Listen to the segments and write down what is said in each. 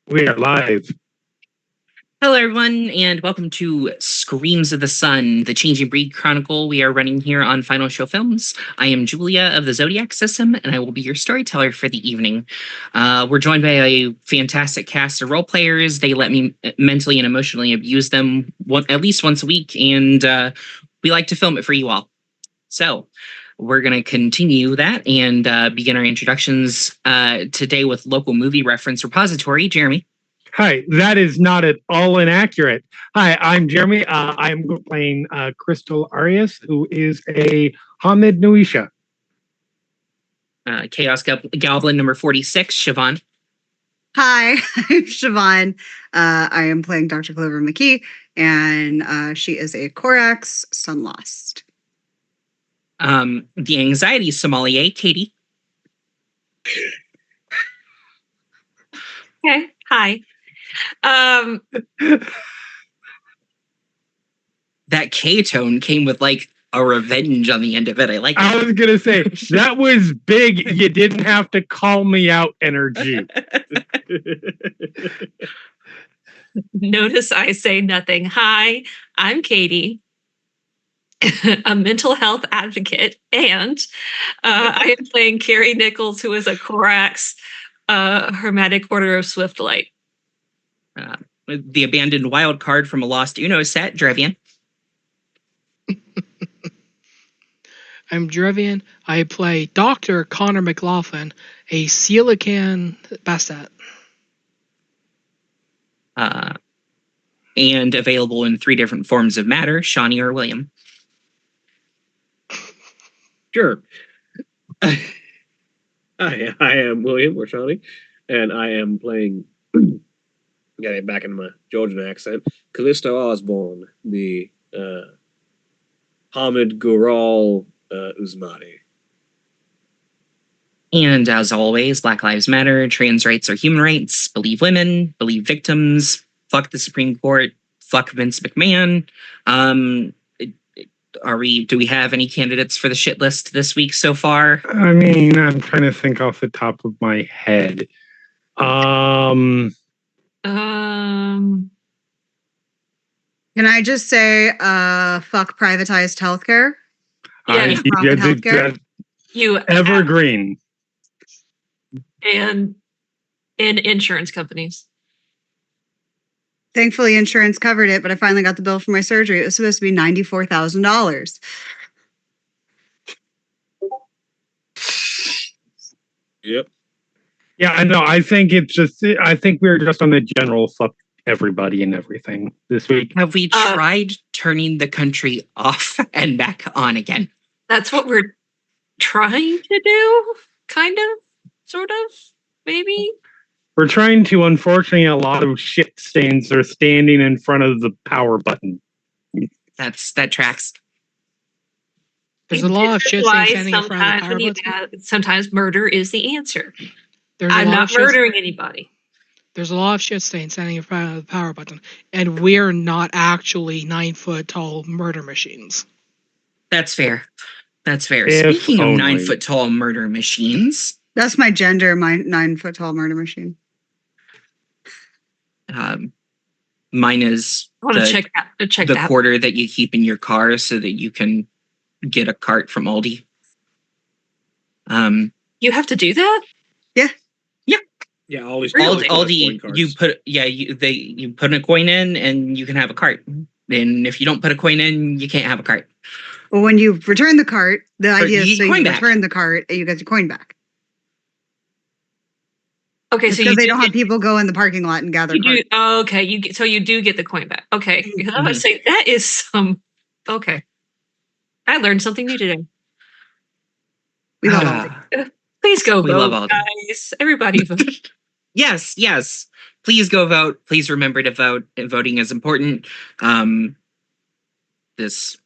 We are live. Hello, everyone, and welcome to Screams of the Sun, the Changing Breed Chronicle we are running here on Final Show Films. I am Julia of the Zodiac System, and I will be your storyteller for the evening. We're joined by a fantastic cast of role players. They let me mentally and emotionally abuse them at least once a week, and we like to film it for you all. So we're going to continue that and begin our introductions today with local movie reference repository. Jeremy. Hi, that is not at all inaccurate. Hi, I'm Jeremy. I'm playing Crystal Arias, who is a Hamid Nuisha. Chaos Goblin number 46, Siobhan. Hi, I'm Siobhan. I am playing Dr. Clover McKee, and she is a Korax Sun Lost. The Anxiety Sommelier, Katie. Okay, hi. That K-tone came with like a revenge on the end of it. I like it. I was gonna say that was big. You didn't have to call me out energy. Notice I say nothing. Hi, I'm Katie, a mental health advocate, and I am playing Carrie Nichols, who is a Korax Hermetic Order of Swift Light. The abandoned wild card from a Lost Uno set, Drevian. I'm Drevian. I play Dr. Connor McLaughlin, a Coelacanth Bastet. And available in 3 different forms of matter, Shawnee or William. Sure. I am William or Shawnee, and I am playing, getting back into my Georgian accent, Callisto Osborne, the Hamid Gural Uzmati. And as always, Black Lives Matter, trans rights are human rights, believe women, believe victims, fuck the Supreme Court, fuck Vince McMahon. Do we have any candidates for the shit list this week so far? I mean, I'm trying to think off the top of my head. Can I just say, fuck privatized healthcare? Yeah, you evergreen. And insurance companies. Thankfully, insurance covered it, but I finally got the bill for my surgery. It was supposed to be $94,000. Yep. Yeah, I know. I think we're just on the general fuck everybody and everything this week. Have we tried turning the country off and back on again? That's what we're trying to do, kind of, sort of, maybe. We're trying to. Unfortunately, a lot of shit stains are standing in front of the power button. That tracks. There's a lot of shit stains standing in front of the power button. Sometimes murder is the answer. I'm not murdering anybody. There's a lot of shit stains standing in front of the power button, and we're not actually 9-foot-tall murder machines. That's fair. That's fair. If Speaking of only. 9-foot-tall murder machines, That's my gender, my 9-foot-tall murder machine. mine is I want to check the that. quarter that you keep in your car so that you can get a cart from Aldi. You have to do that? Yeah, all these Really? Aldi, you put a coin in and you can have a cart. And if you don't put a coin in, you can't have a cart. Well, when you return the cart, the idea you is so get you coin back. return the cart and you get your coin back. Okay, so Because they don't have people go in the parking lot and gather You do. carts. Oh, okay, you do get the coin back. Okay, because I was saying that is some. Okay, I learned something new today. We love Aldi. Please go We vote, love Aldi. guys. Everybody vote. Yes. Please go vote. Please remember to vote. And voting is important. This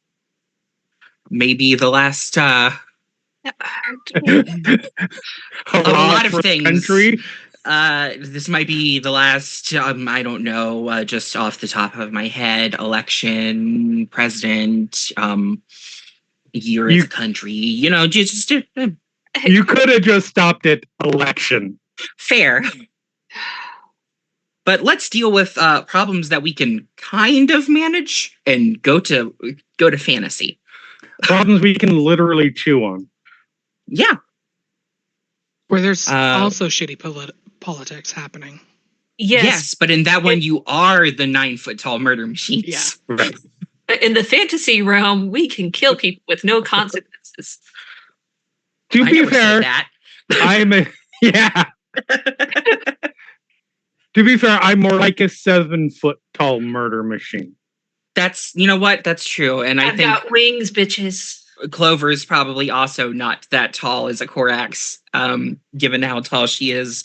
may be the last A lot of for things. Country. This might be the last, I don't know, just off the top of my head, election, president, year as a country, just You could have just stopped at election. fair. But let's deal with problems that we can kind of manage and go to fantasy. Problems we can literally chew on. Yeah. Where there's also shitty politics happening. Yes, but in that one, you are the 9-foot-tall murder machines. Yeah. Right. In the fantasy realm, we can kill people with no consequences. To I be never said fair, that. I'm a yeah. To be fair, I'm more like a 7-foot-tall murder machine. That's, you know what? That's true. And I I've think got wings, bitches. Clover is probably also not that tall as a Korax, given how tall she is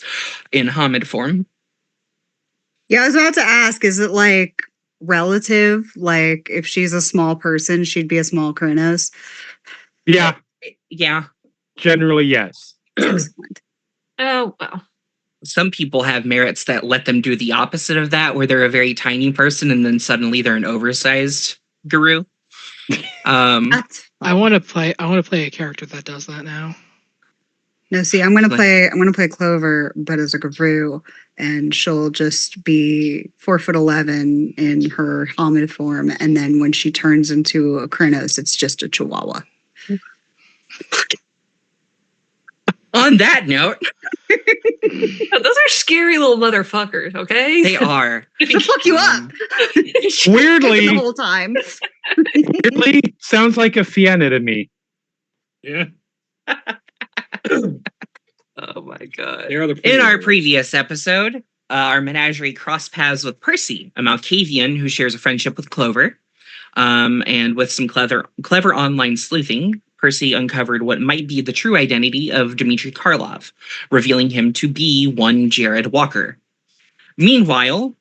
in Hamid form. Yeah, I was about to ask, is it like relative? Like if she's a small person, she'd be a small Kronos? Yeah, Yeah. generally yes. Excellent. Oh, well. Some people have merits that let them do the opposite of that, where they're a very tiny person and then suddenly they're an oversized guru. That's I want to play a character that does that now. No, see, I'm gonna play Clover, but as a Gavru, and she'll just be 4'11" in her Hamid form, and then when she turns into a Kronos, it's just a Chihuahua. On that note, Those are scary little motherfuckers, okay? they are. To fuck you up Weirdly, the whole time. weirdly sounds like a Fiena to me. Yeah. Oh my god. There are the In our ones. previous episode, our menagerie crossed paths with Percy, a Malkavian who shares a friendship with Clover. And with some clever online sleuthing, Percy uncovered what might be the true identity of Dmitry Karlov, revealing him to be one Jared Walker. Meanwhile,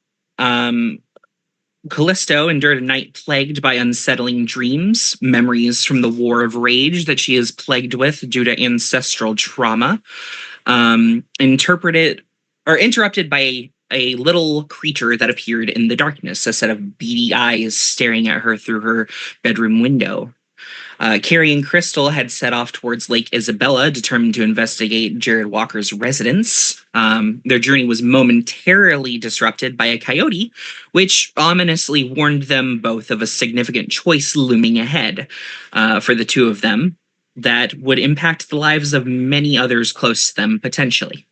Callisto endured a night plagued by unsettling dreams, memories from the War of Rage that she is plagued with due to ancestral trauma, interrupted by a little creature that appeared in the darkness, a set of beady eyes staring at her through her bedroom window. Carrie and Crystal had set off towards Lake Isabella, determined to investigate Jared Walker's residence. Their journey was momentarily disrupted by a coyote, which ominously warned them both of a significant choice looming ahead for the two of them that would impact the lives of many others close to them potentially.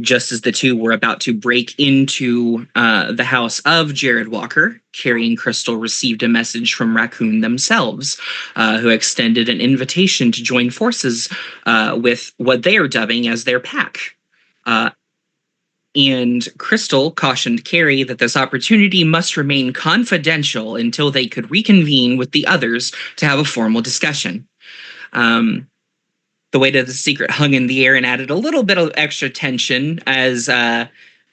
Just as the two were about to break into the house of Jared Walker, Carrie and Crystal received a message from Raccoon themselves, who extended an invitation to join forces with what they are dubbing as their pack. And Crystal cautioned Carrie that this opportunity must remain confidential until they could reconvene with the others to have a formal discussion. The weight of the secret hung in the air and added a little bit of extra tension as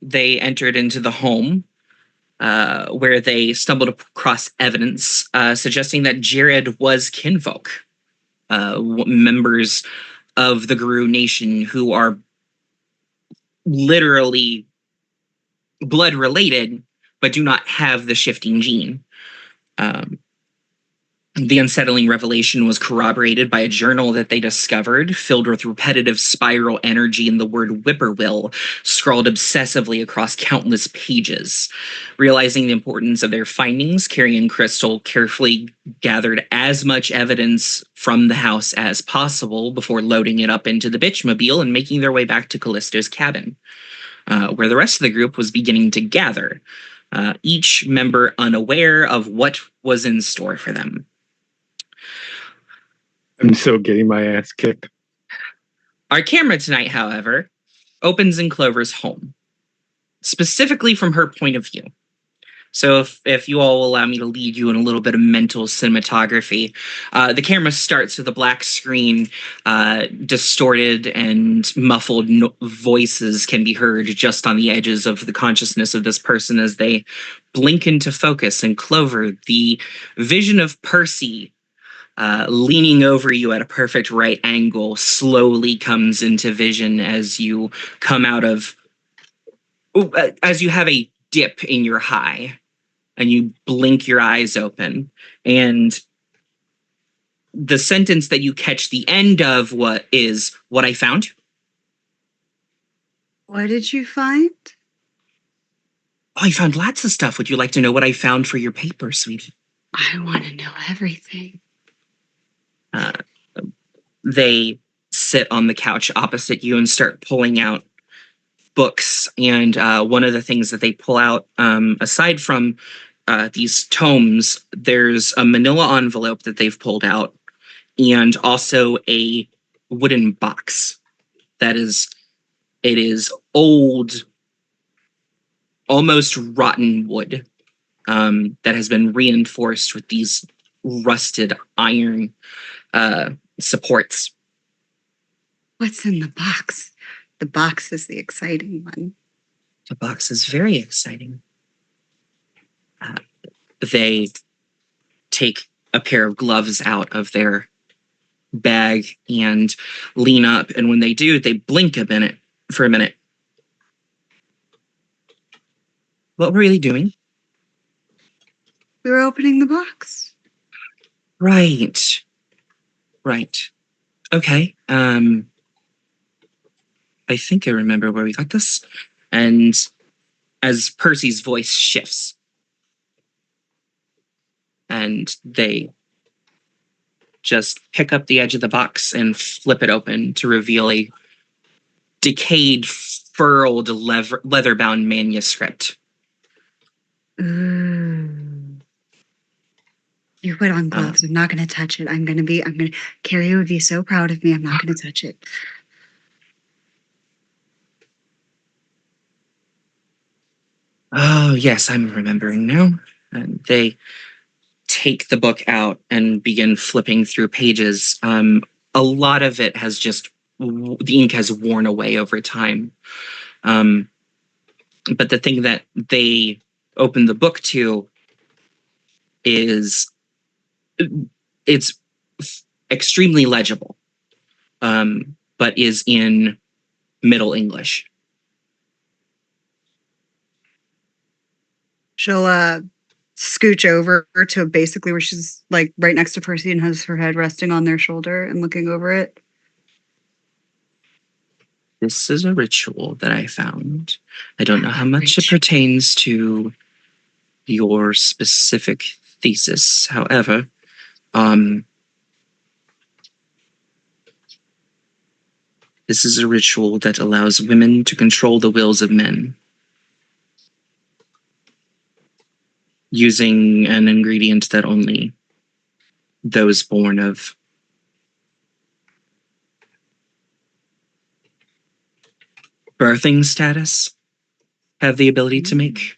they entered into the home, where they stumbled across evidence suggesting that Jared was kinfolk, members of the Guru Nation who are literally blood related, but do not have the shifting gene. The unsettling revelation was corroborated by a journal that they discovered, filled with repetitive spiral energy and the word whippoorwill scrawled obsessively across countless pages. Realizing the importance of their findings, Carrie and Crystal carefully gathered as much evidence from the house as possible before loading it up into the bitchmobile and making their way back to Callisto's cabin, where the rest of the group was beginning to gather, each member unaware of what was in store for them. I'm so getting my ass kicked. Our camera tonight, however, opens in Clover's home, specifically from her point of view. So if you all will allow me to lead you in a little bit of mental cinematography, the camera starts with a black screen, distorted and muffled voices can be heard just on the edges of the consciousness of this person as they blink into focus. And Clover, the vision of Percy leaning over you at a perfect right angle slowly comes into vision as you come out of, as you have a dip in your high and you blink your eyes open. And the sentence that you catch the end of what I found. What did you find? Oh, I found lots of stuff. Would you like to know what I found for your paper, sweetie? I want to know everything. Uh, they sit on the couch opposite you and start pulling out books. And one of the things that they pull out, aside from these tomes, there's a manila envelope that they've pulled out, and also a wooden box that is old, almost rotten wood, that has been reinforced with these rusted iron supports. What's in the box? The box is the exciting one. The box is very exciting. They take a pair of gloves out of their bag and lean up, and when they do, they blink for a minute. What were you doing? We were opening the box. Right. Okay. I think I remember where we got this. And as Percy's voice shifts, and they just pick up the edge of the box and flip it open to reveal a decayed, furled, leather-bound manuscript. Ooh. You put on gloves. I'm not going to touch it. Carrie would be so proud of me. I'm not going to touch it. Oh, yes, I'm remembering now. And they take the book out and begin flipping through pages. A lot of it has just, the ink has worn away over time. But the thing that they open the book to is, it's extremely legible, but is in Middle English. She'll scooch over to basically where she's like right next to Percy and has her head resting on their shoulder and looking over it. This is a ritual that I found. I don't know how much it pertains to your specific thesis. However, this is a ritual that allows women to control the wills of men using an ingredient that only those born of birthing status have the ability to make.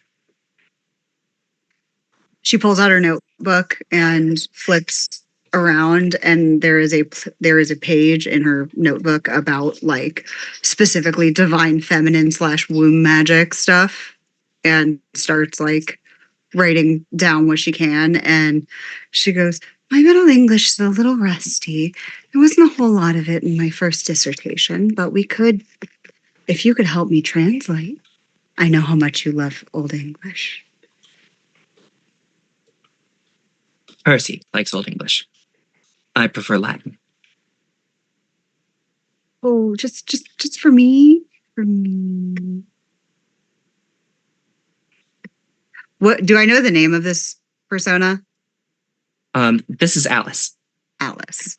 She pulls out her notebook and flips around, and there is a page in her notebook about like specifically divine feminine / womb magic stuff, and starts like writing down what she can. And she goes, "My Middle English is a little rusty. There wasn't a whole lot of it in my first dissertation, but if you could help me translate. I know how much you love Old English." Percy likes Old English. I prefer Latin. Oh, just for me. For me. What do I know the name of this persona? This is Alice. Alice.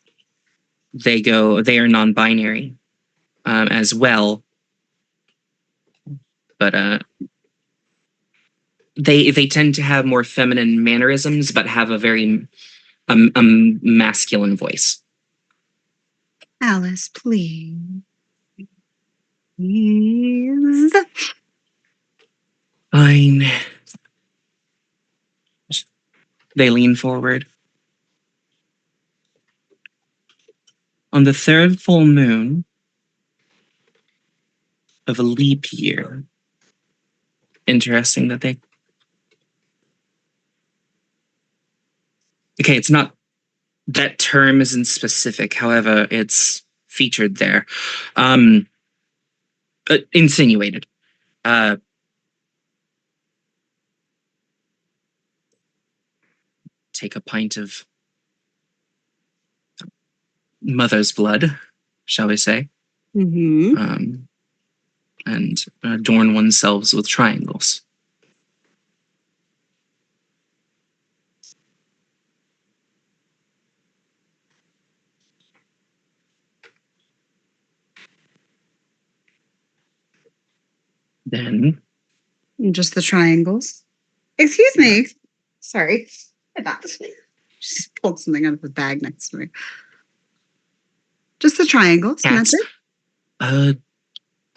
They are non-binary as well, but they tend to have more feminine mannerisms, but have a very masculine voice. Alice, please. Please. Fine. They lean forward. On the third full moon of a leap year. Interesting that they... Okay, it's not... That term isn't specific, however, it's featured there. Insinuated. Take a pint of mother's blood, shall we say, Mm-hmm. and adorn oneself with triangles. Then And just the triangles. Excuse me. Sorry. Just pulled something out of the bag next to me. Just the triangles, and that's cats. it.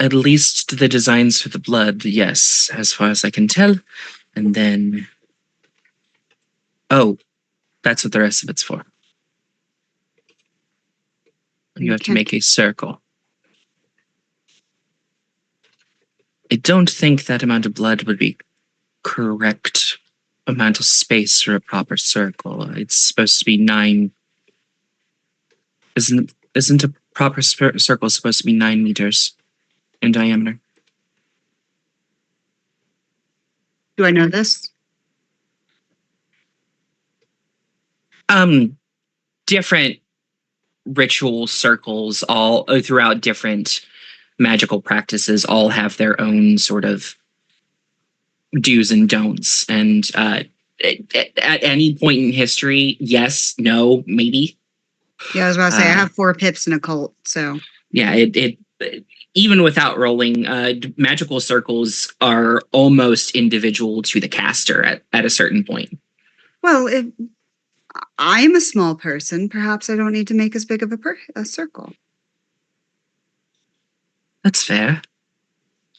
At least the designs for the blood, yes, as far as I can tell. And then, oh, that's what the rest of it's for. You have to Okay. make a circle. I don't think that amount of blood would be correct amount of space for a proper circle. It's supposed to be 9. Isn't a proper circle supposed to be 9 meters in diameter? Do I know this? Different ritual circles all throughout different magical practices all have their own sort of do's and don'ts. And at any point in history, yes, no, maybe. Yeah, I was about to say I have 4 pips in a cult, so Yeah, it even without rolling, magical circles are almost individual to the caster at a certain point. well, if I'm a small person, perhaps I don't need to make as big of a circle. That's fair.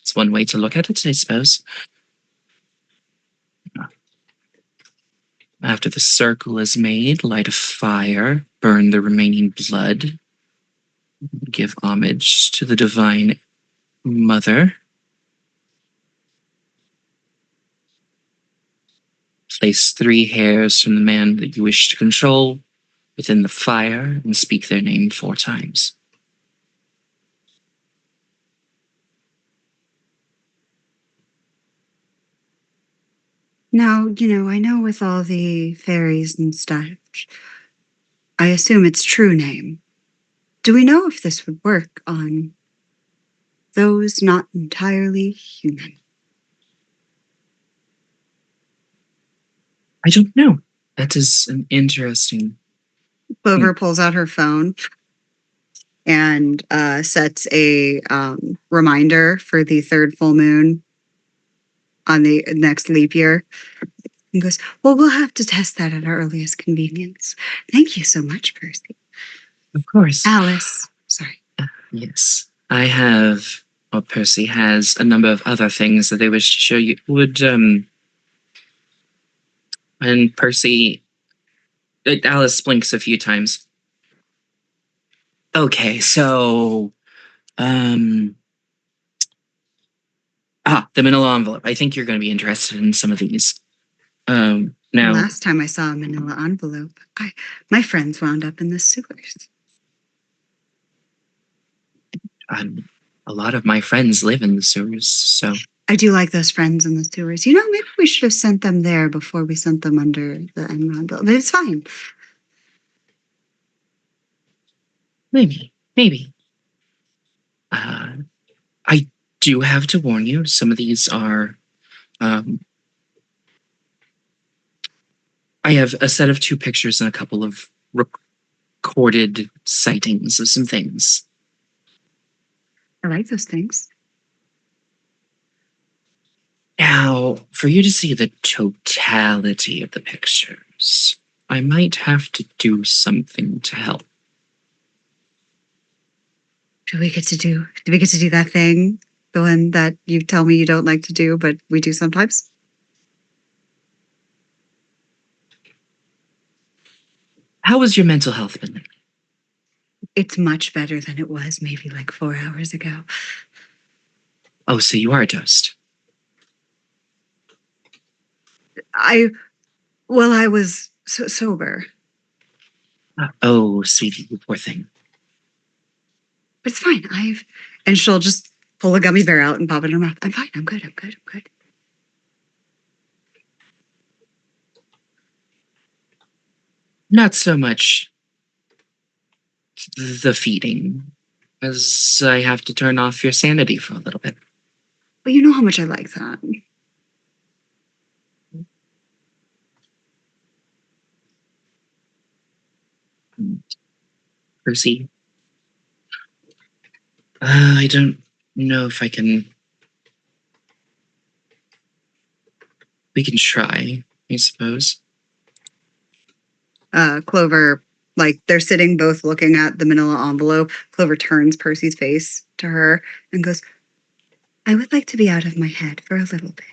It's one way to look at it, I suppose. After the circle is made, light a fire, burn the remaining blood, give homage to the divine mother. Place 3 hairs from the man that you wish to control within the fire and speak their name 4 times. Now, I know with all the fairies and stuff, I assume it's true name. Do we know if this would work on those not entirely human? I don't know. That is an interesting. Clover pulls out her phone and sets a reminder for the 3rd full moon on the next leap year. And goes, well, we'll have to test that at our earliest convenience. Thank you so much, Percy. Of course. Alice. Sorry. Yes. I have, or Percy has, a number of other things that they wish to show you. And Percy, Alice blinks a few times. Okay, so, the manila envelope. I think you're going to be interested in some of these. Now, Last time I saw a manila envelope, my friends wound up in the sewers. a lot of my friends live in the sewers, so I do like those friends in the sewers. Maybe we should have sent them there before we sent them under the envelope. But it's fine. maybe. I do have to warn you, some of these are. I have a set of 2 pictures and a couple of recorded sightings of some things. I like those things. Now, for you to see the totality of the pictures, I might have to do something to help. Do we get to do that thing? The one that you tell me you don't like to do, but we do sometimes? How has your mental health been? It's much better than it was maybe like 4 hours ago. Oh, so you are dosed. I was sober. Oh, sweetie, you poor thing. But it's fine. And she'll just pull a gummy bear out and pop it in her mouth. I'm fine. I'm good. Not so much the feeding, as I have to turn off your sanity for a little bit. Well, you know how much I like that. Percy, I don't know if I can We can try, I suppose. Clover, like they're sitting both looking at the manila envelope. Clover turns Percy's face to her and goes, I would like to be out of my head for a little bit.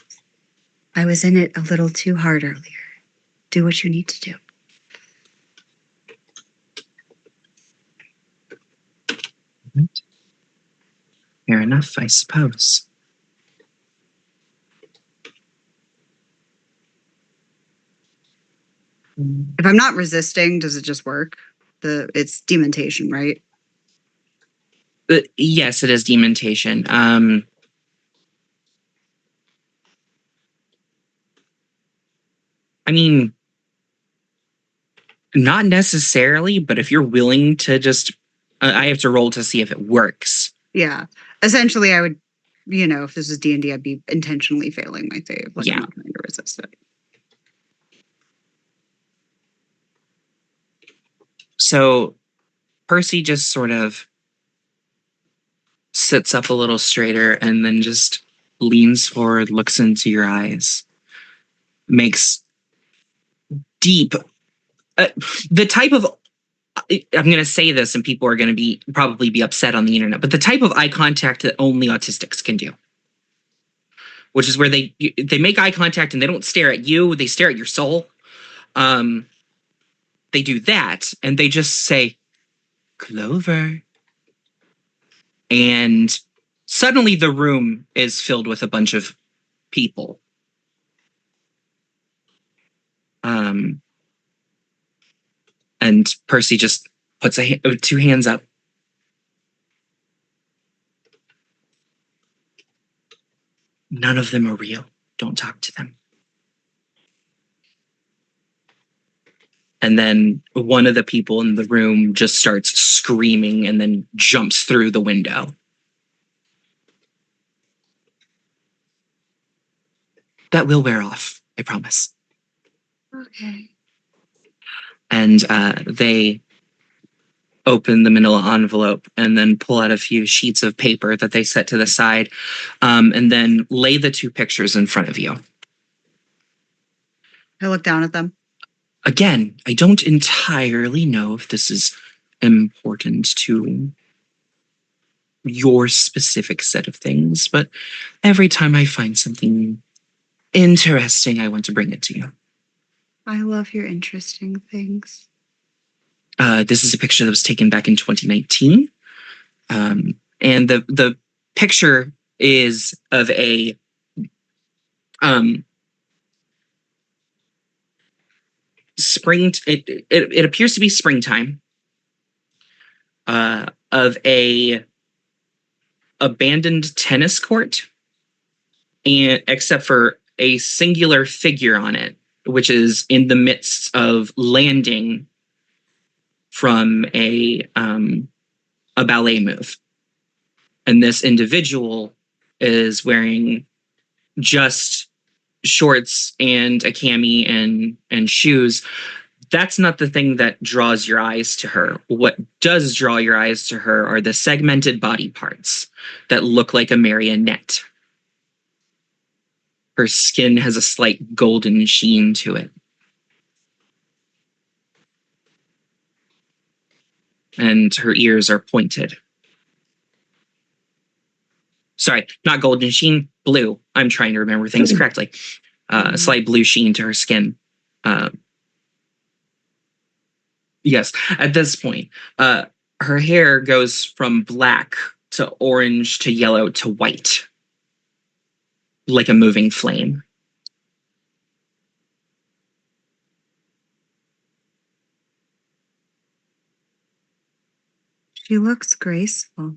I was in it a little too hard earlier. Do what you need to do. Fair enough, I suppose. If I'm not resisting, does it just work? It's dementation, right? Yes, it is dementation. I mean, not necessarily, but if you're willing to just, I have to roll to see if it works. Yeah. Essentially, I would, if this is D&D, I'd be intentionally failing my save. Like, Yeah. I'm not trying to resist it. So Percy just sort of sits up a little straighter and then just leans forward, looks into your eyes, makes deep, the type of, I'm going to say this and people are going to probably be upset on the internet, but the type of eye contact that only autistics can do, which is where they make eye contact and they don't stare at you, they stare at your soul. They do that and they just say, Clover. And suddenly the room is filled with a bunch of people. And Percy just puts two hands up. None of them are real. Don't talk to them. And then one of the people in the room just starts screaming and then jumps through the window. That will wear off, I promise. Okay. And they open the manila envelope and then pull out a few sheets of paper that they set to the side, and then lay the two pictures in front of you. I look down at them. Again, I don't entirely know if this is important to your specific set of things, but every time I find something interesting, I want to bring it to you. I love your interesting things. This is a picture that was taken back in 2019. And the picture is of a spring. It appears to be springtime. Of a abandoned tennis court, and except for a singular figure on it, which is in the midst of landing from a ballet move. And this individual is wearing just shorts and a cami and shoes. That's not the thing that draws your eyes to her. What does draw your eyes to her are the segmented body parts that look like a marionette. Her skin has a slight golden sheen to it. And her ears are pointed. Sorry, not golden sheen, blue. I'm trying to remember things correctly. A slight blue sheen to her skin. Yes, at this point, her hair goes from black to orange to yellow to white, like a moving flame. She looks graceful.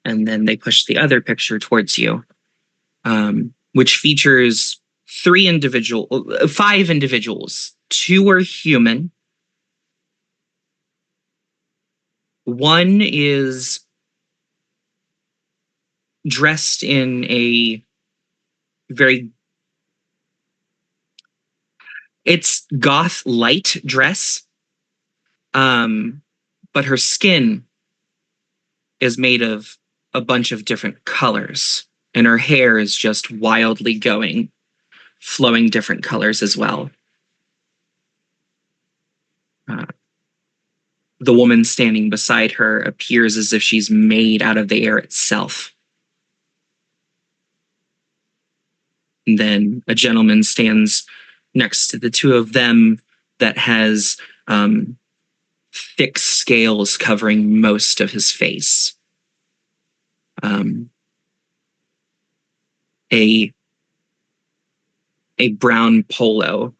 And then they push the other picture towards you, which features five individuals. Two are human. One is dressed in a it's goth light dress, but her skin is made of a bunch of different colors, and her hair is just wildly going, flowing different colors as well. The woman standing beside her appears as if she's made out of the air itself. And then a gentleman stands next to the two of them that has thick scales covering most of his face. A brown polo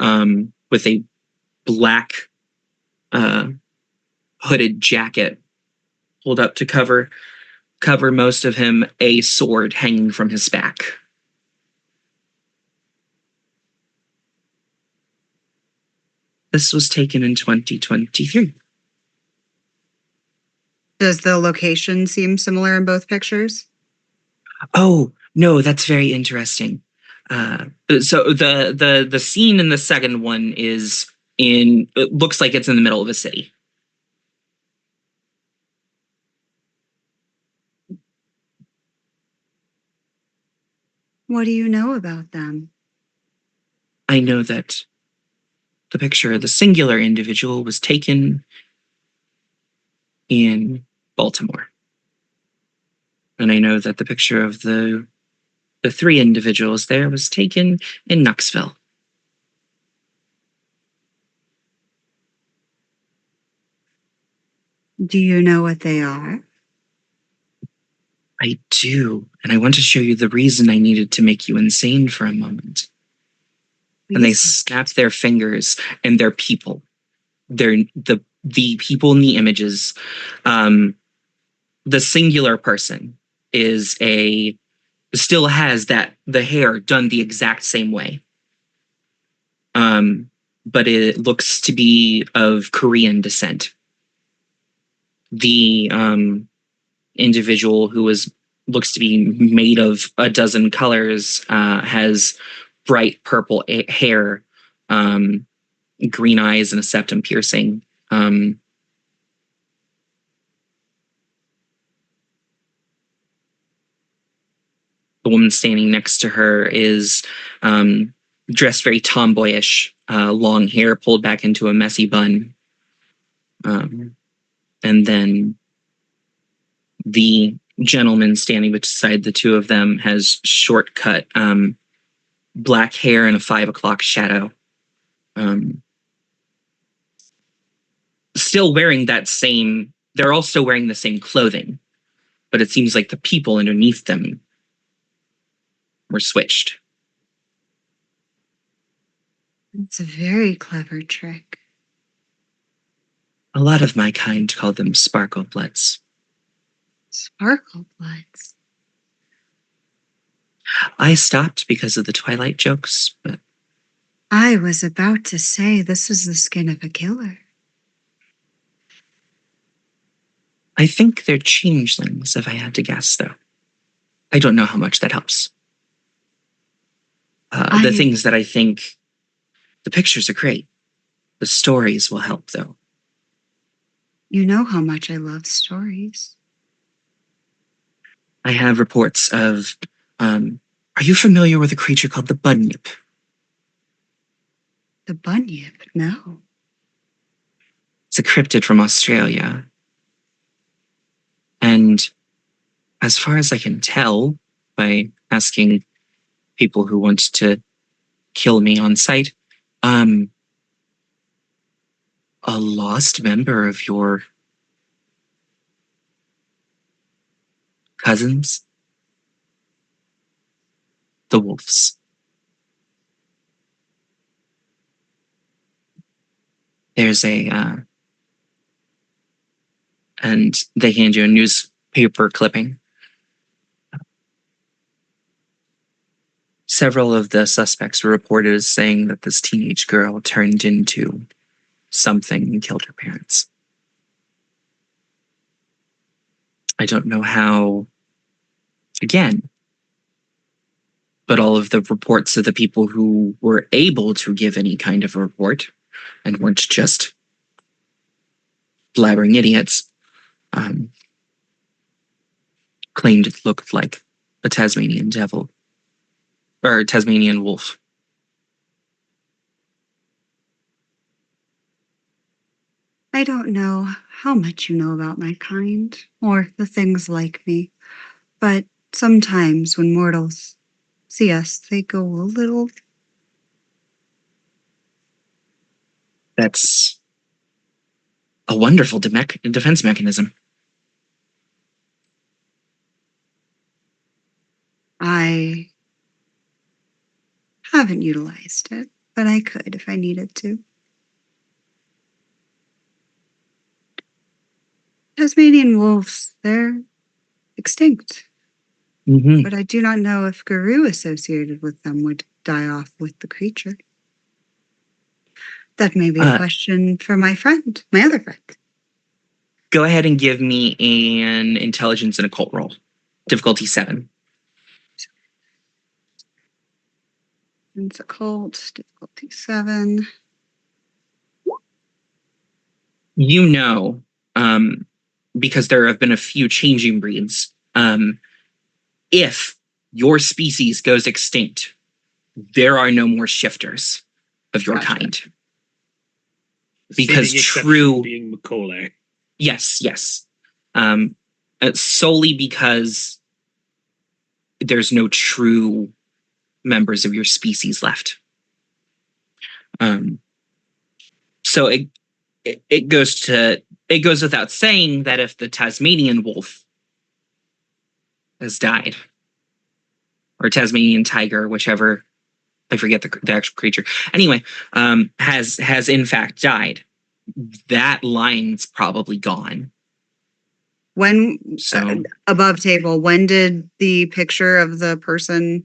with a black hooded jacket pulled up to cover most of him, a sword hanging from his back. This was taken in 2023. Does the location seem similar in both pictures? Oh, no, that's very interesting. So the scene in the second one is it looks like it's in the middle of a city. What do you know about them? I know that the picture of the singular individual was taken in Baltimore. And I know that the picture of the three individuals there was taken in Knoxville. Do you know what they are? I do, and I want to show you the reason I needed to make you insane for a moment. And they snap their fingers, and they're people. They're the people in the images. The singular person still has the hair done the exact same way. But it looks to be of Korean descent. The individual who looks to be made of a dozen colors has bright purple hair, green eyes, and a septum piercing. The woman standing next to her is dressed very tomboyish, long hair pulled back into a messy bun. And then the gentleman standing beside the two of them has short cut black hair and a 5 o'clock shadow. Still wearing they're all still wearing the same clothing, but it seems like the people underneath them were switched. It's a very clever trick. A lot of my kind call them sparkle bloods. Sparkle bloods. I stopped because of the Twilight jokes, but I was about to say this is the skin of a killer. I think they're changelings, if I had to guess, though. I don't know how much that helps. The things that I think, the pictures are great. The stories will help, though. You know how much I love stories. I have reports of, are you familiar with a creature called the bunyip? The bunyip? No. It's a cryptid from Australia. And as far as I can tell, by asking people who want to kill me on sight, a lost member of your cousins, the wolves. There's and they hand you a newspaper clipping. Several of the suspects were reported as saying that this teenage girl turned into something and killed her parents. I don't know how, again, but all of the reports of the people who were able to give any kind of a report and weren't just blabbering idiots, claimed it looked like a Tasmanian devil or a Tasmanian wolf. I don't know how much you know about my kind or the things like me, but sometimes when mortals see us, they go a little. That's a wonderful defense mechanism. I haven't utilized it, but I could if I needed to. Tasmanian wolves, they're extinct, Mm-hmm. but I do not know if Guru associated with them would die off with the creature. That may be a question for my friend, my other friend. Go ahead and give me an intelligence and occult roll. Difficulty 7. It's occult, difficulty 7. You know, because there have been a few changing breeds, if your species goes extinct, there are no more shifters of your kind. Because Fitting exception true, being Macaulay. yes. Solely because there's no true members of your species left. So it goes without saying that if the Tasmanian wolf has died, or Tasmanian tiger, whichever, I forget the actual creature. Anyway, has in fact died. That line's probably gone. When, So above table, when did the picture of the person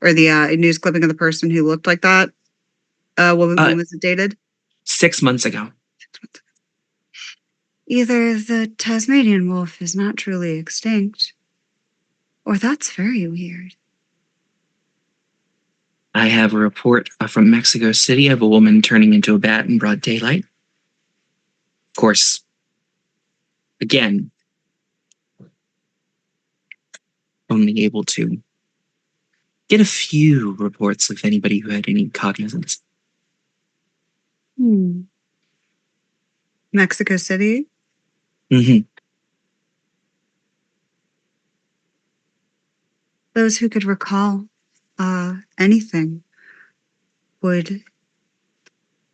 or the news clipping of the person who looked like that, when was it dated? 6 months ago. Either the Tasmanian wolf is not truly extinct, or that's very weird. I have a report from Mexico City of a woman turning into a bat in broad daylight. Of course, again, only able to get a few reports of anybody who had any cognizance. Mexico City? Mm-hmm. Those who could recall anything, would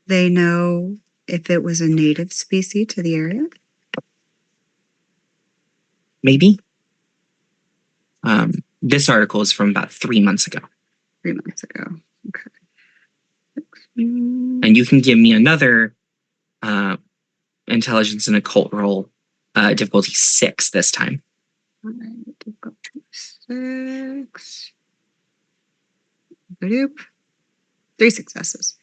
they know if it was a native species to the area? Maybe. This article is from about 3 months ago. 3 months ago. Okay. And you can give me another intelligence and occult roll, difficulty 6 this time. All right, difficulty 6. Badoop. 3 successes.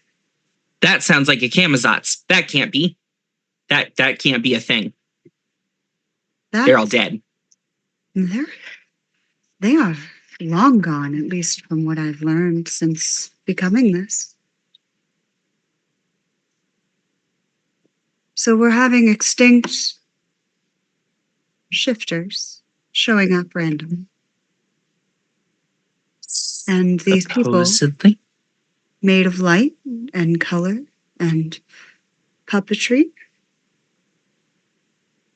That sounds like a Camazotz. That can't be. That can't be a thing. They're all dead. They are long gone, at least from what I've learned since becoming this. So we're having extinct shifters showing up randomly. And these people, Supposedly. made of light and color and puppetry,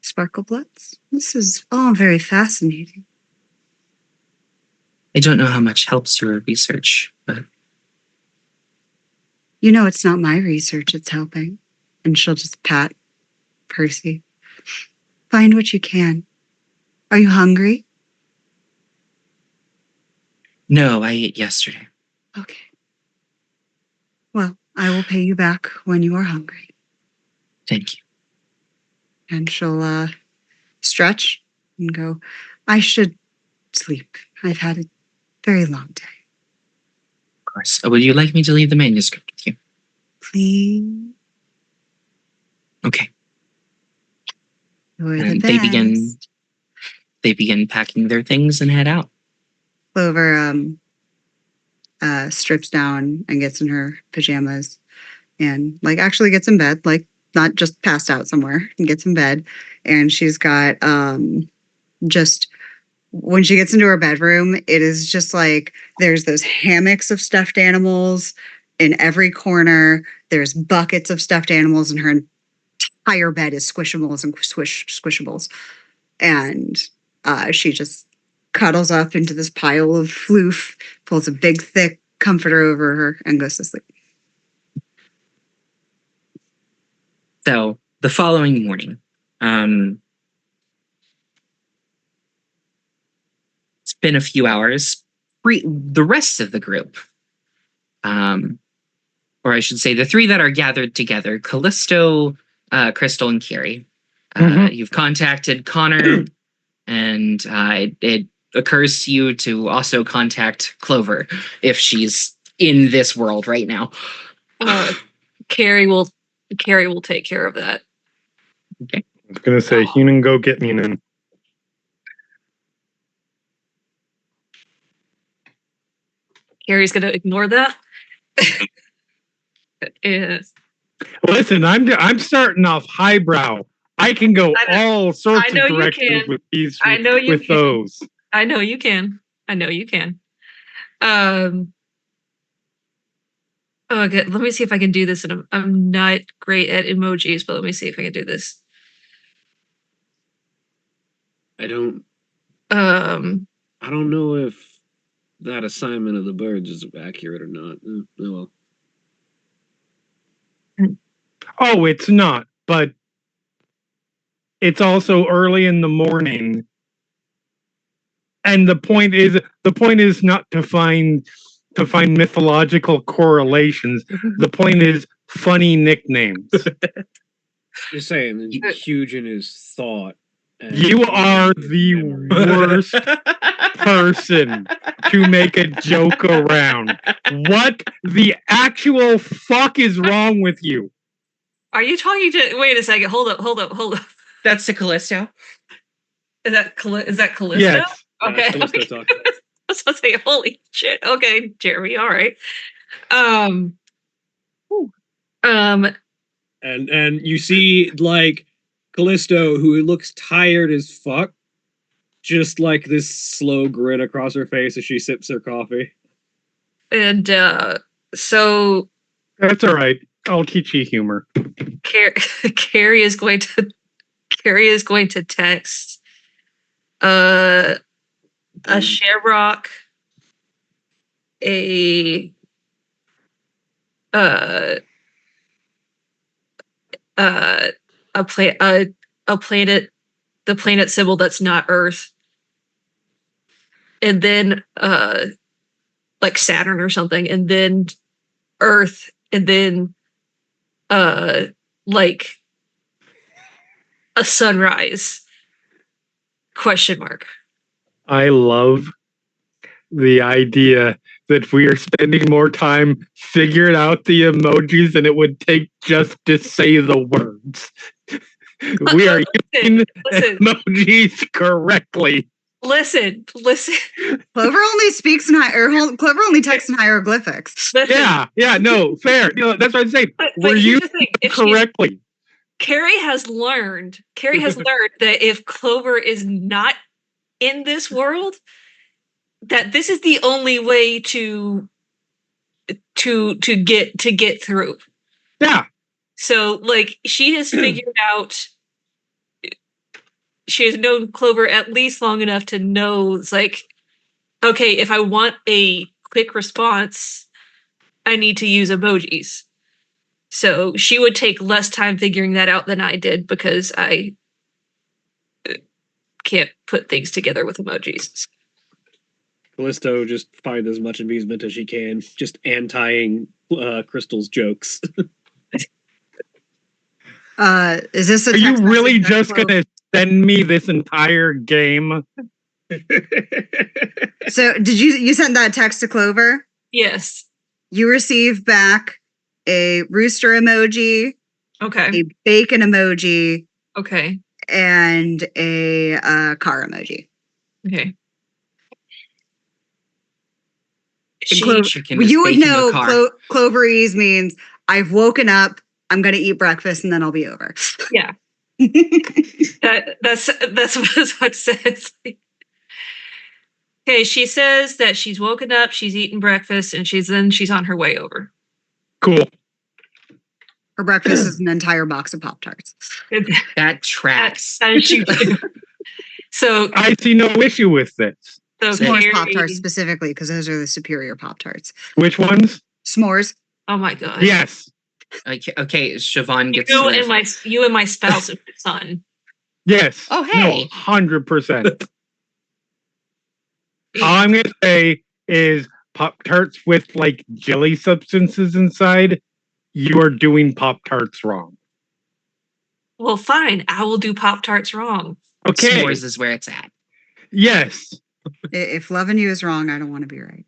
sparkle bloods. This is all very fascinating. I don't know how much helps your research, but You know, it's not my research, it's helping. And she'll just pat Percy. Find what you can. Are you hungry? no, I ate yesterday. Okay. Well, I will pay you back when you are hungry. Thank you. And she'll stretch and go, I should sleep. I've had a very long day. Of course. Would you like me to leave the manuscript with you? Please. Okay. You're the And best. they begin packing their things and head out. Clover strips down and gets in her pajamas and actually gets in bed, not just passed out somewhere, and gets in bed. And she's got just when she gets into her bedroom, it is just like there's those hammocks of stuffed animals in every corner. There's buckets of stuffed animals, and her entire bed is squishables and squishables. And she just cuddles up into this pile of floof, pulls a big, thick comforter over her, and goes to sleep. So the following morning, it's been a few hours. The rest of the group, or I should say the three that are gathered together, Callisto, Crystal, and Carrie. You've contacted Connor, and it occurs to you to also contact Clover if she's in this world right now. Carrie will take care of that. I was gonna say, Hunan, go get me in. Carrie's gonna ignore that. Yes. Listen, I'm starting off highbrow. I can go all sorts of directions with these. I know you with can. those. I know you can. Okay, let me see if I can do this. And I'm not great at emojis, but let me see if I can do this. I don't Um, know if that assignment of the birds is accurate or not. Oh, well. Oh, it's not, but it's also early in the morning. And the point is not to find mythological correlations. The point is funny nicknames. Just saying, huge in his thought. You are the worst person to make a joke around. What the actual fuck is wrong with you? are you talking to? Wait a second. Hold up. That's the Callisto. Is that Callisto? Yes. Okay. Callisto Okay. talking. I was supposed to say, holy shit. Okay, Jeremy. All right. And you see like Callisto, who looks tired as fuck, just like this slow grin across her face as she sips her coffee. And so That's all right. I'll teach you humor. Carrie is going to text a shamrock, a planet, the planet symbol that's not Earth, and then like Saturn or something, and then Earth, and then like a sunrise question mark. I love the idea that we are spending more time figuring out the emojis than it would take just to say the words. We are using emojis correctly. Listen. Clover only speaks in Clover only texts in hieroglyphics. Listen. Yeah, no, fair. That's what I'm saying. We're using correctly. Carrie has learned that if Clover is not in this world, that this is the only way to get through. Yeah. So like she has figured out, she has known Clover at least long enough to know it's like, okay, if I want a quick response, I need to use emojis. So she would take less time figuring that out than I did because I can't put things together with emojis. Callisto just finds as much amusement as she can, just anti-ing Crystal's jokes. Is this Are you really just going to send me this entire game? So did you send that text to Clover? Yes. You receive back a rooster emoji, Okay. a bacon emoji, Okay. and a car emoji. Okay. You would know Cloverese means I've woken up, I'm going to eat breakfast, and then I'll be over. Yeah. That's what it says. Okay, she says that she's woken up, she's eaten breakfast, and she's on her way over. Cool. Her breakfast is an entire box of Pop Tarts. That tracks. As you do. So, I see no issue with this. so S'mores Carrie- Pop Tarts specifically, because those are the superior Pop Tarts. Which ones? S'mores. Oh my god. Yes. Okay, Siobhan gets You and my spouse and my son. Yes. Oh, hey. No, 100%. All I'm going to say is Pop-Tarts with like jelly substances inside, you are doing Pop-Tarts wrong. Well, fine. I will do Pop Tarts wrong. Okay. S'mores is where it's at. Yes. If loving you is wrong, I don't want to be right.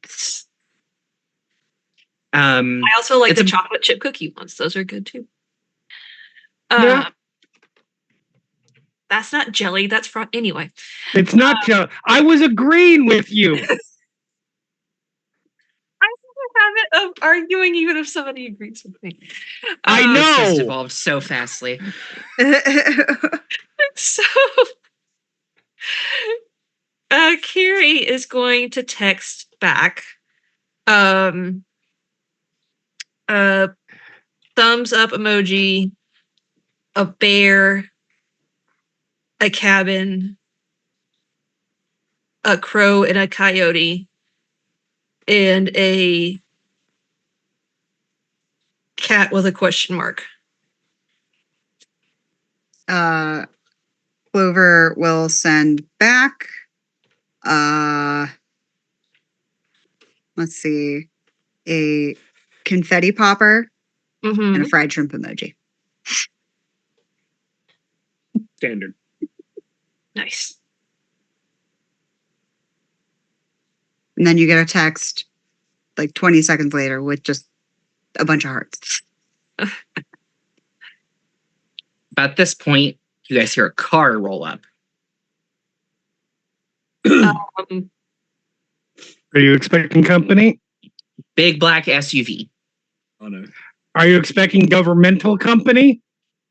I also like It's the a- chocolate chip cookie ones. Those are good too. Yeah. That's not jelly. That's from anyway. It's not jelly. I was agreeing with you. I have it of arguing even if somebody agrees with me. I This know. has evolved so fastly. So, Carrie is going to text back. A thumbs up emoji, a bear, a cabin, a crow, and a coyote, and a cat with a question mark. Clover will send back. Let's see, a confetti popper and a fried shrimp emoji. Standard. Nice. And then you get a text like 20 seconds later with just a bunch of hearts. About this point, you guys hear a car roll up. Um, Are you expecting company? Big black SUV. Oh no. Are you expecting governmental company?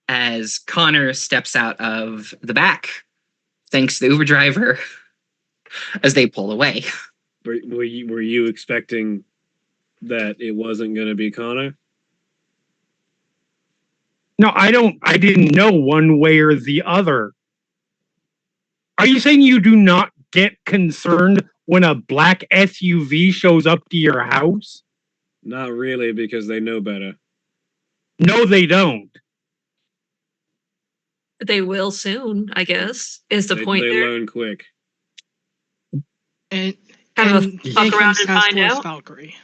As Connor steps out of the back, thanks to the Uber driver, as they pull away. Were you expecting that it wasn't going to be Connor? No, I didn't know one way or the other. Are you saying you do not get concerned when a black SUV shows up to your house? Not really, because they know better. No, they don't. they will soon, I guess, is the They point there. learn quick. And Kind of and fuck around Jenkins and Task find Force out. Valkyrie.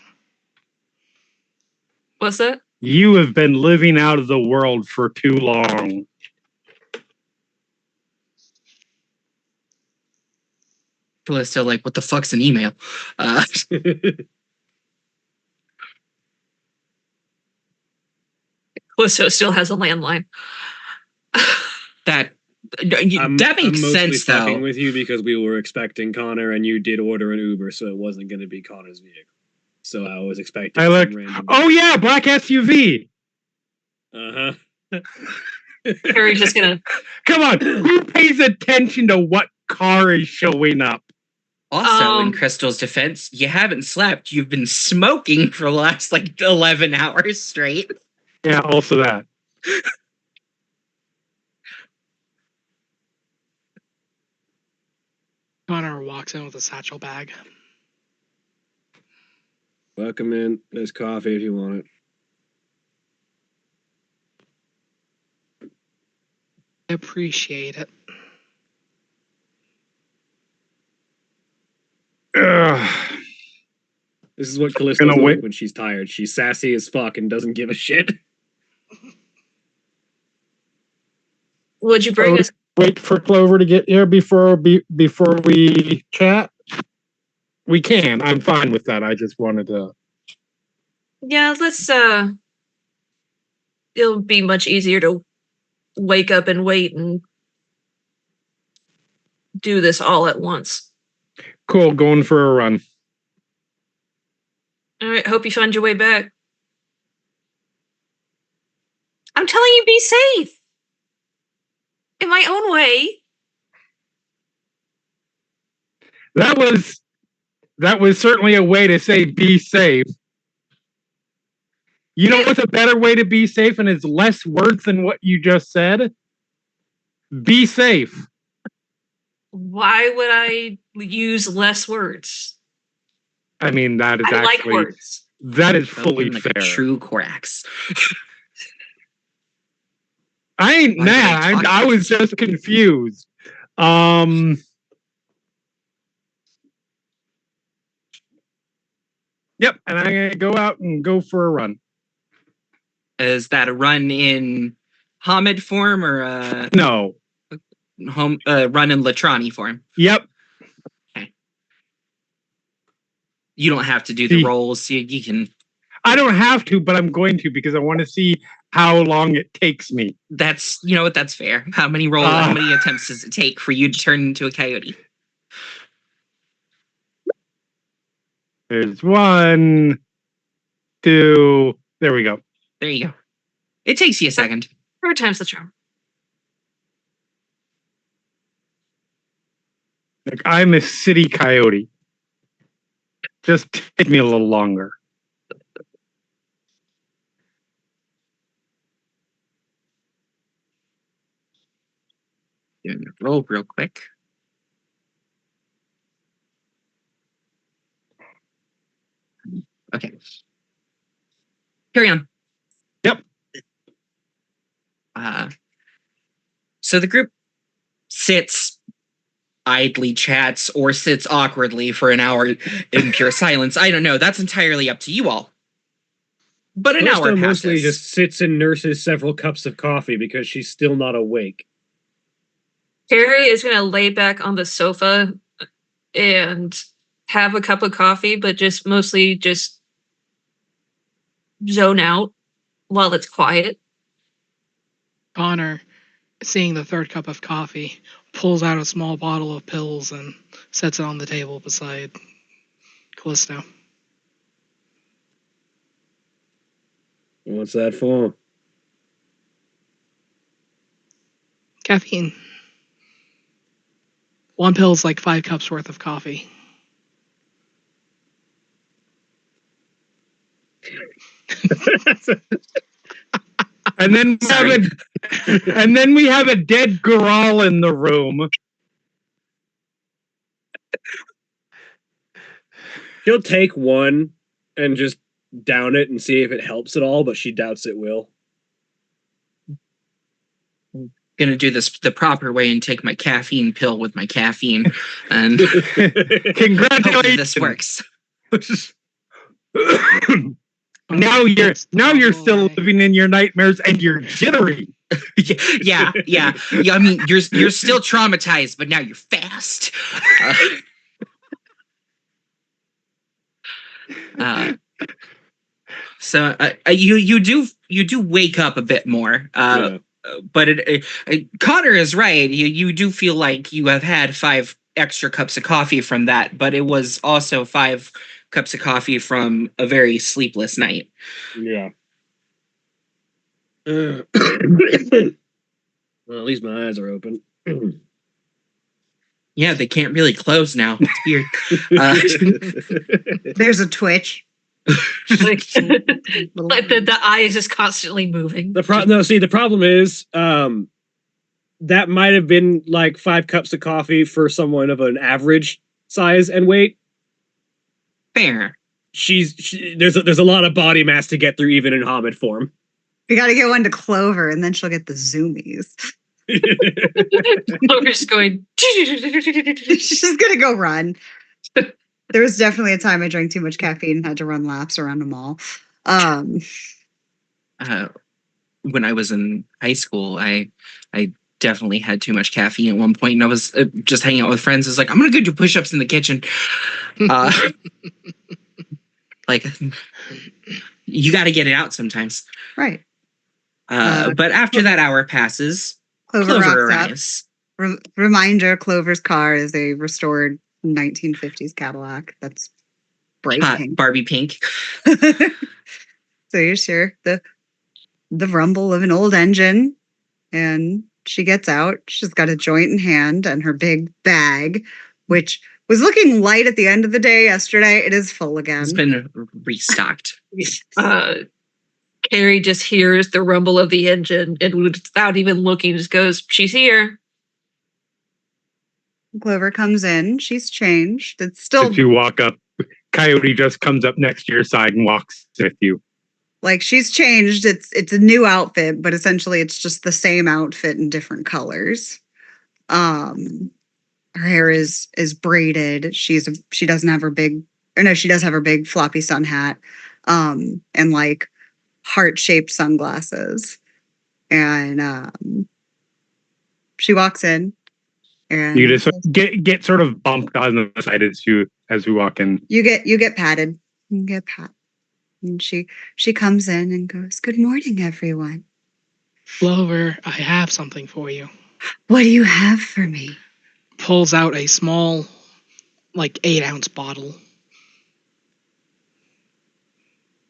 What's that? You have been living out of the world for too long. Callisto, like, what the fuck's an email? Callisto still has a landline. That I'm makes mostly sense, fucking though. with you because we were expecting Connor, and you did order an Uber, so it wasn't going to be Connor's vehicle. So I was expecting. I some look. random. Oh yeah, black SUV. Uh huh. Carrie's just gonna. Come on, who pays attention to what car is showing up? Also, in Crystal's defense, you haven't slept. You've been smoking for the last, 11 hours straight. Yeah, also that. Connor walks in with a satchel bag. Welcome in. There's coffee if you want it. I appreciate it. Ugh. This is what Callisto's Gonna like wait. when she's tired. She's sassy as fuck and doesn't give a shit. Would you bring us? Wait for Clover to get here before we chat. We can. I'm fine with that. I just wanted to. Yeah, let's. It'll be much easier to wake up and wait and do this all at once. Cool. Going for a run. All right. Hope you find your way back. I'm telling you, be safe. In my own way. That was That was certainly a way to say be safe. You know what's a better way to be safe and is less words than what you just said? Be safe. Why would I use less words? I mean, that is I like actually words. that is fully Spoken like a fair. true Corax. I ain't Why would I mad. talk I like was just confused. Yep, and I'm gonna go out and go for a run. Is that a run in Hamid form or a No. run in Latrani form? Yep. You don't have to do the rolls. You can. I don't have to, but I'm going to because I want to see how long it takes me. That's what. That's fair. How many how many attempts does it take for you to turn into a coyote? There's 1, 2. There we go. There you go. It takes you a second. 4 times the charm. Like, I'm a city coyote. Just take me a little longer. Doing the roll real quick. Okay. Carry on. Yep. So the group sits, idly chats, or sits awkwardly for an hour in pure silence. I don't know. That's entirely up to you all. But an hour passes. Mostly just sits and nurses several cups of coffee because she's still not awake. Carrie is going to lay back on the sofa and have a cup of coffee, but just mostly just zone out while it's quiet. Connor, seeing the third cup of coffee, pulls out a small bottle of pills and sets it on the table beside Callisto. What's that for? Caffeine. 1 pill's like 5 cups worth of coffee. And then we have a dead Goral in the room. She'll take one and just down it and see if it helps at all, but she doubts it will. Gonna do this the proper way and take my caffeine pill with my caffeine, and Congratulations. this works. Now you're still living in your nightmares and you're jittery. Yeah. I mean, you're still traumatized, but now you're fast. So you do wake up a bit more. Yeah. But Connor is right. You do feel like you have had 5 extra cups of coffee from that, but it was also 5 cups of coffee from a very sleepless night. Yeah. Well, at least my eyes are open. Yeah, they can't really close now. It's weird. There's a twitch. Like the eye is just constantly moving. The problem is that might have been like 5 cups of coffee for someone of an average size and weight. Fair. There's a lot of body mass to get through even in Hamid form. We got to get one to Clover, and then she'll get the zoomies. Clover's going. She's gonna go run. There was definitely a time I drank too much caffeine and had to run laps around a mall. When I was in high school, I definitely had too much caffeine at one point, and I was just hanging out with friends. I was like, I'm gonna go do push-ups in the kitchen. Like, you got to get it out sometimes, Right. but after that hour passes, Clover rocks arrives. up. Reminder: Clover's car is a restored 1950s Cadillac. That's bright Hot pink. Barbie pink. So you hear the rumble of an old engine, and she gets out. She's got a joint in hand and her big bag, which was looking light at the end of the day yesterday. It is full again. It's been restocked. Carrie just hears the rumble of the engine and without even looking just goes, she's here. Clover comes in. She's changed. It's still If you walk up, Coyote just comes up next to your side and walks with you. like she's changed. It's a new outfit, but essentially it's just the same outfit in different colors. Her hair is braided. She doesn't have her big, or no, she does have her big floppy sun hat, and like heart-shaped sunglasses. And she walks in, and You just get sort of bumped on the side as you walk in. you get patted. You get pat. And she comes in and goes, "Good morning, everyone. Clover, I have something for you. What do you have for me?" Pulls out a small, like 8-ounce bottle.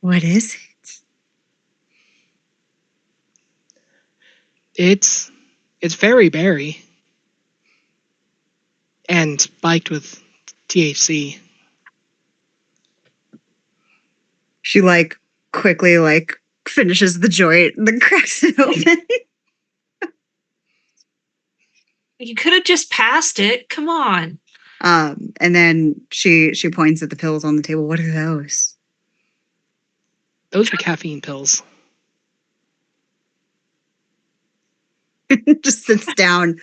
What is it? It's very berry and spiked with THC. She like quickly like finishes the joint and then cracks it open. You could have just passed it. Come on. And then she points at the pills on the table. What are those? Those are caffeine pills. Just sits down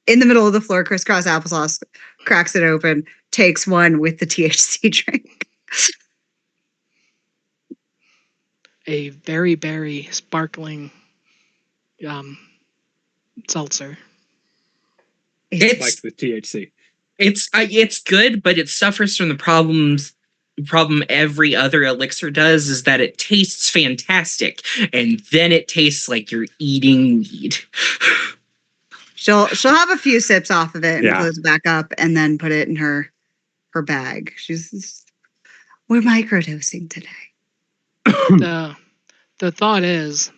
in the middle of the floor, crisscross applesauce, cracks it open, takes one with the THC drink. A very berry sparkling seltzer. It's Like the THC. it's good, but it suffers from the problem every other elixir does, is that it tastes fantastic, and then it tastes like you're eating weed. She'll have a few sips off of it and Yeah. close it back up and then put it in her bag. We're microdosing today. The thought is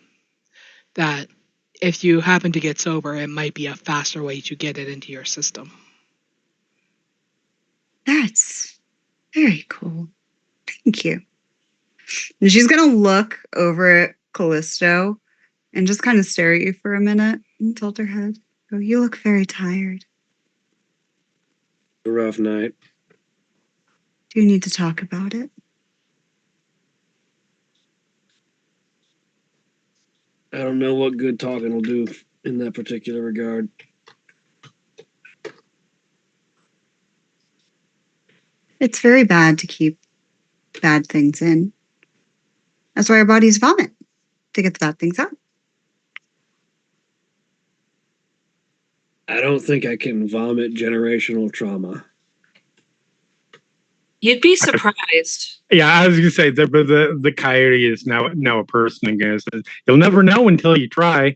that if you happen to get sober, it might be a faster way to get it into your system. That's very cool. Thank you. And she's gonna look over at Callisto and just kind of stare at you for a minute and tilt her head. Go, you look very tired. A rough night. Do you need to talk about it? I don't know what good talking will do in that particular regard. It's very bad to keep bad things in. That's why our bodies vomit, to get the bad things out. I don't think I can vomit generational trauma. You'd be surprised. Yeah, I was gonna say the coyote is now a person again. So you'll never know until you try. I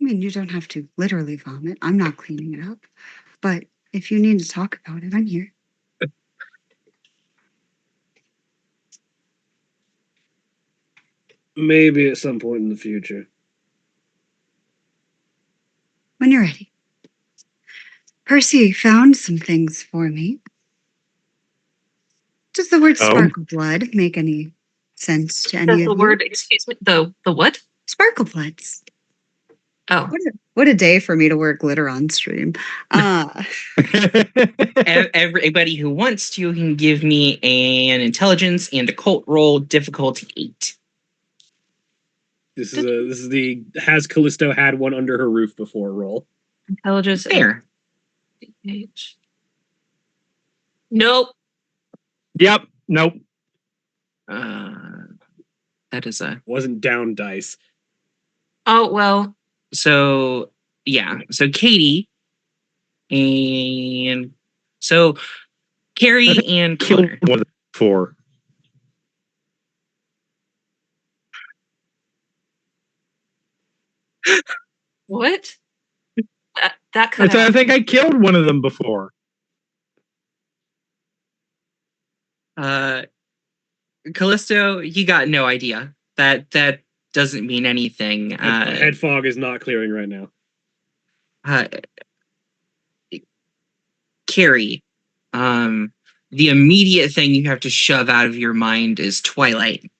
mean, you don't have to literally vomit. I'm not cleaning it up. But if you need to talk about it, I'm here. Maybe at some point in the future. When you're ready. Percy found some things for me. Does the word Oh. sparkle blood make any sense to any Does of the you? word, excuse me, the what? Sparkle bloods. Oh, What a day for me to wear glitter on stream. Everybody who wants to can give me an intelligence and occult roll, difficulty 8. This is the has Callisto had one under her roof before roll. intelligence. There. H. Nope. Yep. Nope. That is a Wasn't down dice. Oh, well. so yeah. So Katie and so Carrie and Killed Connor. one before. What? That could I have. think I killed one of them before. Callisto, you got no idea. That doesn't mean anything. Head fog is not clearing right now. Carrie, The immediate thing you have to shove out of your mind is Twilight.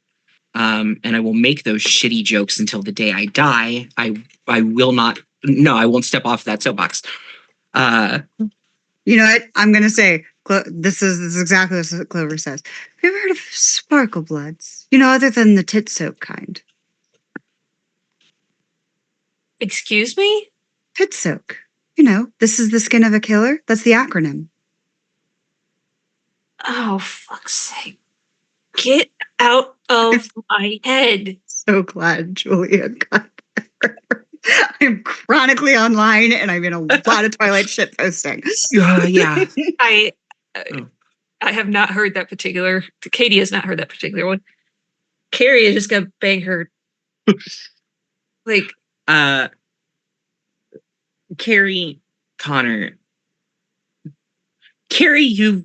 And I will make those shitty jokes until the day I die. I will not. No, I won't step off that soapbox. You know what? I'm gonna say this is exactly what Clover says. Have you ever heard of sparkle bloods? You know, other than the tit soak kind. Excuse me? Tit soak. You know, this is the skin of a killer. That's the acronym. Oh, fuck's sake. Get out of my head. So glad Julia got there. I'm chronically online and I'm in a lot of Twilight shit posting. Yeah. I Oh. I have not heard that particular. Katie has not heard that particular one. Carrie is just gonna bang her. Like, Carrie, Connor. Carrie, you've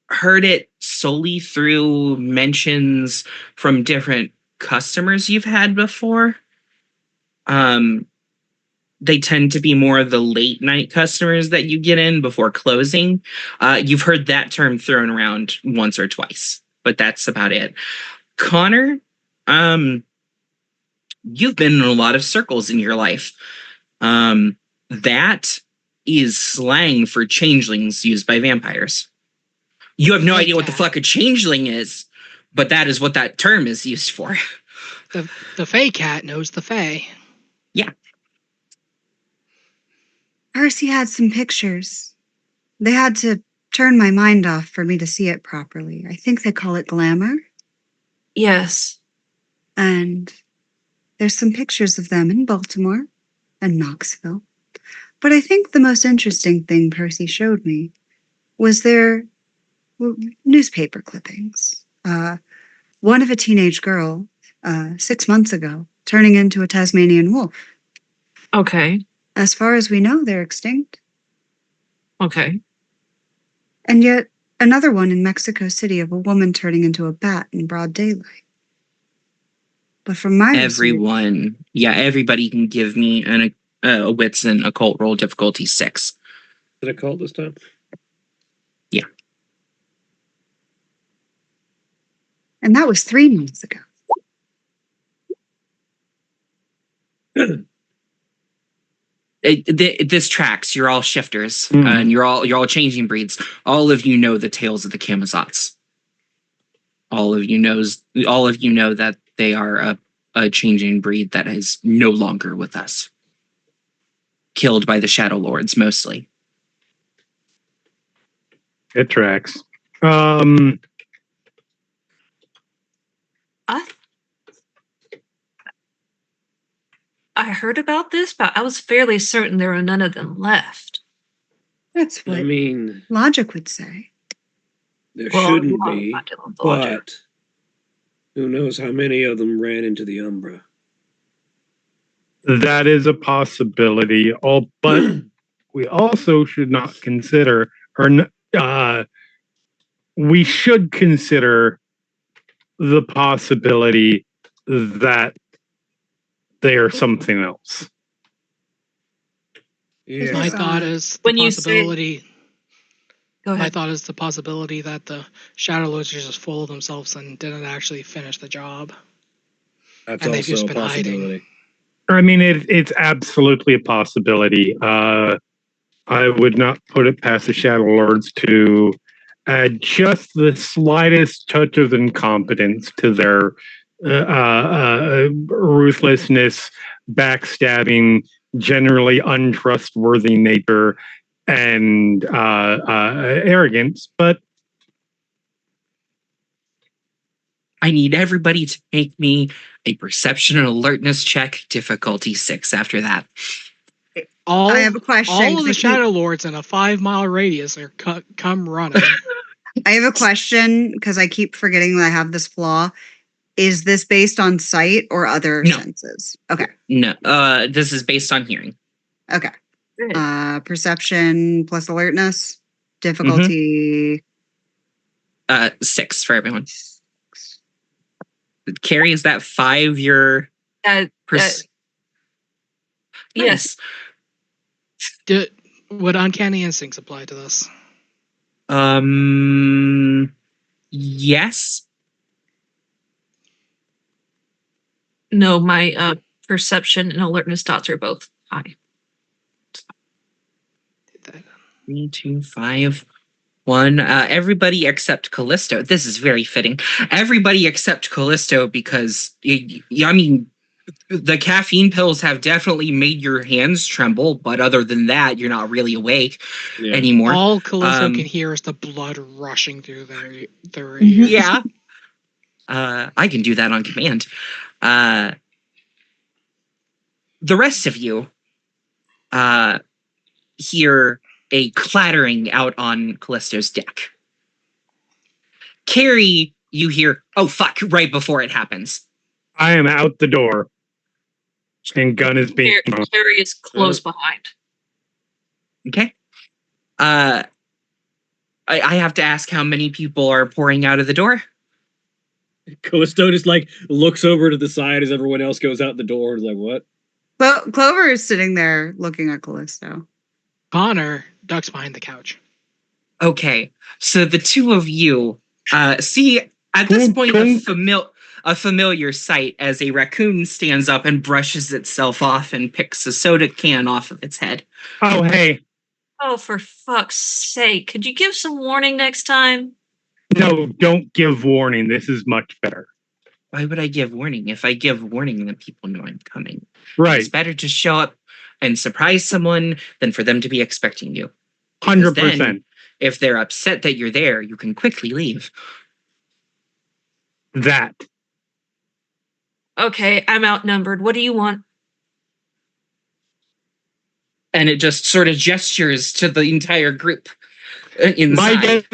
heard it solely through mentions from different customers you've had before. They tend to be more of the late night customers that you get in before closing. You've heard that term thrown around once or twice, but that's about it. Connor, you've been in a lot of circles in your life. That is slang for changelings used by vampires. You have no idea what the fuck a changeling is, but that is what that term is used for. The Fae cat knows the Fae. Yeah. Percy had some pictures. They had to turn my mind off for me to see it properly. I think they call it glamour. yes. And there's some pictures of them in Baltimore and Knoxville. But I think the most interesting thing Percy showed me was their newspaper clippings. One of a teenage girl 6 months ago turning into a Tasmanian wolf. Okay. As far as we know, they're extinct. Okay. And yet another one in Mexico City of a woman turning into a bat in broad daylight. But from my everybody can give me a wits and occult roll difficulty 6. Is it a cult this time? Yeah. And that was 3 months ago. This tracks. You're all shifters, and you're all changing breeds. All of you know the tales of the Camazotz. All of you know that they are a changing breed that is no longer with us. Killed by the Shadow Lords, mostly. It tracks. I heard about this, but I was fairly certain there were none of them left. That's what I mean, logic would say. there Well, shouldn't well, be, not dealing with logic. but who knows how many of them ran into the Umbra? That is a possibility. But we also should not consider, we should consider the possibility that they are something else. Yeah. My thought is the When you say- possibility. Go My ahead. thought is the possibility that the Shadow Lords are just full of themselves and didn't actually finish the job. That's And they've also just a been hiding. possibility. I mean, it's absolutely a possibility. I would not put it past the Shadow Lords to add just the slightest touch of incompetence to their ruthlessness, backstabbing, generally untrustworthy nature, and arrogance. But I need everybody to make me a perception and alertness check, difficulty 6 after that. I have a question. All of the Shadow Lords in a 5-mile radius are come running. I have a question because I keep forgetting that I have this flaw. Is this based on sight or other No. senses? Okay. No, this is based on hearing. Okay. Good. Perception plus alertness. Difficulty. 6 for everyone. Carrie, is that 5 your Yes. Would uncanny instincts apply to this? Yes. No, my perception and alertness dots are both high. 3, 2, 5, 1. Everybody except Callisto. This is very fitting. Everybody except Callisto because, I mean, the caffeine pills have definitely made your hands tremble, but other than that, you're not really awake anymore. All Callisto can hear is the blood rushing through their ears. Yeah. I can do that on command. The rest of you hear a clattering out on Callisto's deck. Carrie, you hear, oh fuck, right before it happens. I am out the door. And gun is being Carrie is close behind. Okay. I have to ask how many people are pouring out of the door. Callisto just like looks over to the side as everyone else goes out the door and is like, what? Well, Clover is sitting there looking at Callisto. Connor ducks behind the couch. Okay, so the two of you see at this point a familiar sight as a raccoon stands up and brushes itself off and picks a soda can off of its head. Oh, hey. Oh, for fuck's sake. Could you give some warning next time? No, don't give warning. This is much better. Why would I give warning? If I give warning, then people know I'm coming. Right. It's better to show up and surprise someone than for them to be expecting you. 100%. If they're upset that you're there, you can quickly leave. That. Okay, I'm outnumbered. What do you want? And it just sort of gestures to the entire group inside.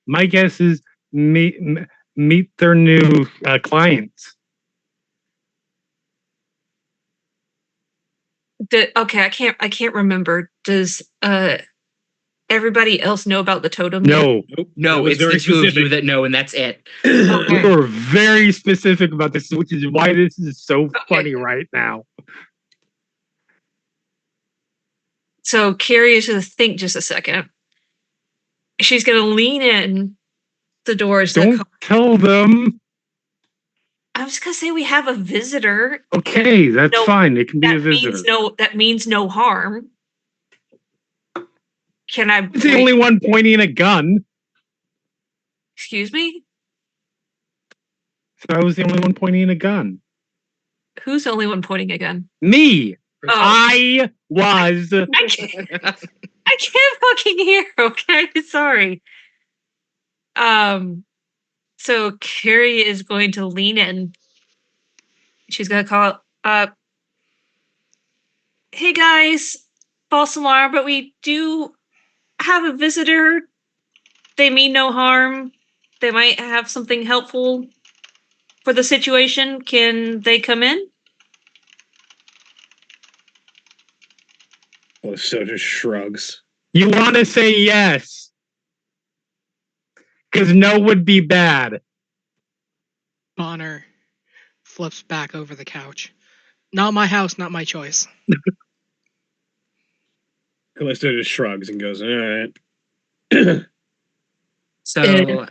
My guess is meet their new clients. Okay, I can't remember. Does everybody else know about the totem? No. No, it's the two of you that know, and that's it. We were very specific about this, which is why this is so funny right now. So Carrie is going to think just a second. She's going to lean in the doors. Don't tell them. I was going to say we have a visitor. Okay, that's fine. It can be a visitor. That means no harm. Can I? It's the only one pointing a gun. Excuse me? So I was the only one pointing a gun. Who's the only one pointing a gun? Me. Oh. I was. I can't fucking hear. Okay, sorry. So Carrie is going to lean in. She's gonna call up. Hey guys, false alarm, but we do have a visitor. They mean no harm. They might have something helpful for the situation. Can they come in? So just shrugs. You want to say yes. Because no would be bad. Connor flips back over the couch. Not my house, not my choice. Callisto just shrugs and goes, all right. So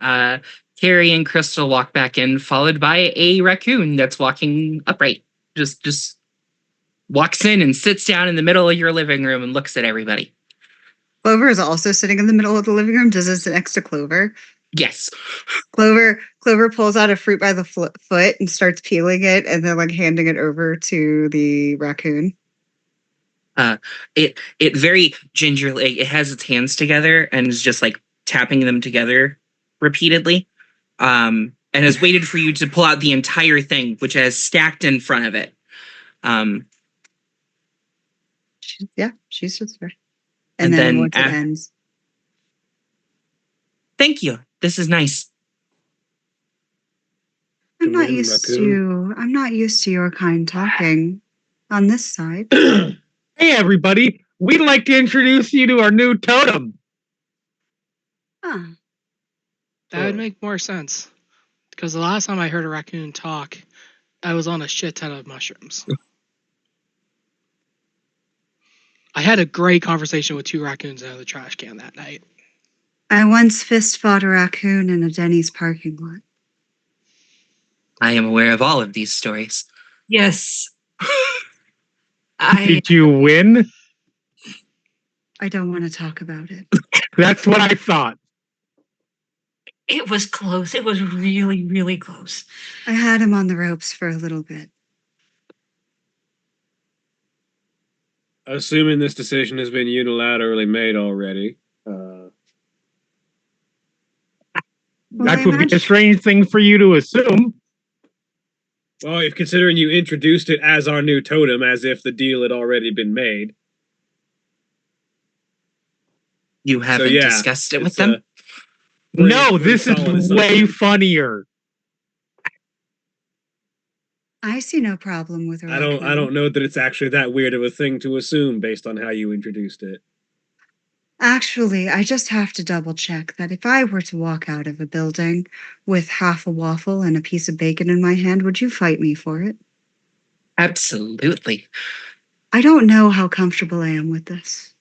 Carrie and Crystal walk back in, followed by a raccoon that's walking upright. Just walks in and sits down in the middle of your living room and looks at everybody. Clover is also sitting in the middle of the living room. Does it sit next to Clover? Yes. Clover pulls out a fruit by the foot and starts peeling it and then like handing it over to the raccoon. It very gingerly, it has its hands together and is just like tapping them together repeatedly. And has waited for you to pull out the entire thing, which has stacked in front of it. She's just there. And then once it ends. Thank you. This is nice. I'm not used to your kind talking on this side. Hey everybody, we'd like to introduce you to our new totem. Huh. That would make more sense. Because the last time I heard a raccoon talk, I was on a shit ton of mushrooms. I had a great conversation with two raccoons out of the trash can that night. I once fist fought a raccoon in a Denny's parking lot. I am aware of all of these stories. Yes. I Did you win? I don't want to talk about it. That's what I thought. it was close. It was really, really close. I had him on the ropes for a little bit. Assuming this decision has been unilaterally made already, That would be a strange thing for you to assume. well, if considering you introduced it as our new totem, as if the deal had already been made. You haven't yeah, discussed it with it's, them? No, pretty this is solid way assumption. funnier. I see no problem with a I raccoon. don't know that it's actually that weird of a thing to assume based on how you introduced it. Actually, I just have to double check that if I were to walk out of a building with half a waffle and a piece of bacon in my hand, would you fight me for it? Absolutely. I don't know how comfortable I am with this.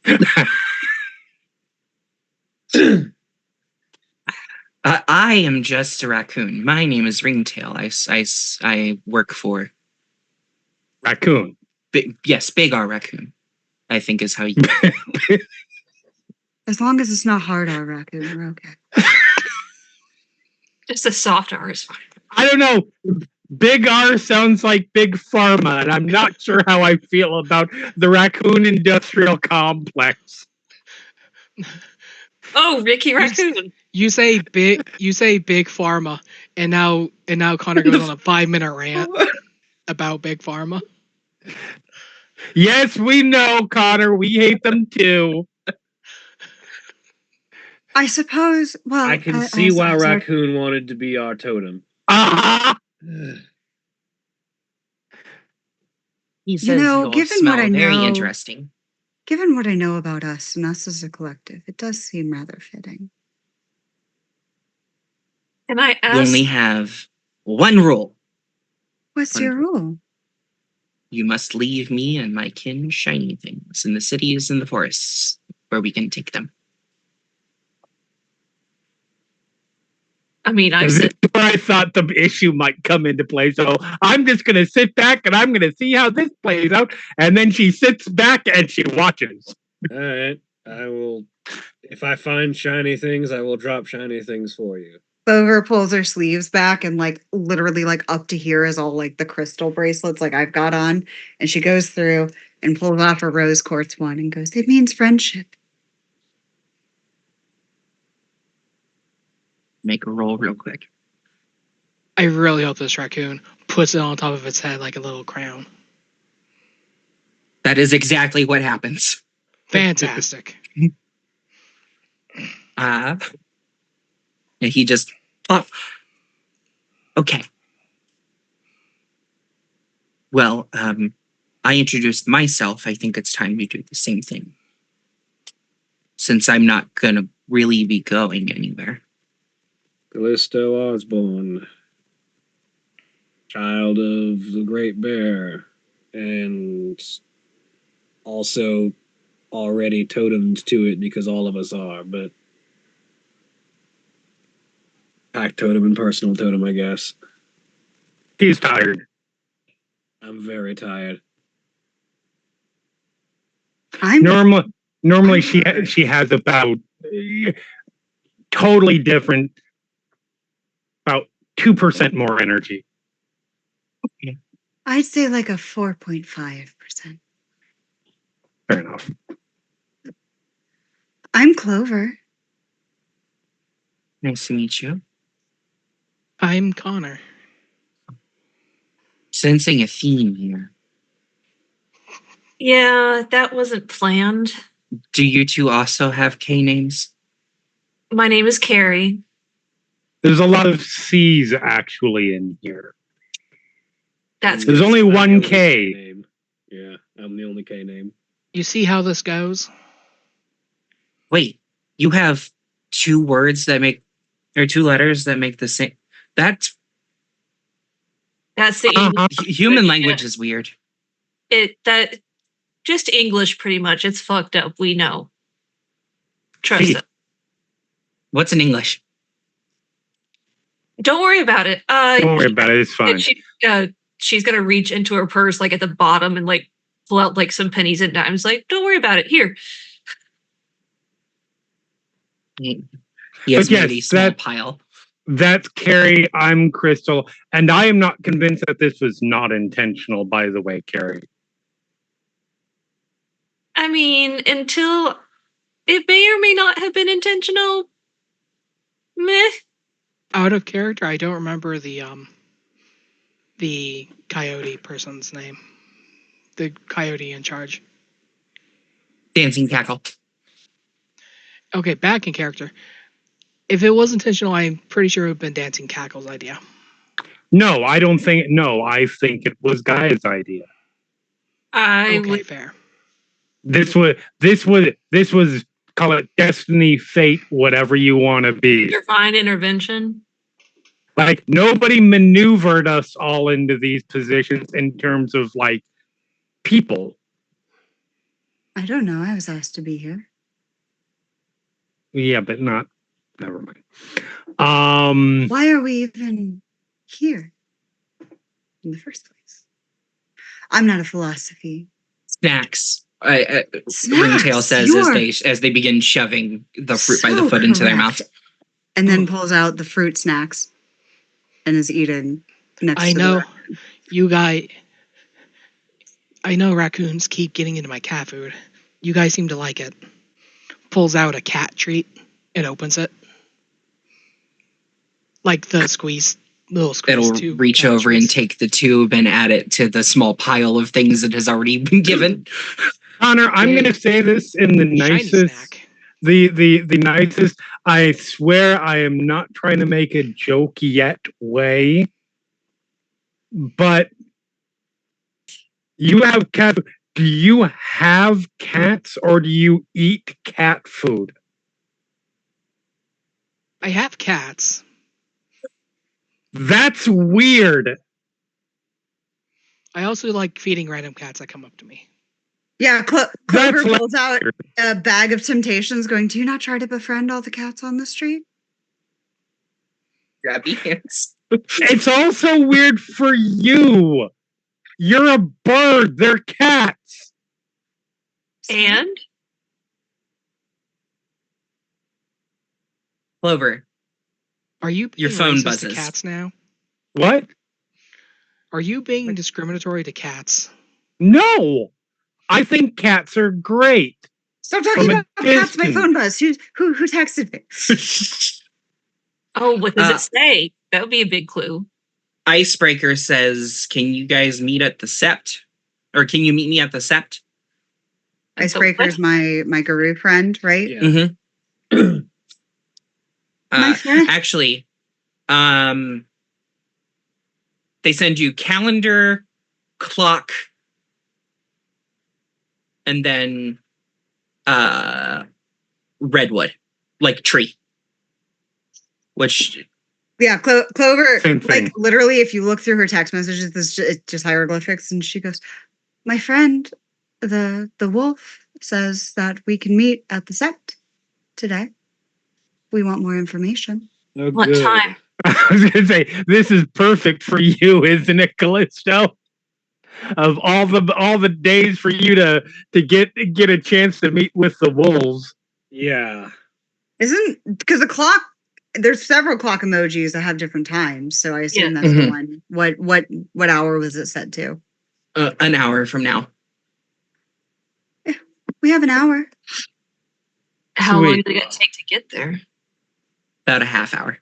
I am just a raccoon. My name is Ringtail. I work for... Raccoon. Big R Raccoon, I think is how you... As long as it's not hard R raccoon, we're okay. Just a soft R is fine. I don't know. Big R sounds like Big Pharma, and I'm not sure how I feel about the raccoon industrial complex. Oh, Ricky Raccoon. You say big pharma, and now Connor goes on a 5-minute rant about big pharma. Yes, we know, Connor. We hate them too. I suppose, well... I can see why Raccoon wanted to be our totem. He says know, you'll given smell what I very know- interesting. Given what I know about us and us as a collective, it does seem rather fitting. Can I You ask? only have one rule. What's your rule? You must leave me and my kin shiny things in the cities and the forests where we can take them. I mean, I This is said, where I thought the issue might come into play. So I'm just going to sit back and I'm going to see how this plays out. And then she sits back and she watches. All right, I will. If I find shiny things, I will drop shiny things for you. Clover pulls her sleeves back and literally up to here is all the crystal bracelets I've got on. And she goes through and pulls off a rose quartz one and goes, "It means friendship." Make a roll real quick. I really hope this raccoon puts it on top of its head like a little crown. That is exactly what happens. Fantastic. And he just plop. Okay. Well, I introduced myself. I think it's time you do the same thing. Since I'm not gonna really be going anywhere. Callisto Osborne, child of the Great Bear, and also already totemed to it because all of us are, but pack totem and personal totem, I guess. He's tired. I'm very tired. Normally she has about totally different, about 2% more energy. I'd say a 4.5%. Fair enough. I'm Clover. Nice to meet you. I'm Connor. Sensing a theme here. yeah, that wasn't planned. Do you two also have K names? My name is Carrie. There's a lot of C's actually in here. That's There's only I'm the one only K. name. Yeah, I'm the only K name. You see how this goes? Wait, you have two words that make, or two letters that make the same. That's the English. Human language is weird. That just English pretty much. It's fucked up. We know. Trust Hey. us. What's in English? Don't worry about it. Don't worry about it. It's fine. And she's gonna reach into her purse, like at the bottom, and like pull out like some pennies and dimes. Like, don't worry about it. Here. He has But yes, made a small pile. That's Carrie. I'm Crystal, and I am not convinced that this was not intentional. By the way, Carrie. I mean, until it may or may not have been intentional. Meh. Out of character, I don't remember the coyote person's name. The coyote in charge. Dancing Cackle. Okay, back in character. If it was intentional, I'm pretty sure it would have been Dancing Cackle's idea. No, I don't think. No, I think it was Guy's idea. Okay, fair. This was call it destiny, fate, whatever you want to be. Divine intervention. Like nobody maneuvered us all into these positions in terms of like people. I don't know. I was asked to be here. Yeah, but not. Never mind. Why are we even here in the first place? I'm not a philosophy. Snacks. Snacks, Ringtail says as they begin shoving the fruit by the foot into their mouth. And then pulls out the fruit snacks and is eating next to I know the you guys. I know raccoons keep getting into my cat food. You guys seem to like it. Pulls out a cat treat and opens it. Like the little squeeze It'll tube reach cat over and treats. take the tube and add it to the small pile of things that has already been given. Connor, I'm going to say this in the Shiny nicest, snack. the nicest. I swear I am not trying to make a joke yet way, but you have cat. Do you have cats or do you eat cat food? I have cats. That's weird. I also like feeding random cats that come up to me. Yeah, Clover That's pulls out a bag of temptations going, do you not try to befriend all the cats on the street? Grabby hands. It's also weird for you. You're a bird. They're cats. And Clover. Are you being Your phone racist buzzes. to cats now? What? Are you being discriminatory to cats? No. I think cats are great. Stop talking From a about cats. My distance. phone buzz. Who texted me? oh, what does it say? That would be a big clue. Icebreaker says, can you guys meet at the Sept? Or can you meet me at the Sept? Icebreaker's my guru friend, right? Yeah. Mm-hmm. My friend. Actually, they send you calendar, clock, and then redwood, like tree. Which Yeah, Clover. Same thing. Like literally, if you look through her text messages, it's just hieroglyphics, and she goes, "My friend, the wolf, says that we can meet at the Sept today. We want more information." Oh, What good. time? I was gonna say this is perfect for you, isn't it, Callisto? Of all the days for you to get a chance to meet with the wolves. Yeah. Isn't because the clock? There's several clock emojis that have different times, so I assume Yeah. that's the Mhm. one. What hour was it set to? an hour from now. We have an hour. How long Sweet. did it take to get there? About a half hour.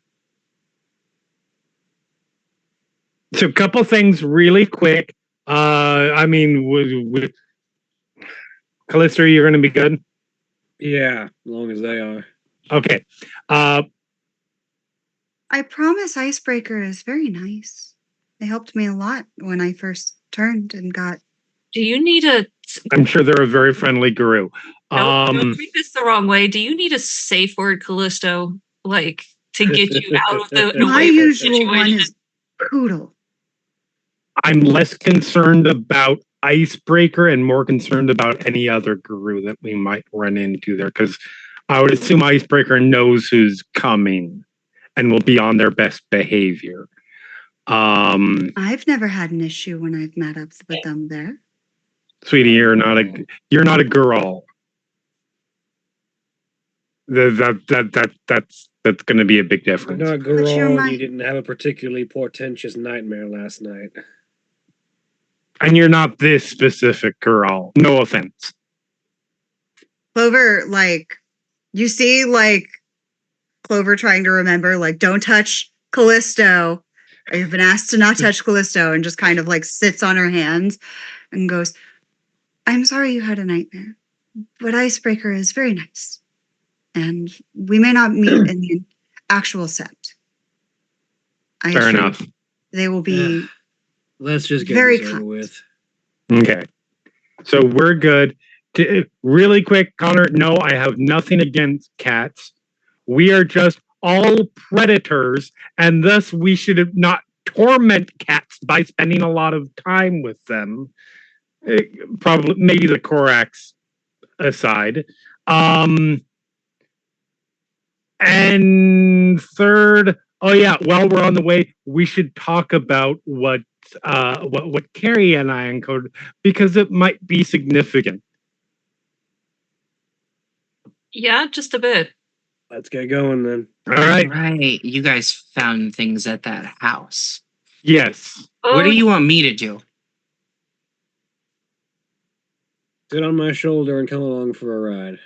So, a couple things really quick. I mean, with Callisto, you're gonna be good. Yeah. As long as they are. Okay. I promise Icebreaker is very nice. They helped me a lot when I first turned and got. Do you need a I'm sure they're a very friendly guru. don't read this the wrong way? Do you need a safe word, Callisto, like to get you out of the My away from the usual one situation? is poodle. I'm less concerned about Icebreaker and more concerned about any other guru that we might run into there because I would assume Icebreaker knows who's coming and will be on their best behavior. I've never had an issue when I've met up with them there. Sweetie, you're not a girl. That's going to be a big You're difference. not But you're girl, my- you didn't have a particularly portentous nightmare last night. And you're not this specific girl. No offense. Clover, like, you see, like, Clover trying to remember, like, don't touch Callisto. I've been asked to not touch Callisto, and just kind of like sits on her hands and goes, I'm sorry you had a nightmare, but Icebreaker is very nice. And we may not meet in the actual set. I Fair assure you, enough. they will be Let's just get very this over kind. with. Okay. So we're good. Really quick, Connor, no, I have nothing against cats. We are just all predators, and thus we should not torment cats by spending a lot of time with them. Probably, maybe the Korax aside. And third, oh yeah, while we're on the way, we should talk about what Carrie and I encoded, because it might be significant. Yeah, just a bit. Let's get going then. All right. Right. You guys found things at that house. Yes. What do Oh, you want me to do? Sit on my shoulder and come along for a ride.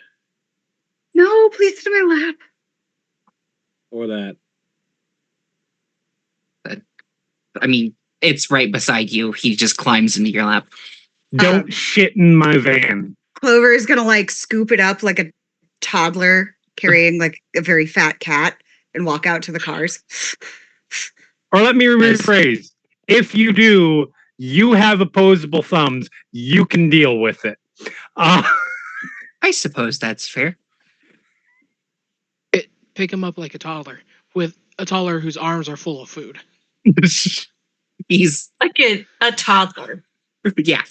No, please sit in my lap. Or that. I mean, it's right beside you. He just climbs into your lap. Don't shit in my van. Clover is gonna like scoop it up like a toddler carrying like a very fat cat and walk out to the cars. Or let me Nice. rephrase. If you do, you have opposable thumbs. You can deal with it. I suppose that's fair. Pick him up like a toddler, with a toddler whose arms are full of food. He's like a toddler. yeah.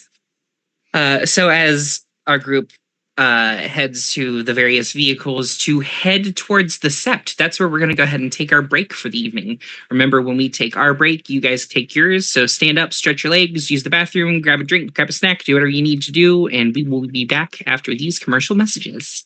So as our group heads to the various vehicles to head towards the sept, that's where we're going to go ahead and take our break for the evening. Remember, when we take our break, you guys take yours. So stand up, stretch your legs, use the bathroom, grab a drink, grab a snack, do whatever you need to do, and we will be back after these commercial messages.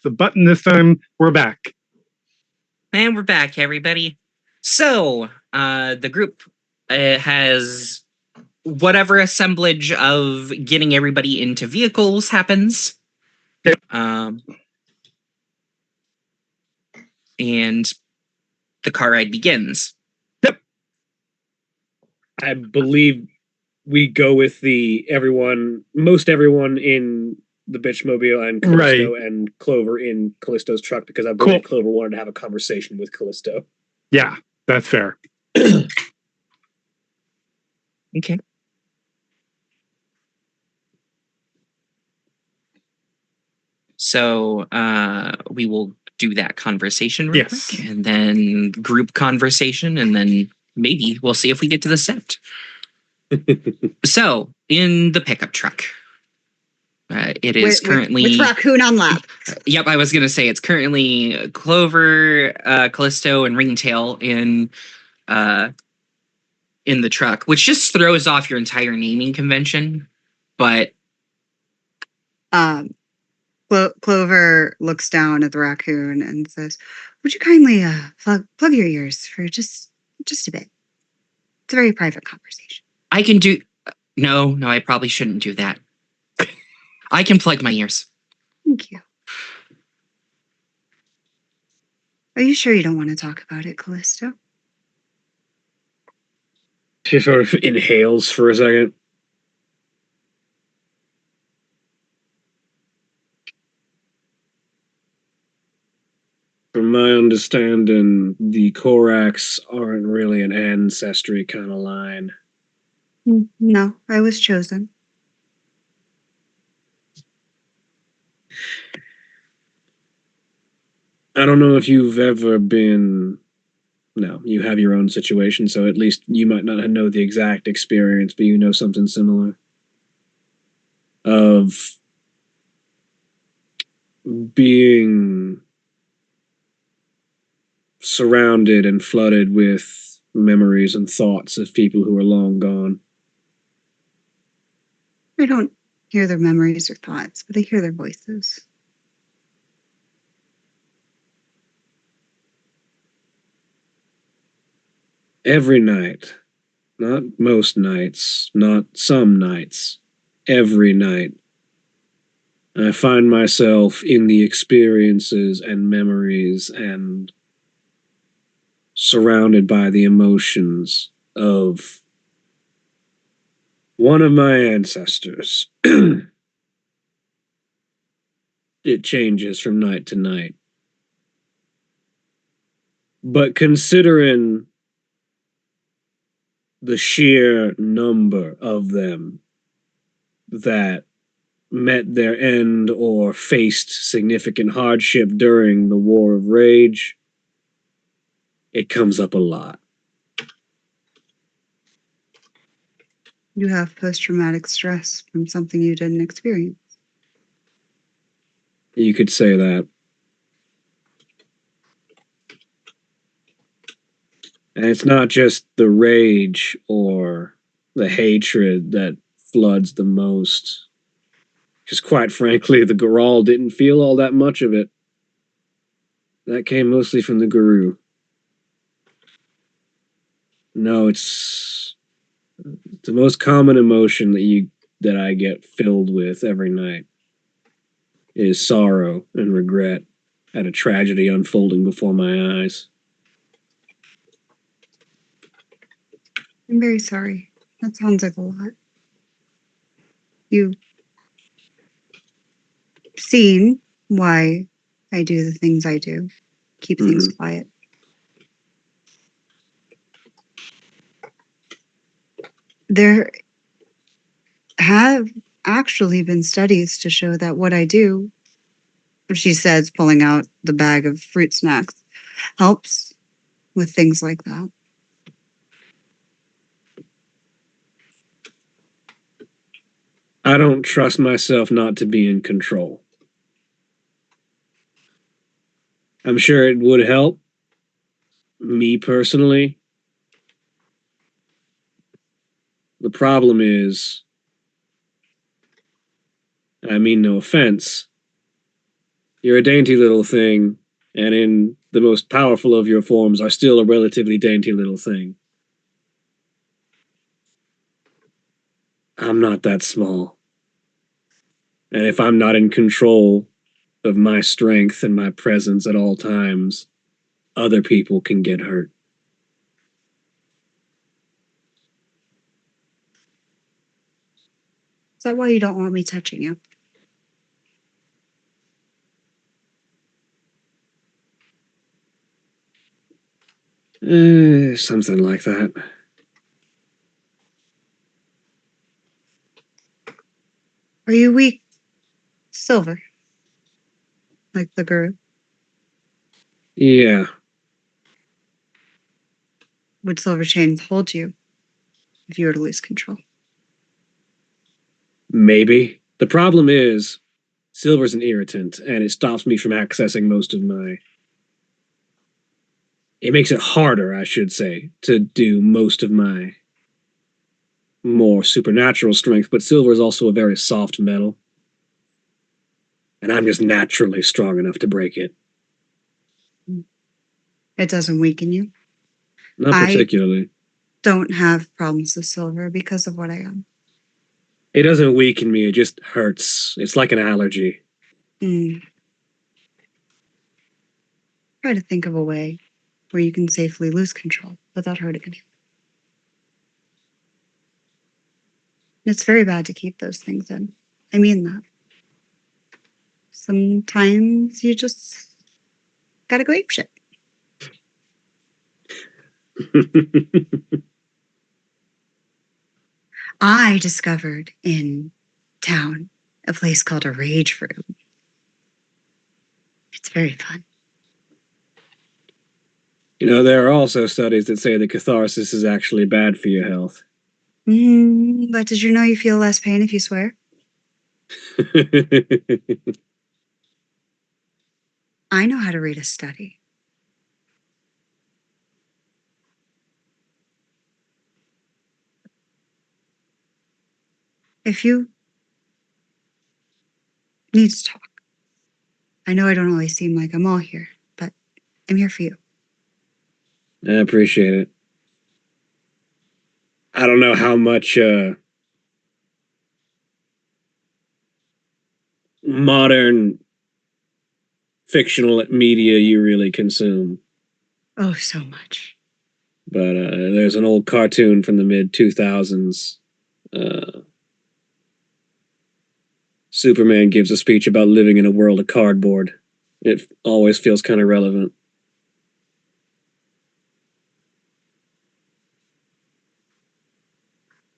the button this time. We're back. And we're back, everybody. So, the group has whatever assemblage of getting everybody into vehicles happens. Yep. And the car ride begins. I believe we go with most everyone in the Bitchmobile and Callisto and Clover in Callisto's truck because I believe Clover wanted to have a conversation with Callisto. Yeah, that's fair. Okay. So we will do that conversation real quick, and then group conversation, and then maybe we'll see if we get to the set. So, in the pickup truck, it is currently... With Raccoon on lap. Yep, I was going to say it's currently Clover, Callisto, and Ringtail in the truck, which just throws off your entire naming convention, but... Clover looks down at the raccoon and says, "Would you kindly plug your ears for just a bit? It's a very private conversation." I can do... No, I probably shouldn't do that. I can plug my ears. Thank you. Are you sure you don't want to talk about it, Callisto? She sort of inhales for a second. From my understanding, the Koraks aren't really an ancestry kind of line. No, I was chosen. I don't know if you've ever been... No, you have your own situation, so at least you might not know the exact experience, but you know something similar. Of being surrounded and flooded with memories and thoughts of people who are long gone. I don't hear their memories or thoughts, but I hear their voices. Every night, not most nights, not some nights, every night, I find myself in the experiences and memories and surrounded by the emotions of one of my ancestors. It changes from night to night. But considering the sheer number of them that met their end or faced significant hardship during the War of Rage, it comes up a lot. You have post-traumatic stress from something you didn't experience. You could say that. And it's not just the rage or the hatred that floods the most. Because quite frankly, the Goral didn't feel all that much of it. That came mostly from the Guru. No, it's the most common emotion that I get filled with every night is sorrow and regret at a tragedy unfolding before my eyes. I'm very sorry. That sounds like a lot. You've seen why I do the things I do. Keep things quiet. There have actually been studies to show that what I do, she says, pulling out the bag of fruit snacks, helps with things like that. I don't trust myself not to be in control. I'm sure it would help me personally. The problem is, I mean no offense, You're a dainty little thing, and in the most powerful of your forms are still a relatively dainty little thing. I'm not that small. And if I'm not in control of my strength and my presence at all times, other people can get hurt. Is that why you don't want me touching you? Something like that. Are you weak? Silver. Like the guru. Yeah, Would silver chains hold you if you were to lose control? maybe. The problem is, silver's an irritant, and it stops me from accessing most of my. It makes it harder, I should say, to do most of my more supernatural strength, but silver is also a very soft metal. And I'm just naturally strong enough to break it. It doesn't weaken you. Not particularly. Don't have problems with silver because of what I am. It doesn't weaken me, it just hurts. It's like an allergy. Mm. Try to think of a way where you can safely lose control without hurting anyone. It's very bad to keep those things in. I mean that. Sometimes you just gotta go ape shit. I discovered in town a place called a rage room. It's very fun. You know, there are also studies that say that catharsis is actually bad for your health. But did you know you feel less pain if you swear? I know how to read a study. If you need to talk, I know I don't always seem like I'm all here, but I'm here for you. I appreciate it. I don't know how much modern fictional media you really consume. Oh, so much. But there's an old cartoon from the mid 2000s. Superman gives a speech about living in a world of cardboard. It always feels kind of relevant.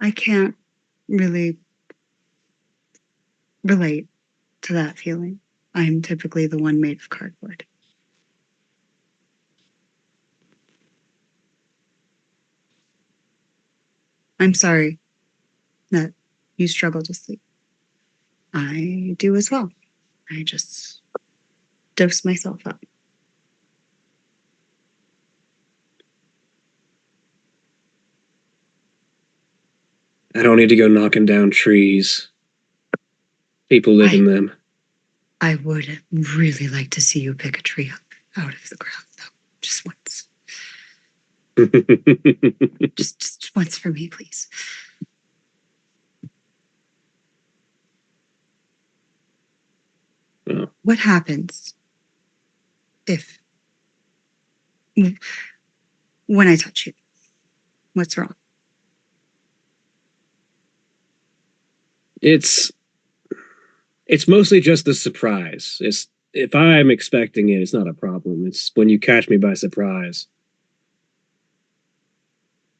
I can't really relate to that feeling. I'm typically the one made of cardboard. I'm sorry that you struggle to sleep. I do as well. I just dose myself up. I don't need to go knocking down trees. People live in them. I would really like to see you pick a tree up out of the ground, though. Just once. Just once for me, please. Oh. What happens if when I touch you? What's wrong? It's mostly just the surprise. It's if I'm expecting it, it's not a problem. It's when you catch me by surprise.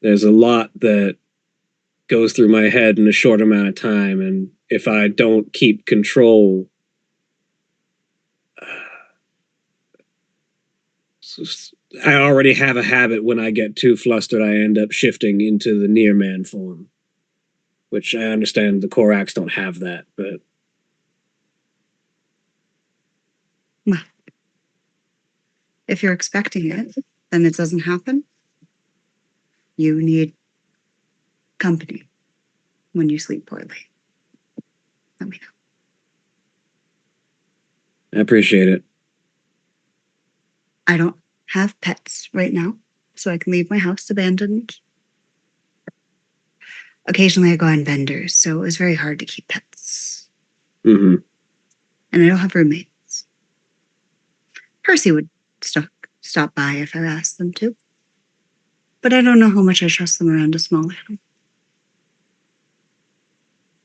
There's a lot that goes through my head in a short amount of time, and if I don't keep control, I already have a habit when I get too flustered, I end up shifting into the near man form, which I understand the Koraks don't have that, but Well, if you're expecting it, then it doesn't happen. You need company when you sleep poorly. Let me I appreciate it. I don't have pets right now, so I can leave my house abandoned. Occasionally I go on vendors, so it was very hard to keep pets. Mm-hmm. And I don't have roommates. Percy would stop by if I asked them to. But I don't know how much I trust them around a small animal.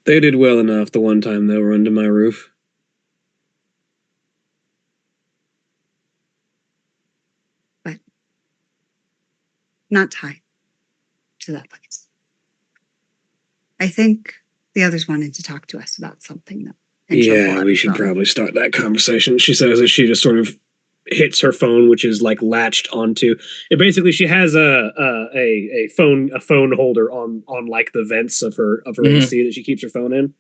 They did well enough the one time they were under my roof. But not tied to that place. I think the others wanted to talk to us about something, though. Yeah, we should probably start that conversation. She says that she just sort of hits her phone, which is like latched onto it. Basically, she has a phone holder on like the vents of her AC that she keeps her phone in.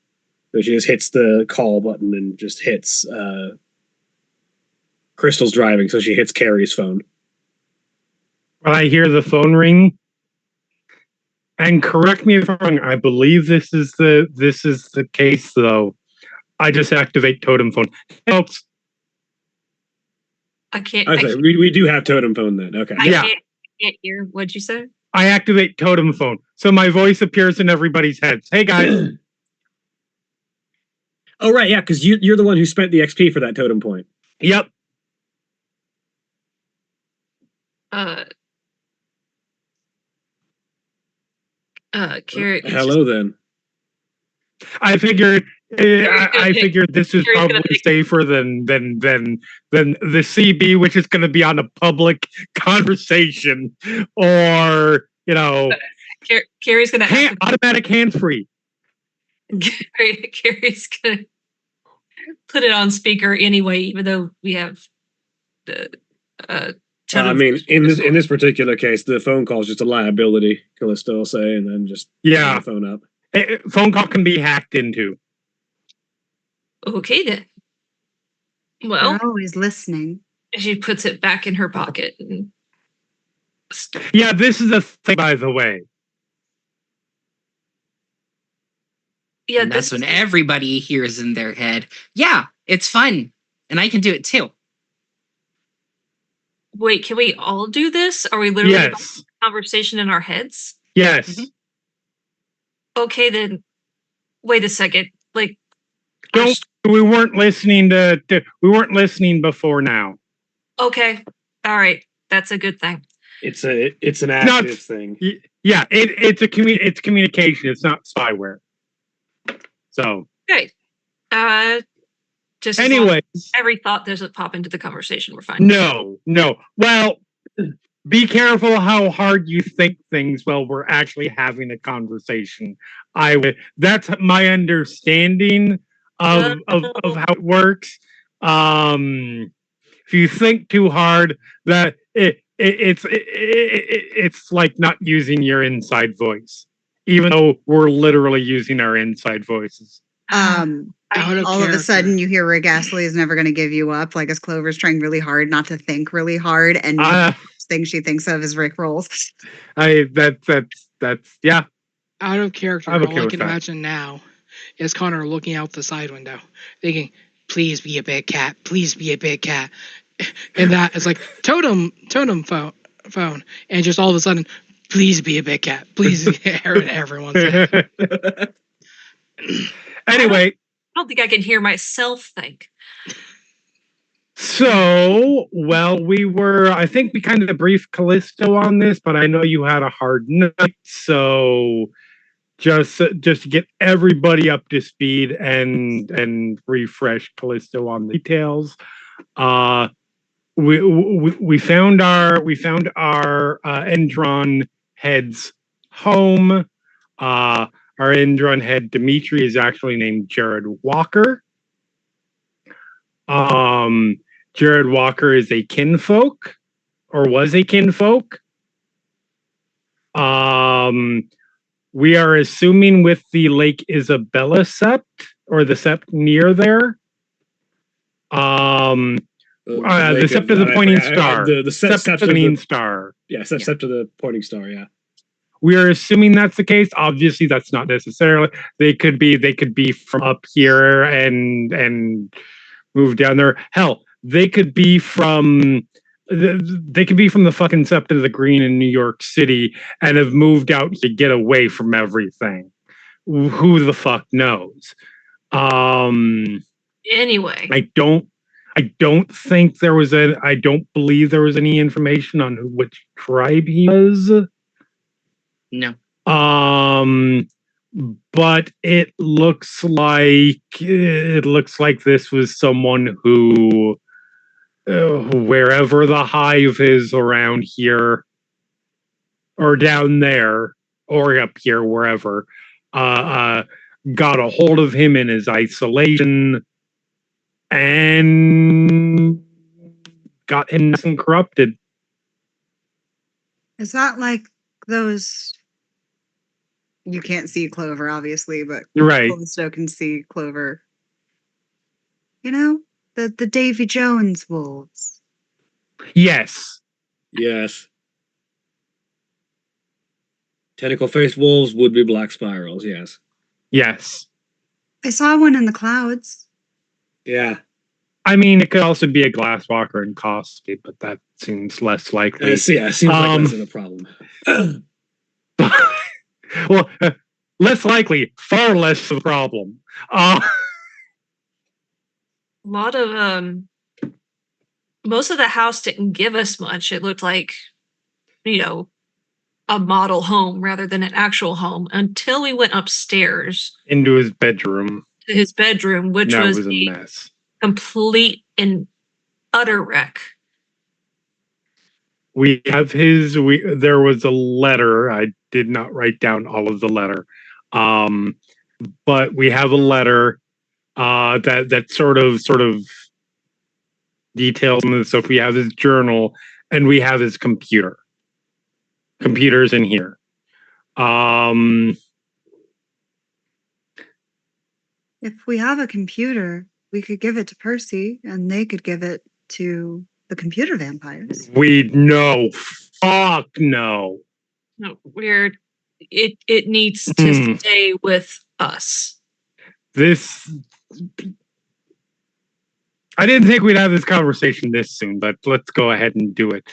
So she just hits the call button and just hits Crystal's driving, so she hits Carrie's phone. I hear the phone ring. And correct me if I'm wrong, I believe this is the case though. I just activate totem phone. Helps. I can't. We do have totem phone then. Okay. I can't hear. What'd you say? I activate totem phone, so my voice appears in everybody's heads. Hey guys. Oh right, yeah, because you're the one who spent the XP for that totem point. Yep. Carrie. Hello then. I figured this is probably safer than the CB, which is going to be on a public conversation, or Carrie's going to automatic hands free. Carrie's going to put it on speaker anyway, even though we have the. I mean, in this particular case, the phone call is just a liability. Callisto will say, and then just turn the phone up. Phone call can be hacked into. Okay then. Well, they're always listening. She puts it back in her pocket. Yeah, this is a thing, by the way. Yeah, and that's when everybody hears in their head, yeah, it's fun, and I can do it too. Wait, can we all do this? Are we literally having a conversation in our heads? Yes. Mm-hmm. Okay, then. Wait a second. Like, we weren't listening we weren't listening before now. Okay, all right, that's a good thing. It's an active thing. Yeah, it's communication. It's not spyware. So. Great. Just anyways, every thought doesn't pop into the conversation. We're fine. No. Well, be careful how hard you think things while we're actually having a conversation. That's my understanding of how it works. If you think too hard, that it's like not using your inside voice, even though we're literally using our inside voices. All of a sudden you hear Rick Astley is never going to give you up, like as Clover's trying really hard not to think really hard, and the thing she thinks of is Rick rolls. That's yeah. Out of character, all I can imagine now is Connor looking out the side window, thinking, "Please be a big cat, please be a big cat," and that is like totem phone, and just all of a sudden, "Please be a big cat, please." Everyone's anyway. I don't think I can hear myself think. So, well, I think we kind of briefed Callisto on this, but I know you had a hard night. So just to get everybody up to speed and refresh Callisto on the details. We found our Endron head's home. Our Endron head, Dimitri, is actually named Jared Walker. Jared Walker is a kinfolk, or was a kinfolk. We are assuming with the Lake Isabella sept, or the sept near there. The sept of the pointing star. The sept of the pointing star. Yeah, sept of the pointing star, yeah. We are assuming that's the case. Obviously, that's not necessarily. They could be from up here and moved down there. Hell, they could be from the fucking Sept of the Green in New York City and have moved out to get away from everything. Who the fuck knows? Anyway, I don't believe there was any information on which tribe he was. No. But it looks like this was someone who, wherever the hive is around here, or down there, or up here, wherever, got a hold of him in his isolation and got him nice and corrupted. Is that like those? You can't see Clover, obviously, but Right. Callisto can see Clover. You know, the Davy Jones wolves. Yes. Yes. Tentacle-faced wolves would be black spirals, yes. Yes. I saw one in the clouds. Yeah. I mean, it could also be a glasswalker in Cosby, but that seems less likely. It seems like less of a problem. Well, less likely, far less of a problem. a lot of most of the house didn't give us much. It looked like, a model home rather than an actual home until we went upstairs into his bedroom. to his bedroom, which That was was a a mess. complete and utter wreck. We have there was a letter. I did not write down all of the letter. But we have a letter that sort of details some of the stuff. We have his journal and we have his computer. Computer's in here. If we have a computer, we could give it to Percy, and they could give it to the computer vampires. No. Fuck no. No, it needs to stay with us. I didn't think we'd have this conversation this soon, but let's go ahead and do it.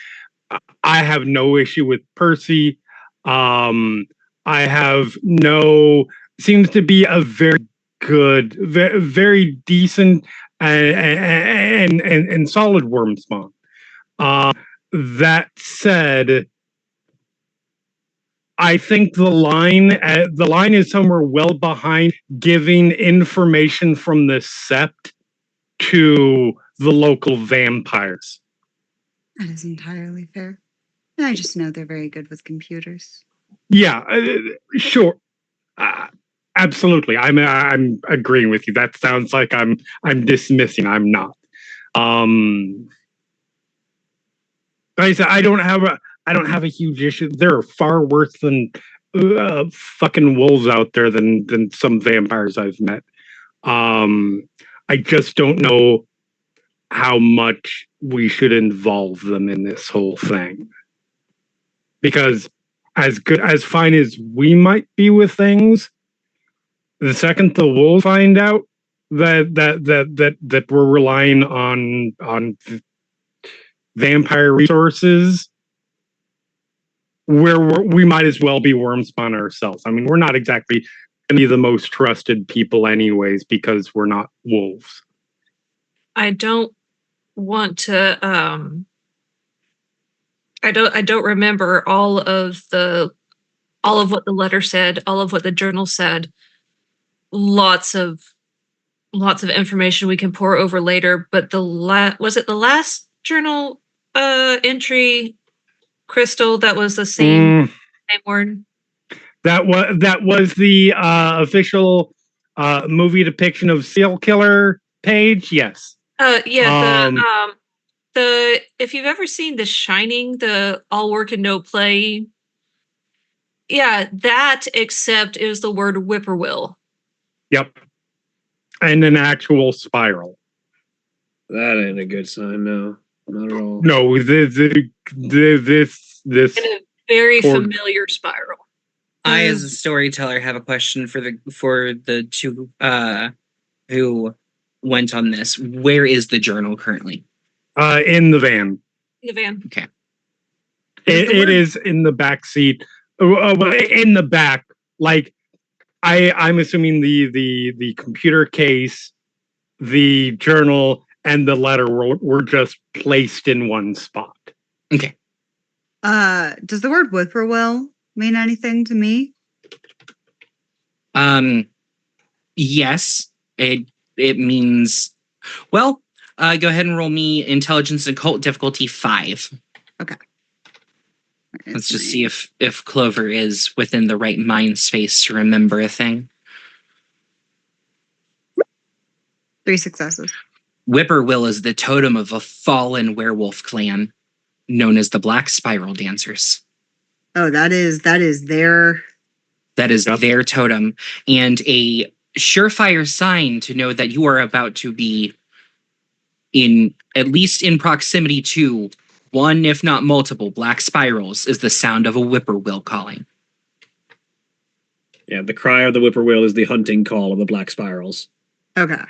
I have no issue with Percy. I have seems to be a very good, very decent and solid worm spawn. That said, I think the line is somewhere well behind giving information from the Sept to the local vampires. That is entirely fair. I just know they're very good with computers. Yeah, sure. Absolutely. I'm agreeing with you. That sounds like I'm dismissing. I'm not. Like I said, I don't have a huge issue. There are far worse than fucking wolves out there than some vampires I've met. I just don't know how much we should involve them in this whole thing. Because as fine as we might be with things, the second the wolves find out that we're relying on vampire resources, we might as well be worm spawn ourselves. I mean, we're not exactly any of the most trusted people anyways, because we're not wolves. I don't want to I don't remember all of what the letter said, all of what the journal said. Lots of information we can pour over later, but was it the last journal entry, Crystal, that was the same word? That was the official movie depiction of serial killer page. Yes. Yeah. The if you've ever seen The Shining, the all work and no play. Yeah, that, except it was the word whippoorwill. Yep. And an actual spiral. That ain't a good sign, no. Not at all. No, this in a very familiar spiral. I, as a storyteller, have a question for the two who went on this. Where is the journal currently? In the van. In the van. Okay. It is in the back seat. In the back, like I'm assuming the computer case, the journal, and the letter were just placed in one spot. Okay. Does the word whippoorwill mean anything to me? Yes, it means. Well, go ahead and roll me intelligence and occult difficulty 5. Okay. Let's just see if Clover is within the right mind space to remember a thing. 3 successes. Whippoorwill is the totem of a fallen werewolf clan known as the Black Spiral Dancers. Oh, that is their... That is their totem, and a surefire sign to know that you are about to be at least in proximity to one, if not multiple, black spirals is the sound of a whippoorwill calling. Yeah, the cry of the whippoorwill is the hunting call of the black spirals. Okay.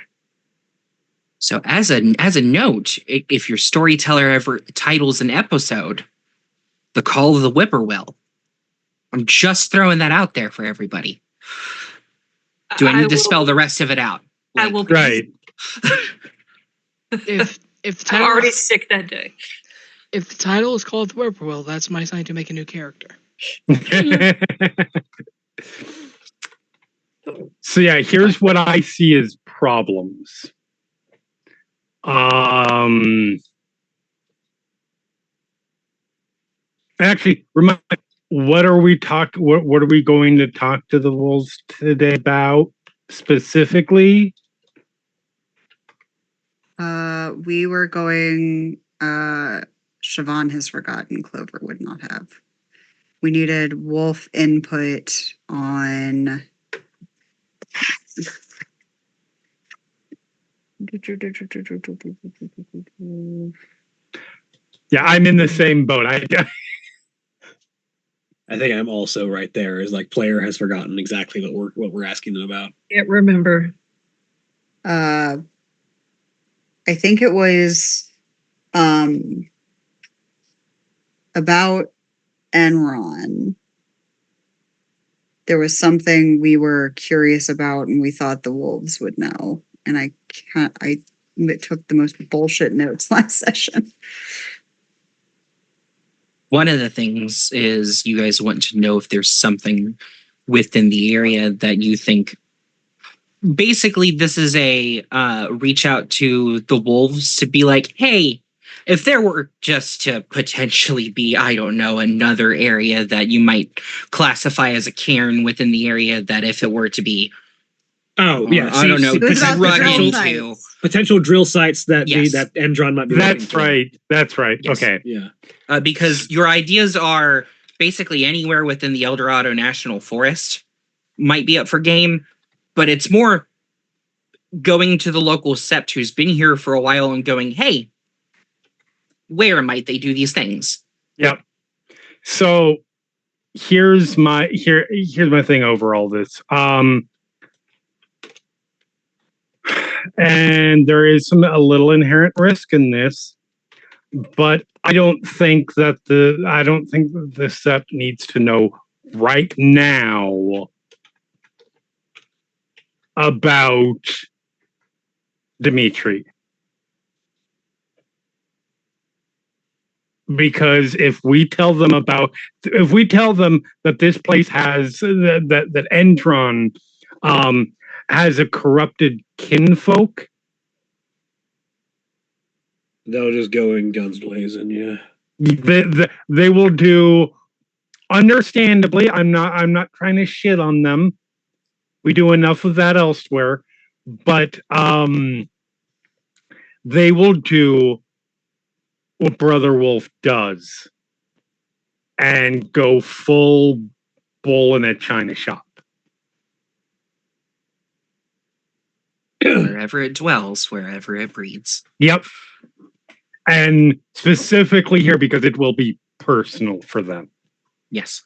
So as a note, if your storyteller ever titles an episode, The Call of the Whippoorwill, I'm just throwing that out there for everybody. Do I need to spell the rest of it out? I will. Right. If the I'm title, already sick that day. if the title is called the Whippoorwill, that's my sign to make a new character. So yeah, here's what I see as problems. Actually, remind. What are we What are we going to talk to the wolves today about specifically? We were going. Siobhan has forgotten. Clover would not have. We needed wolf input on. Yeah, I'm in the same boat. I think I'm also right there. Is like player has forgotten exactly what we're asking them about. Can't remember. I think it was about Enron. There was something we were curious about, and we thought the wolves would know. And I took the most bullshit notes last session. One of the things is you guys want to know if there's something within the area that you think. Basically, this is a reach out to the wolves to be like, hey, if there were just to potentially be, I don't know, another area that you might classify as a cairn within the area, that if it were to be, I don't know, potential drill sites that Yes. that Endron might be. That's right. That's right. Yes. Okay. Yeah. Because your ideas are basically anywhere within the El Dorado National Forest might be up for game, but it's more going to the local sept who's been here for a while and going, hey, where might they do these things? Yep. So here's my thing over all this. And there is a little inherent risk in this, but I don't think that the sept needs to know right now about Dimitri. Because if we tell them that this place has that Entron has a corrupted kinfolk, They'll just go in guns blazing. Yeah. they will do. Understandably, I'm not trying to shit on them. We do enough of that elsewhere, but they will do what Brother Wolf does and go full bull in a china shop. Wherever it dwells, wherever it breeds. Yep. And specifically here because it will be personal for them. Yes.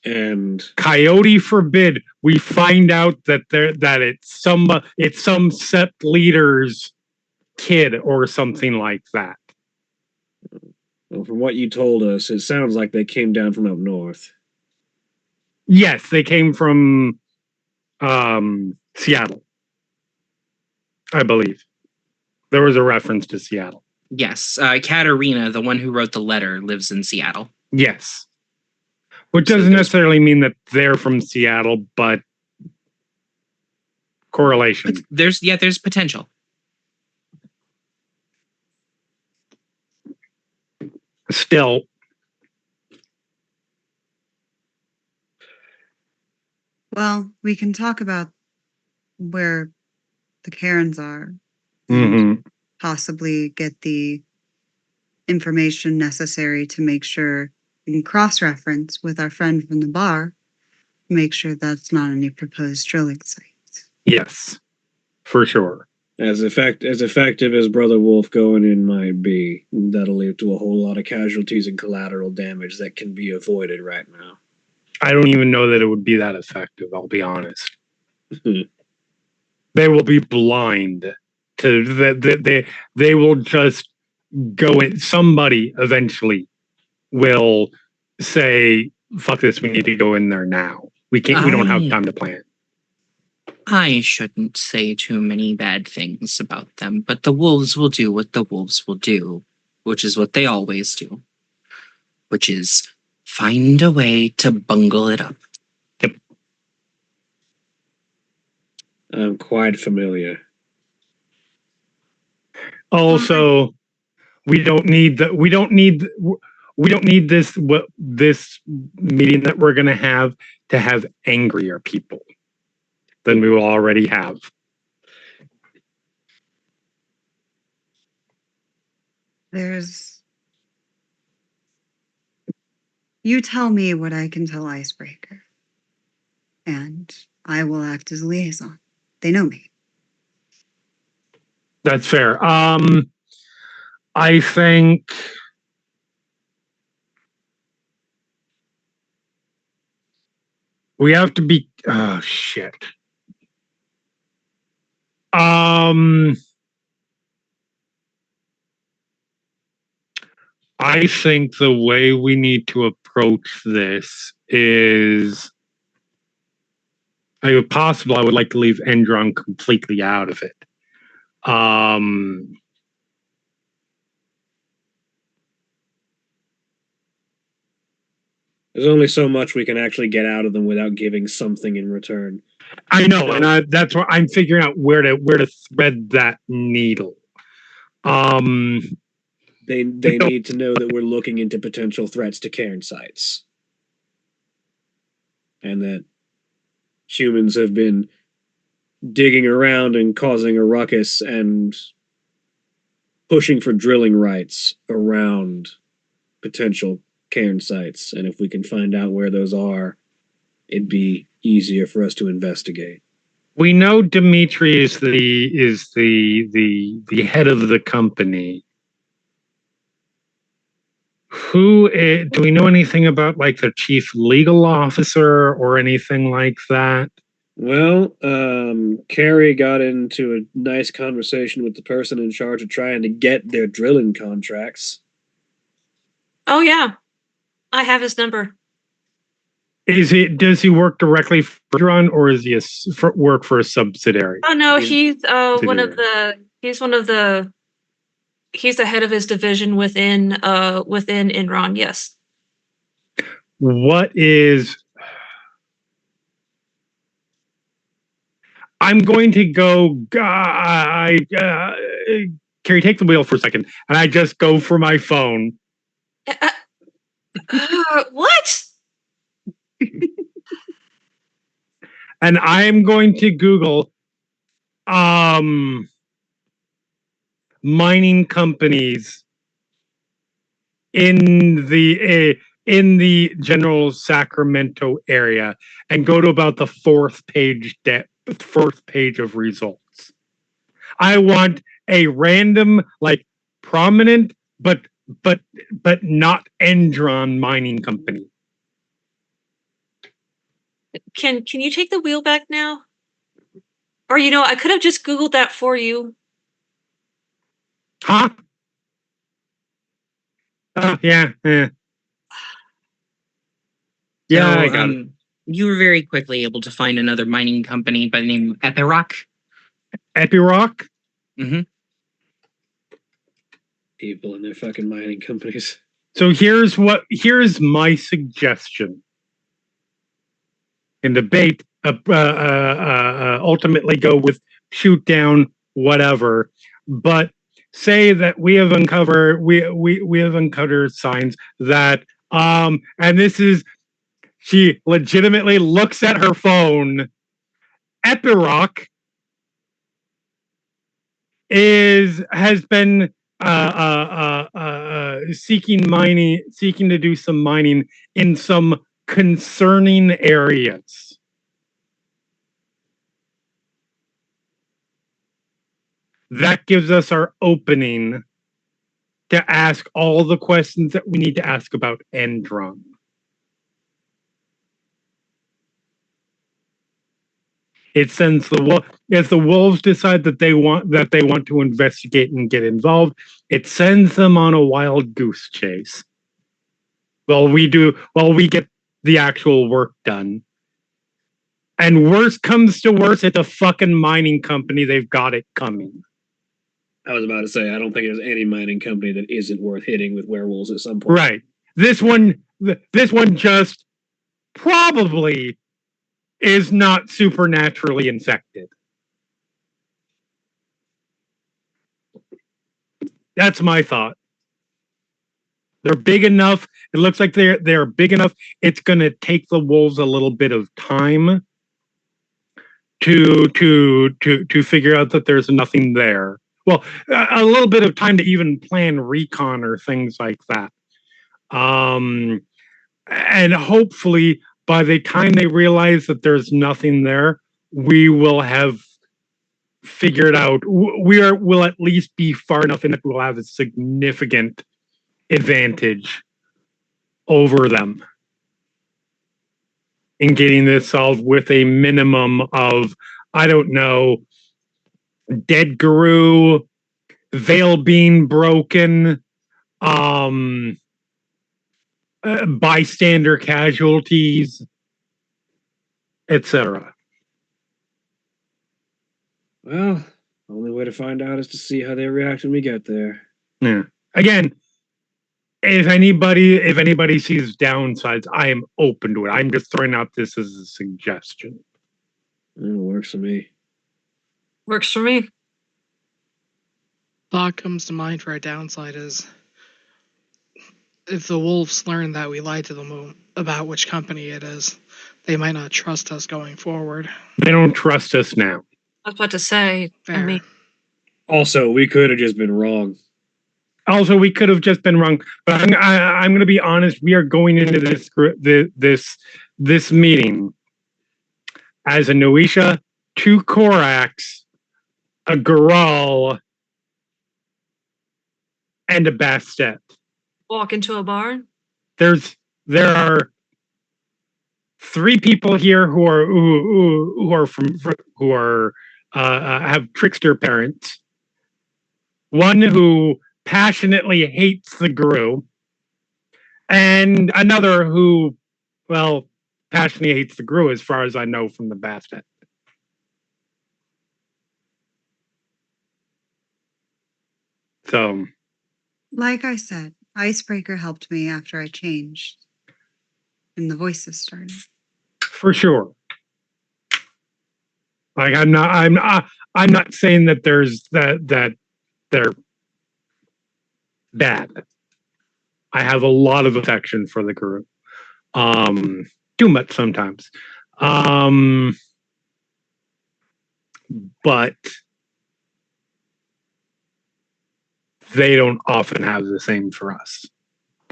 And Coyote forbid we find out that it's some set leader's kid or something like that. well, from what you told us, it sounds like they came down from up north. Yes, they came from Seattle, I believe. There was a reference to Seattle. Yes, Katarina, the one who wrote the letter, lives in Seattle. Yes. Which doesn't necessarily mean that they're from Seattle, but correlation. There's potential. Still. Well, we can talk about where the Karens are. Mm-hmm. Possibly get the information necessary to make sure we can cross-reference with our friend from the bar, make sure that's not any proposed drilling sites. Yes, for sure. As effective as Brother Wolf going in might be, that'll lead to a whole lot of casualties and collateral damage that can be avoided right now. I don't even know that it would be that effective, I'll be honest. They will be blind to that. They will just go in. Somebody eventually will say, fuck this, we need to go in there now. We don't have time to plan. I shouldn't say too many bad things about them, but the wolves will do what the wolves will do, which is what they always do, which is find a way to bungle it up. Yep. I'm quite familiar. Also, we don't need this meeting that we're going to have angrier people than we will already have. You tell me what I can tell Icebreaker, and I will act as a liaison. They know me. That's fair. I think we have to be. Oh shit. I think the way we need to approach this is, if possible, I would like to leave Endron completely out of it. There's only so much we can actually get out of them without giving something in return. I know, and that's why I'm figuring out where to thread that needle. They need to know that we're looking into potential threats to cairn sites, and that humans have been digging around and causing a ruckus and pushing for drilling rights around potential cairn sites. And if we can find out where those are, it'd be easier for us to investigate. We know Dimitri is the head of the company. Do we know anything about like the chief legal officer or anything like that? Well, Carrie got into a nice conversation with the person in charge of trying to get their drilling contracts. Oh yeah, I have his number. Does he work directly for Endron, or is he work for a subsidiary? Oh no, he's he's the head of his division within Enron. Yes. What is? I'm going to go. Carrie, take the wheel for a second, and I just go for my phone. What? And I am going to Google mining companies in the general Sacramento area and go to about the fourth page of results. I want a random, like, prominent but not Endron mining company. can you take the wheel back now? Or I could have just Googled that for you. Huh? Yeah. Yeah, So, I got it. you were very quickly able to find another mining company by the name of Epirock. Epirock? Mm-hmm. People and their fucking mining companies. So here's my suggestion. In debate, ultimately go with shoot down, whatever. But say that we have uncovered signs that and this is, she legitimately looks at her phone. Epirock has been seeking to do some mining in some concerning areas. That gives us our opening to ask all the questions that we need to ask about Endron. It sends if the wolves decide that they want to investigate and get involved, it sends them on a wild goose chase. While we get the actual work done. And worst comes to worst, it's a fucking mining company. They've got it coming. I was about to say, I don't think there's any mining company that isn't worth hitting with werewolves at some point. Right. This one just probably is not supernaturally infected. That's my thought. They're big enough. It looks like they're big enough. It's going to take the wolves a little bit of time to figure out that there's nothing there. Well, a little bit of time to even plan recon or things like that. And hopefully by the time they realize that there's nothing there, we will have figured out, we'll at least be far enough in that we'll have a significant advantage over them in getting this solved with a minimum of, I don't know, dead guru, veil being broken, bystander casualties, etc. Well, only way to find out is to see how they react when we get there. Yeah. Again, if anybody sees downsides, I am open to it. I'm just throwing out this as a suggestion. It works for me. Works for me. Thought comes to mind for a downside is if the wolves learn that we lied to them about which company it is, they might not trust us going forward. They don't trust us now. I was about to say, Fair. I mean, Also, we could have just been wrong. Also, we could have just been wrong. But I'm going to be honest. We are going into this meeting as a Noisha, 2 Korax, a Goral, and a Bastet. walk into a barn. There are 3 people here who have trickster parents. One who passionately hates the Guru, and another who, well, passionately hates the Guru, as far as I know from the Bastet. So, Like I said, Icebreaker helped me after I changed, and the voices started. for sure. Like I'm not saying that that they're bad. I have a lot of affection for the Guru. Too much sometimes. But they don't often have the same for us,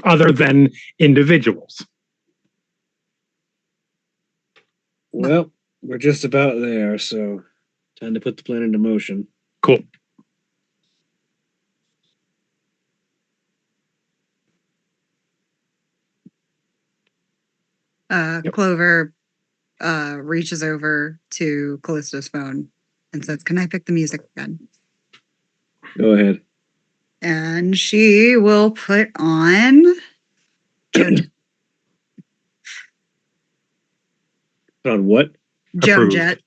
other than individuals. Well, we're just about there, so time to put the plan into motion. Cool. Clover reaches over to Callisto's phone and says, "Can I pick the music again?" Go ahead. And she will put on Joan Jett. Put on what? Joan Approved. Jett.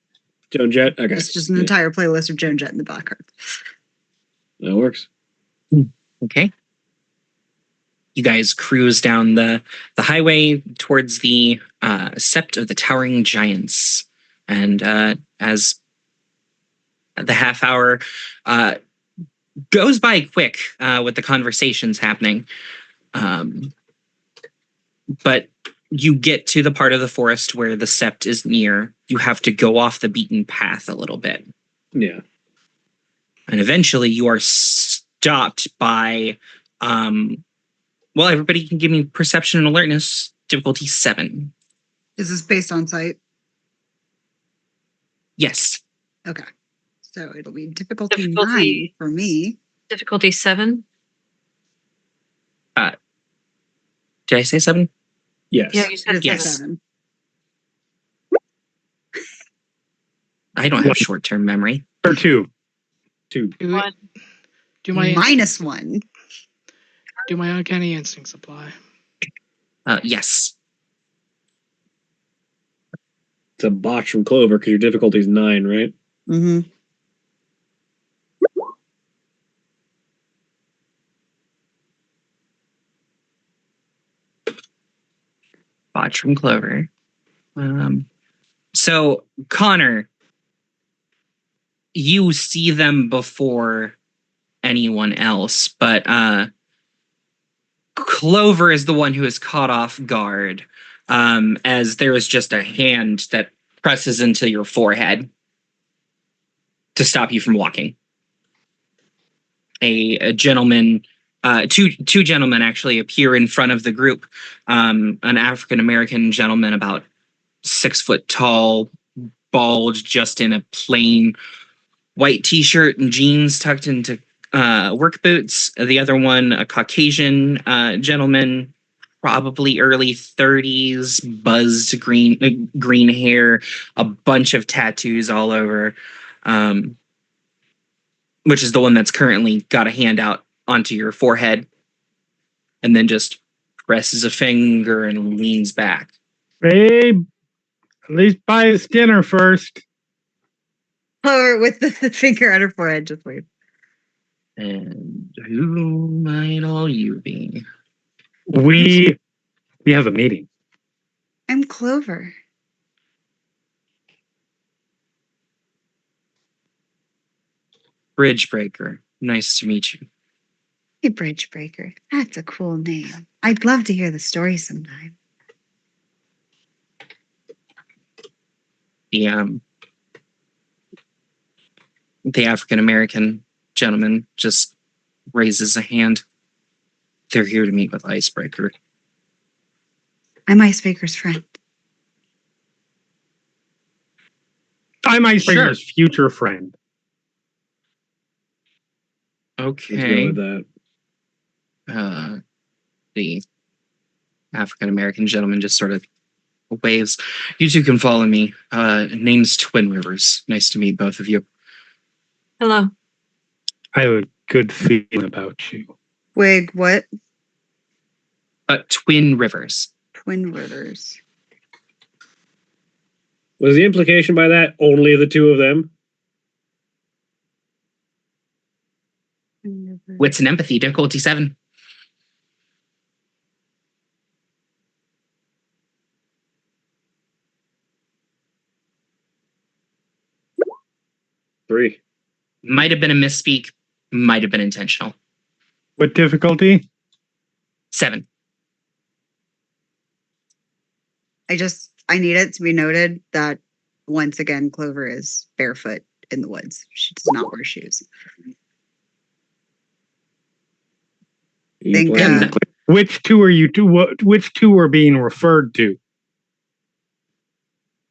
Joan Jett? Okay. It's just an entire playlist of Joan Jett in the background. That works. Okay. You guys cruise down the highway towards the Sept of the Towering Giants. And as the half hour goes by quick with the conversations happening. But you get to the part of the forest where the Sept is near. You have to go off the beaten path a little bit. Yeah. And eventually you are stopped by, well, everybody can give me perception and alertness, difficulty 7. Is this based on sight? Yes. Okay. So it'll be difficulty 9 for me. Difficulty 7? Did I say 7? Yes. Yeah, you said Yes. 7. I don't have short-term memory. Or 2. Two. Do One. my -1. do my uncanny instincts apply? Yes. It's a botch from Clover because your difficulty is 9, right? Mm-hmm. Botch from Clover. So, Connor, you see them before anyone else, but Clover is the one who is caught off guard, as there is just a hand that presses into your forehead to stop you from walking. A gentleman, two gentlemen actually appear in front of the group. An African-American gentleman about 6 foot tall, bald, just in a plain white t-shirt and jeans tucked into work boots. The other one, a Caucasian gentleman, probably early 30s, buzzed green hair, a bunch of tattoos all over, which is the one that's currently got a hand out onto your forehead, and then just presses a finger and leans back. Babe, at least buy us dinner first. Clover with the finger on her forehead, just wait. And who might all you be? We have a meeting. I'm Clover. Bridgebreaker. Nice to meet you. Hey, Bridgebreaker. That's a cool name. I'd love to hear the story sometime. The African-American gentleman just raises a hand. They're here to meet with Icebreaker. I'm Icebreaker's friend. I'm Icebreaker's future friend. Let's go Okay. with that. The African-American gentleman just sort of waves. You two can follow me. Name's Twin Rivers. Nice to meet both of you. Hello. I have a good feeling about you. Wig, what? Twin Rivers. Twin Rivers. Was the implication by that only the two of them? Wits and empathy, difficulty 7. Three. Might have been a misspeak, might have been intentional. What difficulty? 7. I need it to be noted that once again, Clover is barefoot in the woods. She does not wear shoes. Think, Which two are you two? Which two are being referred to?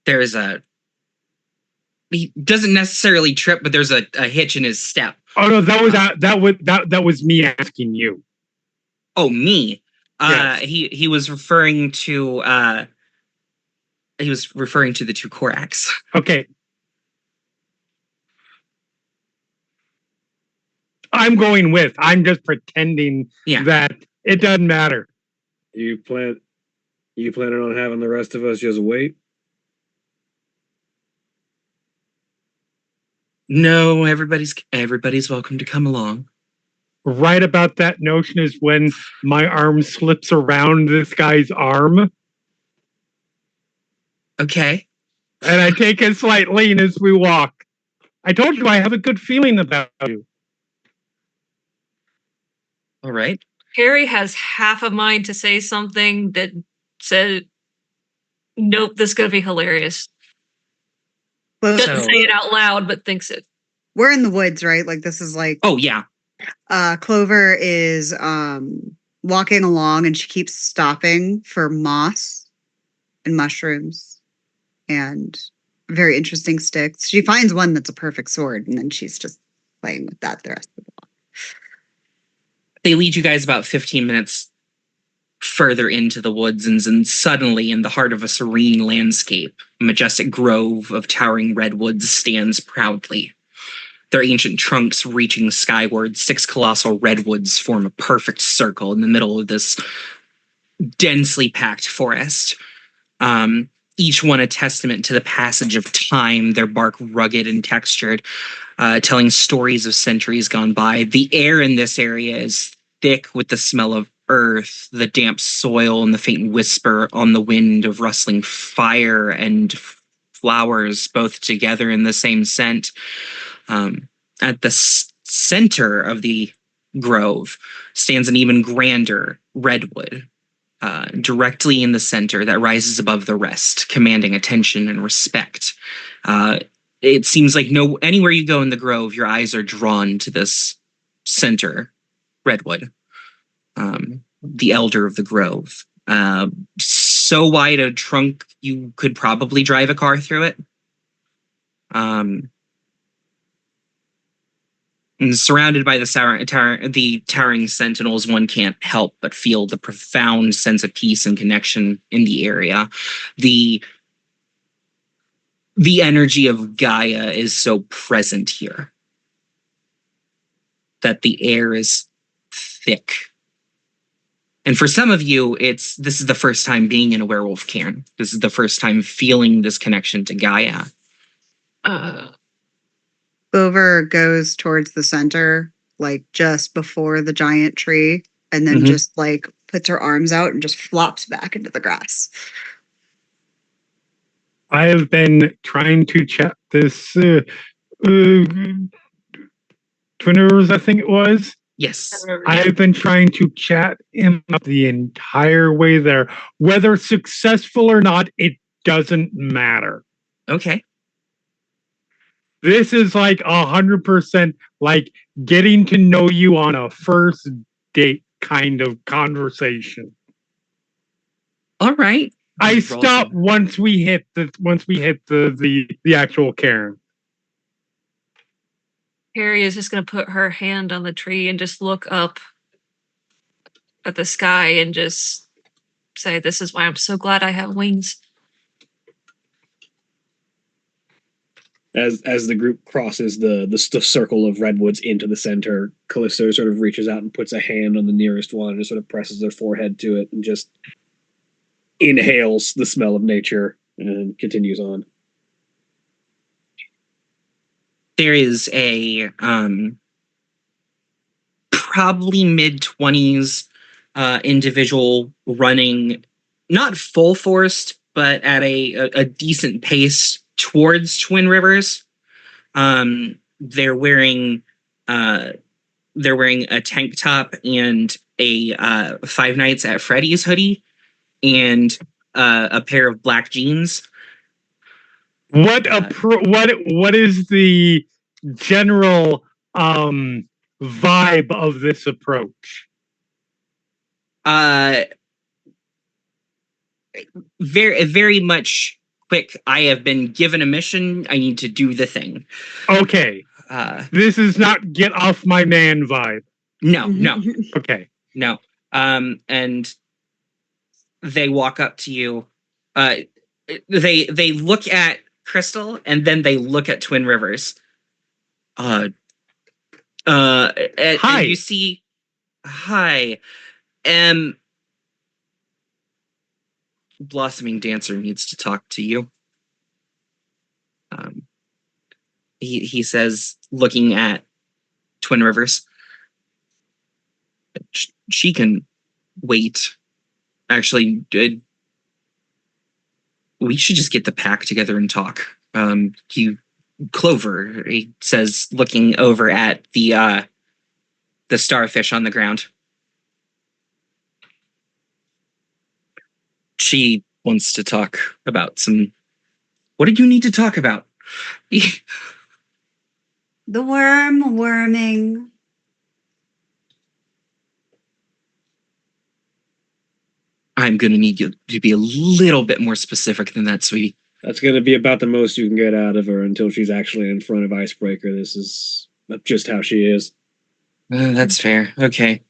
There's he doesn't necessarily trip, but there's a hitch in his step. Oh no, that was me asking you. Oh, me. Yes. He was referring to He was referring to the two Koraks. Okay. I'm going with. I'm just pretending that it doesn't matter. You planning on having the rest of us just wait? No, everybody's welcome to come along. Right about that notion is when my arm slips around this guy's arm. Okay. And I take a slight lean as we walk. I told you I have a good feeling about you. All right. Harry has half a mind to say something that said, nope, this is going to be hilarious. Doesn't say it out loud, but thinks it. We're in the woods, right? Like this is like. Oh, yeah. Clover is walking along and she keeps stopping for moss and mushrooms and very interesting sticks. She finds one that's a perfect sword and then she's just playing with that the rest of the walk. They lead you guys about 15 minutes further into the woods, and suddenly, in the heart of a serene landscape, a majestic grove of towering redwoods stands proudly. Their ancient trunks reaching skyward, 6 colossal redwoods form a perfect circle in the middle of this densely packed forest. Each one a testament to the passage of time, their bark rugged and textured, telling stories of centuries gone by. The air in this area is thick with the smell of earth, the damp soil, and the faint whisper on the wind of rustling fire and flowers, both together in the same scent. At the center of the grove stands an even grander redwood, directly in the center, that rises above the rest, commanding attention and respect. It seems like anywhere you go in the grove, your eyes are drawn to this center redwood, the elder of the grove. So wide a trunk, you could probably drive a car through it. And surrounded by the towering sentinels, one can't help but feel the profound sense of peace and connection in the area. The energy of Gaia is so present here that the air is thick. And for some of you, this is the first time being in a werewolf cairn. This is the first time feeling this connection to Gaia. Clover goes towards the center, like just before the giant tree, and then just like puts her arms out and just flops back into the grass. I have been trying to chat this Twin Rivers, I think it was. Yes. I have been trying to chat him up the entire way there. Whether successful or not, it doesn't matter. Okay. This is like 100% like getting to know you on a first date kind of conversation. All right. I stop once we hit the actual cairn. Harry is just going to put her hand on the tree and just look up at the sky and just say, "This is why I'm so glad I have wings." As the group crosses the circle of redwoods into the center, Callisto sort of reaches out and puts a hand on the nearest one and just sort of presses their forehead to it and just inhales the smell of nature and continues on. There is a probably mid-20s individual running, not full force, but at a decent pace towards Twin Rivers. They're wearing a tank top and a Five Nights at Freddy's hoodie and a pair of black jeans. What is the general vibe of this approach? Very, very much quick. I have been given a mission. I need to do the thing. Okay. This is not get off my man vibe. No. Okay. No. And they walk up to you. they look at Crystal and then they look at Twin Rivers. And you see, hi, Blossoming Dancer needs to talk to you. He says, looking at Twin Rivers, she can wait. Actually, we should just get the pack together and talk. Clover, he says, looking over at the starfish on the ground. She wants to talk about some... What did you need to talk about? The worming. I'm going to need you to be a little bit more specific than that, sweetie. That's going to be about the most you can get out of her until she's actually in front of Icebreaker. This is just how she is. That's fair. Okay.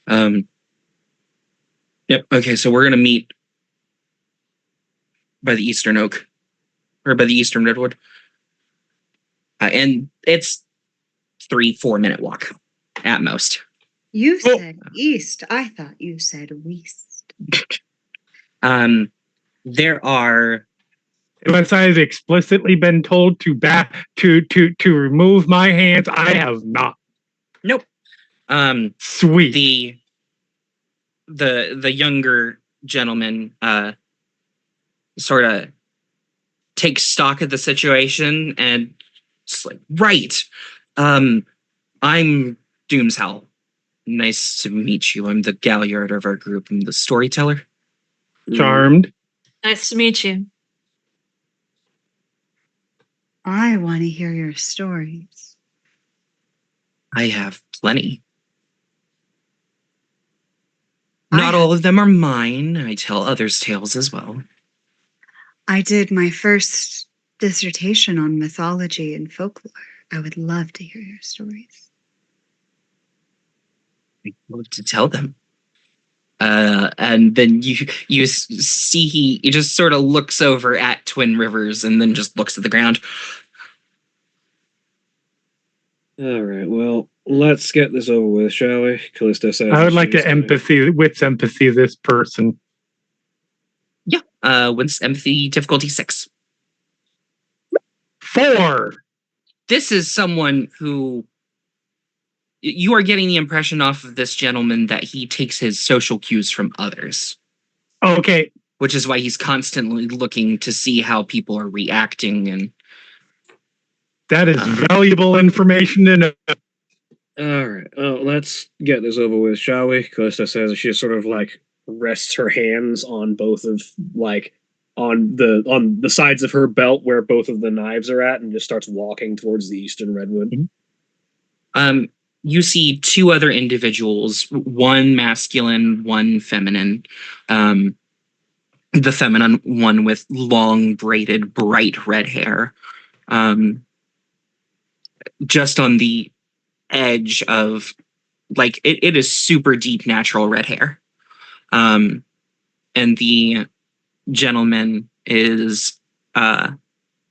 Yep. Okay, so we're going to meet by the Eastern Oak. Or by the Eastern Redwood. And it's 3-4 minute walk at most. You said east. I thought you said west. There are... Unless I have explicitly been told to remove my hands, I have not. Nope. Sweet. The younger gentleman sort of takes stock of the situation and it's like, right. I'm Doomshowl. Nice to meet you. I'm the Galliard of our group. I'm the storyteller. Charmed. Nice to meet you. I want to hear your stories. I have plenty. Not all of them are mine. I tell others' tales as well. I did my first dissertation on mythology and folklore. I would love to hear your stories. I'd love to tell them. And then you see he just sort of looks over at Twin Rivers and then just looks at the ground. All right, well, let's get this over with, shall we? Callisto says. I would like to empathy this person. Yeah. What's empathy difficulty 6? 4. This is someone who you are getting the impression off of this gentleman that he takes his social cues from others. Okay. Which is why he's constantly looking to see how people are reacting. And that is valuable information to know. All right. Let's get this over with, shall we? Callisto says she sort of like rests her hands on both of on the sides of her belt where both of the knives are at, and just starts walking towards the Eastern Redwood. Mm-hmm. You see 2 other individuals, one masculine, one feminine. The feminine one with long, braided, bright red hair. Just on the edge of, like, it is super deep, natural red hair. And the gentleman is,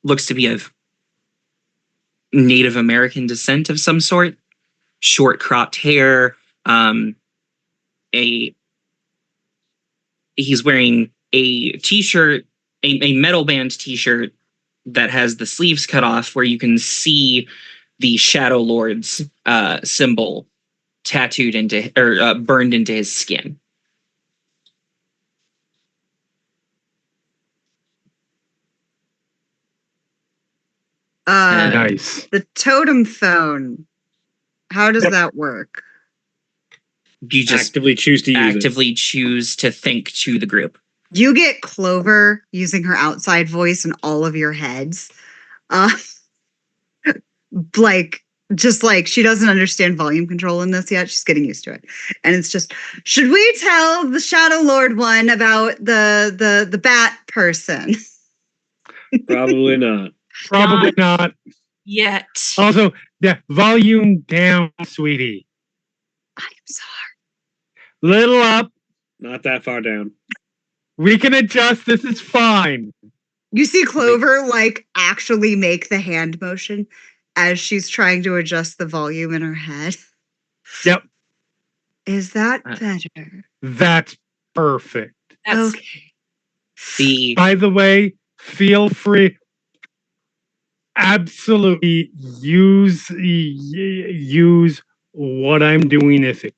looks to be of Native American descent of some sort. Short cropped hair. He's wearing a t-shirt, a metal band t-shirt that has the sleeves cut off, where you can see the Shadow Lord's symbol tattooed into or burned into his skin. Nice. The totem phone. How does that work? You just actively choose to think to the group. You get Clover using her outside voice in all of your heads. Just like she doesn't understand volume control in this yet. She's getting used to it. And it's just, should we tell the Shadow Lord one about the bat person? Probably not. Probably not. Yet. Also, yeah, volume down, sweetie. I am sorry. Little up. Not that far down. We can adjust. This is fine. You see Clover like actually make the hand motion as she's trying to adjust the volume in her head. Yep. Is that better? That's perfect. Okay. By the way, feel free. Absolutely use what I'm doing if it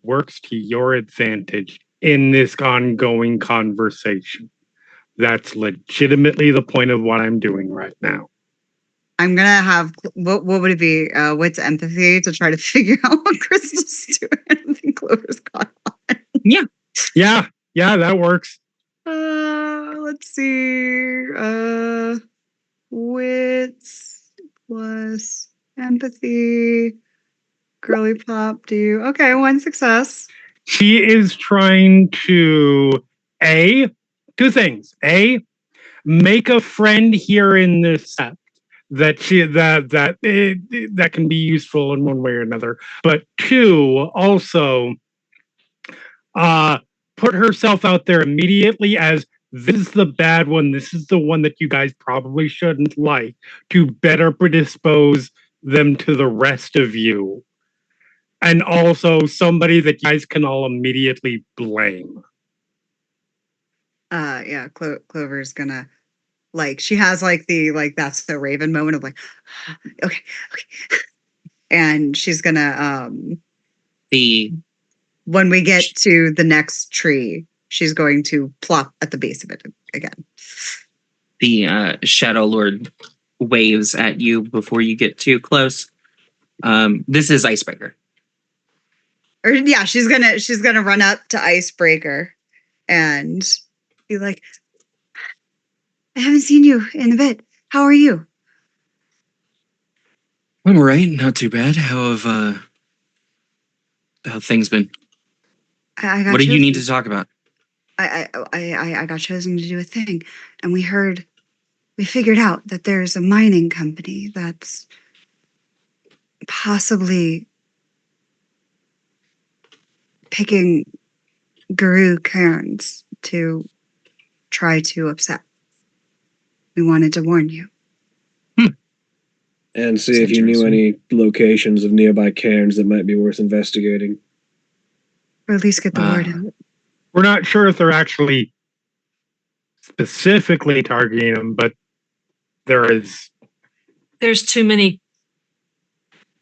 works to your advantage in this ongoing conversation. That's legitimately the point of what I'm doing right now. I'm gonna have what would it be? What's empathy to try to figure out what Crystal's doing? I think Clover's got on. Yeah, that works. Let's see. Wits plus empathy. Girly pop. Okay? One success. She is trying to two things. Make a friend here in this set that can be useful in one way or another. But two, also put herself out there immediately as this is the bad one. This is the one that you guys probably shouldn't like, to better predispose them to the rest of you. And also somebody that you guys can all immediately blame. Yeah, Clover's gonna she has the that's the Raven moment of okay. And she's gonna when we get to the next tree, she's going to plop at the base of it again. The Shadow Lord waves at you before you get too close. This is Icebreaker. Or yeah, she's gonna run up to Icebreaker and be like, I haven't seen you in a bit. How are you? I'm all right, not too bad. How things been? What do you need to talk about? I got chosen to do a thing, and we figured out that there's a mining company that's possibly picking Guru Cairns to try to upset. We wanted to warn you. And see if you knew any locations of nearby cairns that might be worth investigating. Or at least get the word out. We're not sure if they're actually specifically targeting them, but there's too many.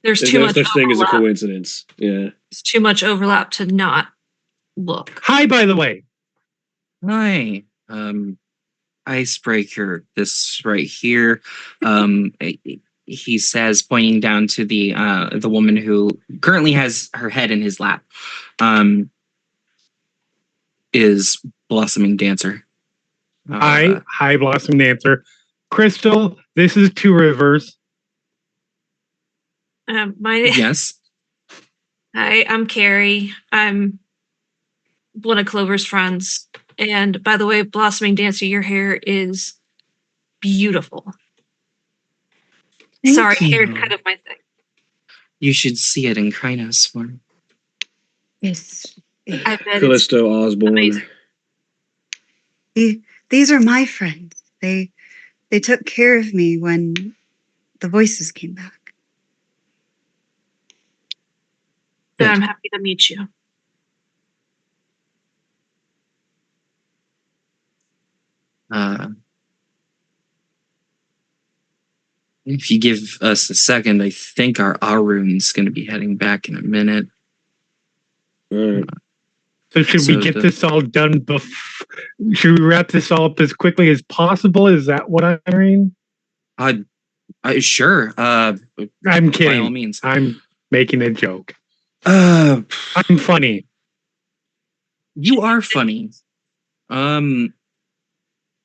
There's too no much such thing as a overlap. coincidence. Yeah. There's too much overlap to not look. Hi, by the way. Hi. Icebreaker, this right here. He says, pointing down to the woman who currently has her head in his lap, is Blossoming Dancer. Hi, Blossoming Dancer. Crystal, this is Two Rivers. Yes. Hi, I'm Carrie. I'm one of Clover's friends. And by the way, Blossoming Dancer, your hair is beautiful. Sorry, hair's kind of my thing. You should see it in Krynos form. Yes. I bet Callisto Osborne. amazing. These are my friends. They took care of me when the voices came back. Then I'm happy to meet you. If you give us a second, I think our Arun's going to be heading back in a minute. All right. So should we get this all done should we wrap this all up as quickly as possible? Is that what I'm hearing? Sure. I'm kidding. By all means. I'm making a joke. I'm funny. You are funny.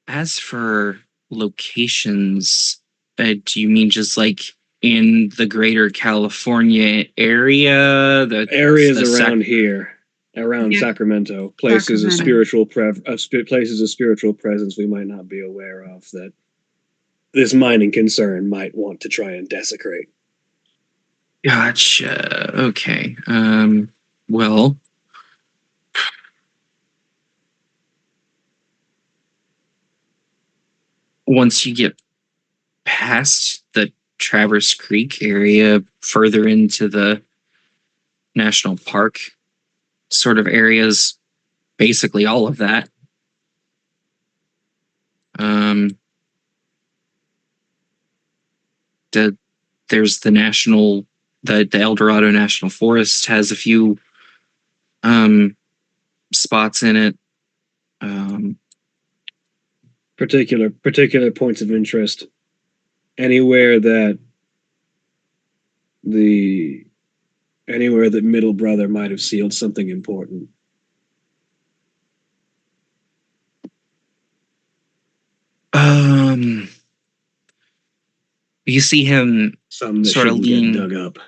As for locations, do you mean just like in the greater California area? The areas around here, around Sacramento, places of spiritual places of spiritual presence we might not be aware of that this mining concern might want to try and desecrate. Gotcha. Okay. Well, once you get past the Traverse Creek area, further into the national park sort of areas, basically all of that. There's the El Dorado National Forest has a few spots in it. Particular points of interest. Anywhere that Middle Brother might have sealed something important. You see him sort of dug up.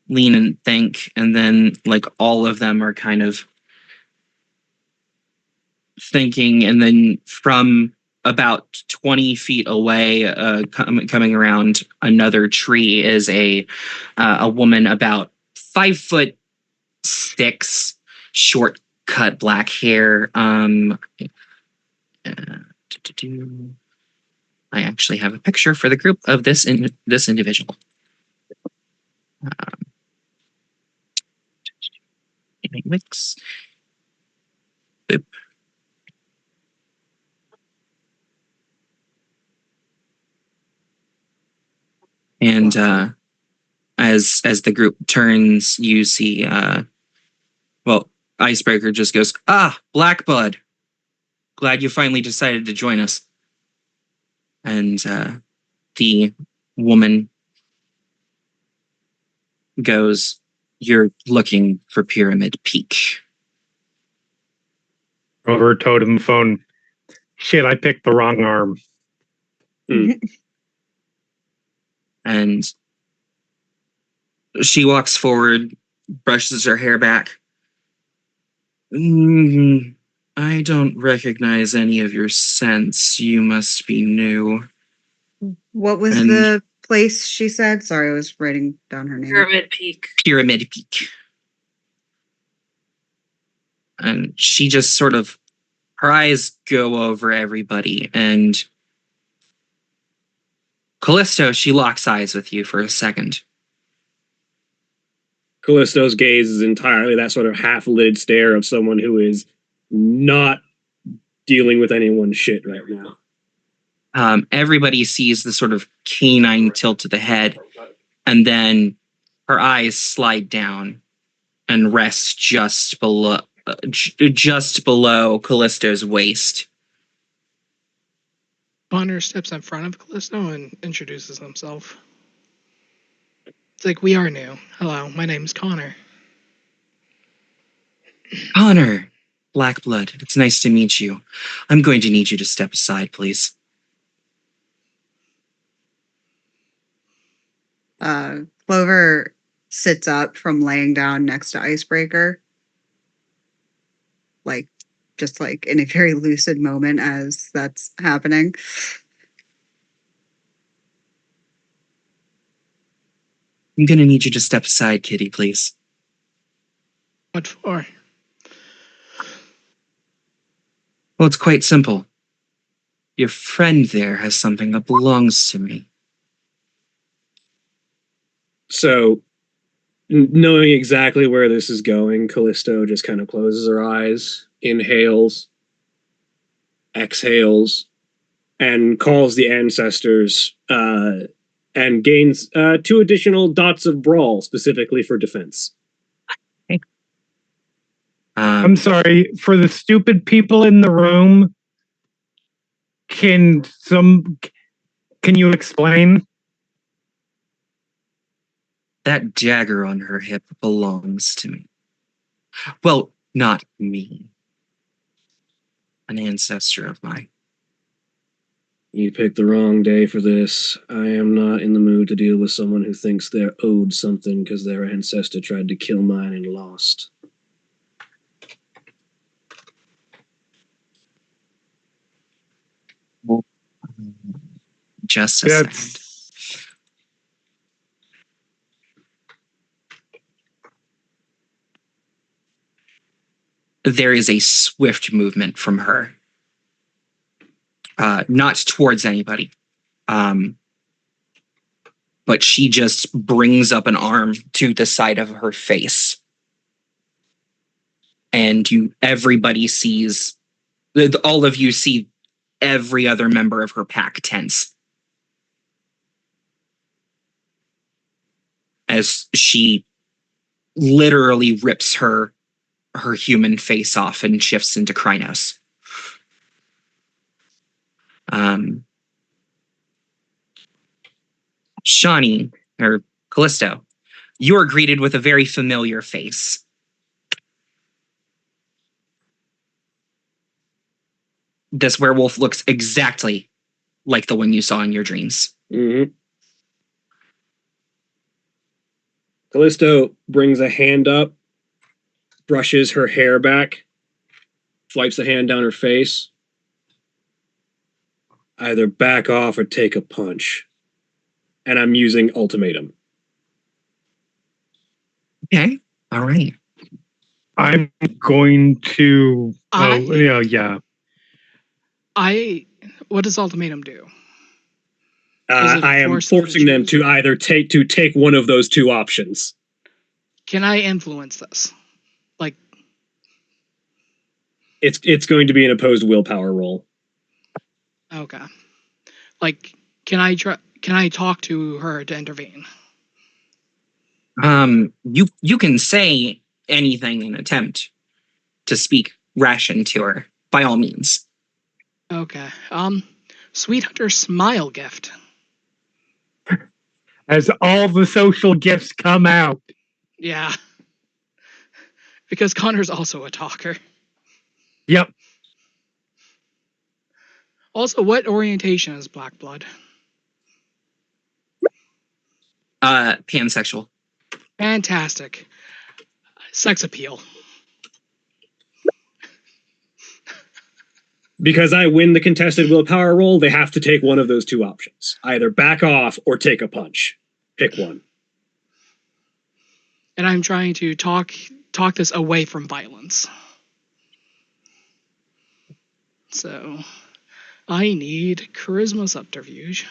Lean and think, and then like all of them are kind of thinking, and then from about 20 feet away, coming around another tree is a woman about 5'6", short cut black hair. I actually have a picture for the group of this individual. Mix. Boop. And as the group turns, you see, Icebreaker just goes, Blackbud. Glad you finally decided to join us. And the woman goes, you're looking for Pyramid Peak. Over totem phone. Shit, I picked the wrong arm. And she walks forward, brushes her hair back. I don't recognize any of your scents. You must be new. What was the place she said? Sorry, I was writing down her name. Pyramid Peak. Pyramid Peak. And she just sort of, her eyes go over everybody, and Callisto, she locks eyes with you for a second. Callisto's gaze is entirely that sort of half-lidded stare of someone who is not dealing with anyone's shit right now. Everybody sees the sort of canine tilt to the head, and then her eyes slide down and rest just below Callisto's waist. Connor steps in front of Callisto and introduces himself. It's like, we are new. Hello, my name's Connor. Connor, Blackblood, it's nice to meet you. I'm going to need you to step aside, please. Clover sits up from laying down next to Icebreaker. Just in a very lucid moment as that's happening. I'm going to need you to step aside, Kitty, please. What for? Well, it's quite simple. Your friend there has something that belongs to me. So, knowing exactly where this is going, Callisto just kind of closes her eyes, inhales, exhales, and calls the ancestors, and gains 2 additional dots of brawl, specifically for defense. I'm sorry, for the stupid people in the room, can you explain? That dagger on her hip belongs to me. Well, not me. An ancestor of mine. You picked the wrong day for this. I am not in the mood to deal with someone who thinks they're owed something because their ancestor tried to kill mine and lost. Just a second. There is a swift movement from her. not towards anybody. But she just brings up an arm to the side of her face. And everybody sees, all of you see every other member of her pack tense. As she literally rips her human face off and shifts into Krynos. Shawnee, or Callisto, you are greeted with a very familiar face. This werewolf looks exactly like the one you saw in your dreams. Mm-hmm. Callisto brings a hand up, brushes her hair back, swipes the hand down her face. Either back off or take a punch. And I'm using ultimatum. Okay. All right. I'm going to. Yeah. What does ultimatum do? I am forcing them to either take one of those two options. Can I influence this? Like, it's going to be an opposed willpower roll. Okay. Like, can I talk to her to intervene? You can say anything and attempt to speak ration to her, by all means. Okay. Sweet Hunter smile gift. As all the social gifts come out. Yeah. Because Connor's also a talker. Yep. Also, what orientation is Black Blood? Pansexual. Fantastic. Sex appeal. Because I win the contested willpower roll, they have to take one of those two options. Either back off or take a punch. Pick one. And I'm trying to talk this away from violence. So, I need charisma subterfuge.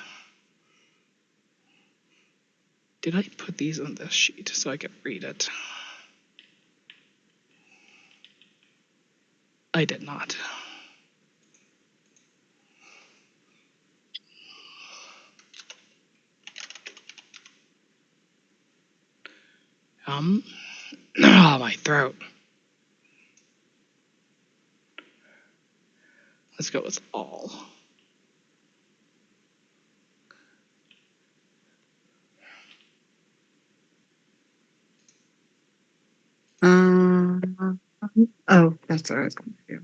Did I put these on this sheet so I could read it? I did not. My throat. Let's go with all. Oh, that's what I was going to do.